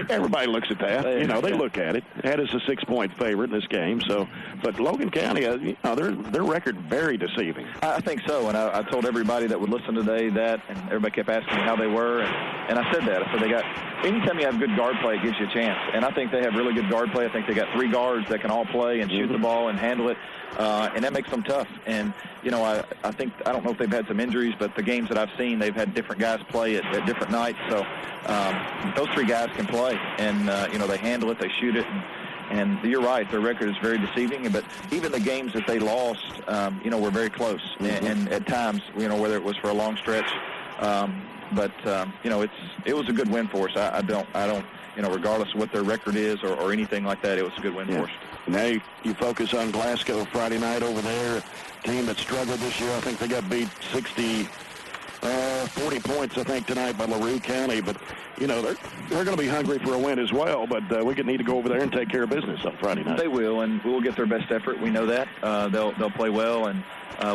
everybody looks at that. They look at it. Had us a 6-point favorite in this game. So, but Logan County, their record very deceiving. I think so, and I told everybody that would listen today that, and everybody kept asking me how they were, and I said that. I said they got. Anytime you have good guard play, it gives you a chance, and I think they have really good guard play. I think they got 3 guards that can all play and shoot the ball and handle it. And that makes them tough. And, I don't know if they've had some injuries, but the games that I've seen, they've had different guys play at different nights. So those 3 guys can play. And, they handle it, they shoot it. And you're right, their record is very deceiving. But even the games that they lost, were very close. And at times, whether it was for a long stretch. It was a good win for us. I don't, regardless of what their record is or anything like that, it was a good win for us. Now you focus on Glasgow Friday night over there, a team that struggled this year. I think they got beat 40 points, I think, tonight by LaRue County. But, they're going to be hungry for a win as well. But we need to go over there and take care of business on Friday night. They will, and we'll get their best effort. We know that. They'll play well, and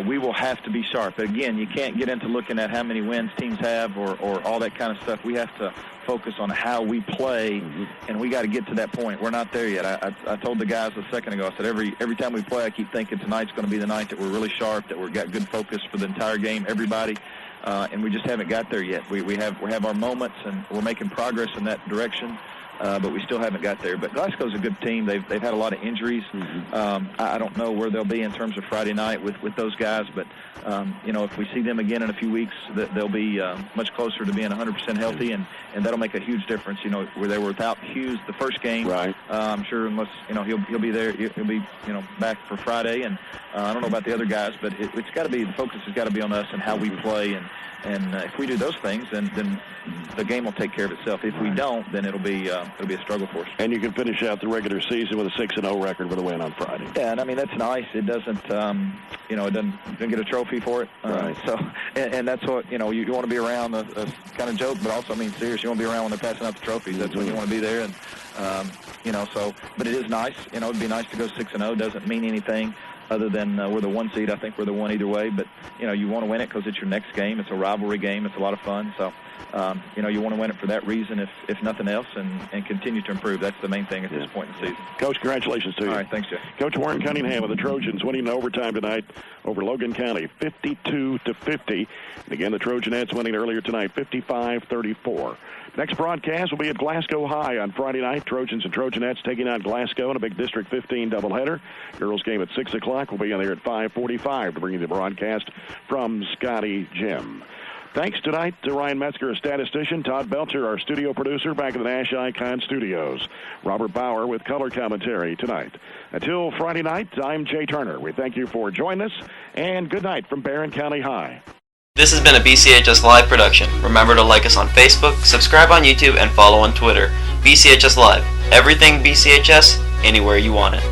we will have to be sharp. Again, you can't get into looking at how many wins teams have or all that kind of stuff. We have to focus on how we play, and we got to get to that point. We're not there yet. I told the guys a second ago, I said every time we play, I keep thinking tonight's going to be the night that we're really sharp, that we've got good focus for the entire game, everybody, and we just haven't got there yet. We have our moments, and we're making progress in that direction. But we still haven't got there. But Glasgow's a good team. They've had a lot of injuries. I don't know where they'll be in terms of Friday night with those guys, but if we see them again in a few weeks, they'll be much closer to being 100% healthy, and that'll make a huge difference. Where they were without Hughes the first game, right? I'm sure unless he'll be there, he'll be back for Friday, and I don't know about the other guys, but it's got to be, the focus has got to be on us and how we play, and if we do those things, then the game will take care of itself. If we don't, then it'll be a struggle for us. And you can finish out the regular season with a 6-0 record with a win on Friday. Yeah, and that's nice. It doesn't, it doesn't get a trophy for it. Right. So, and that's what you want to be around. A kind of joke, but also serious. You want to be around when they're passing out the trophies. That's when you want to be there, and So, but it is nice. It'd be nice to go 6-0. Doesn't mean anything other than we're the 1 seed. I think we're the 1 either way. But you want to win it because it's your next game. It's a rivalry game. It's a lot of fun. So, you want to win it for that reason, if nothing else, and continue to improve. That's the main thing at this point in the season. Coach, congratulations to you. All right, thanks, Jeff. Coach Warren Cunningham of the Trojans winning in overtime tonight over Logan County, 52-50. And again, the Trojanettes winning earlier tonight, 55-34. Next broadcast will be at Glasgow High on Friday night. Trojans and Trojanettes taking on Glasgow in a big District 15 doubleheader. Girls game at 6 o'clock. We'll be on there at 5:45 to bring you the broadcast from Scotty Gym. Thanks tonight to Ryan Metzger, a statistician, Todd Belcher, our studio producer, back in the Nash Icon Studios. Robert Bauer with color commentary tonight. Until Friday night, I'm Jay Turner. We thank you for joining us, and good night from Barren County High. This has been a BCHS Live production. Remember to like us on Facebook, subscribe on YouTube, and follow on Twitter. BCHS Live. Everything BCHS, anywhere you want it.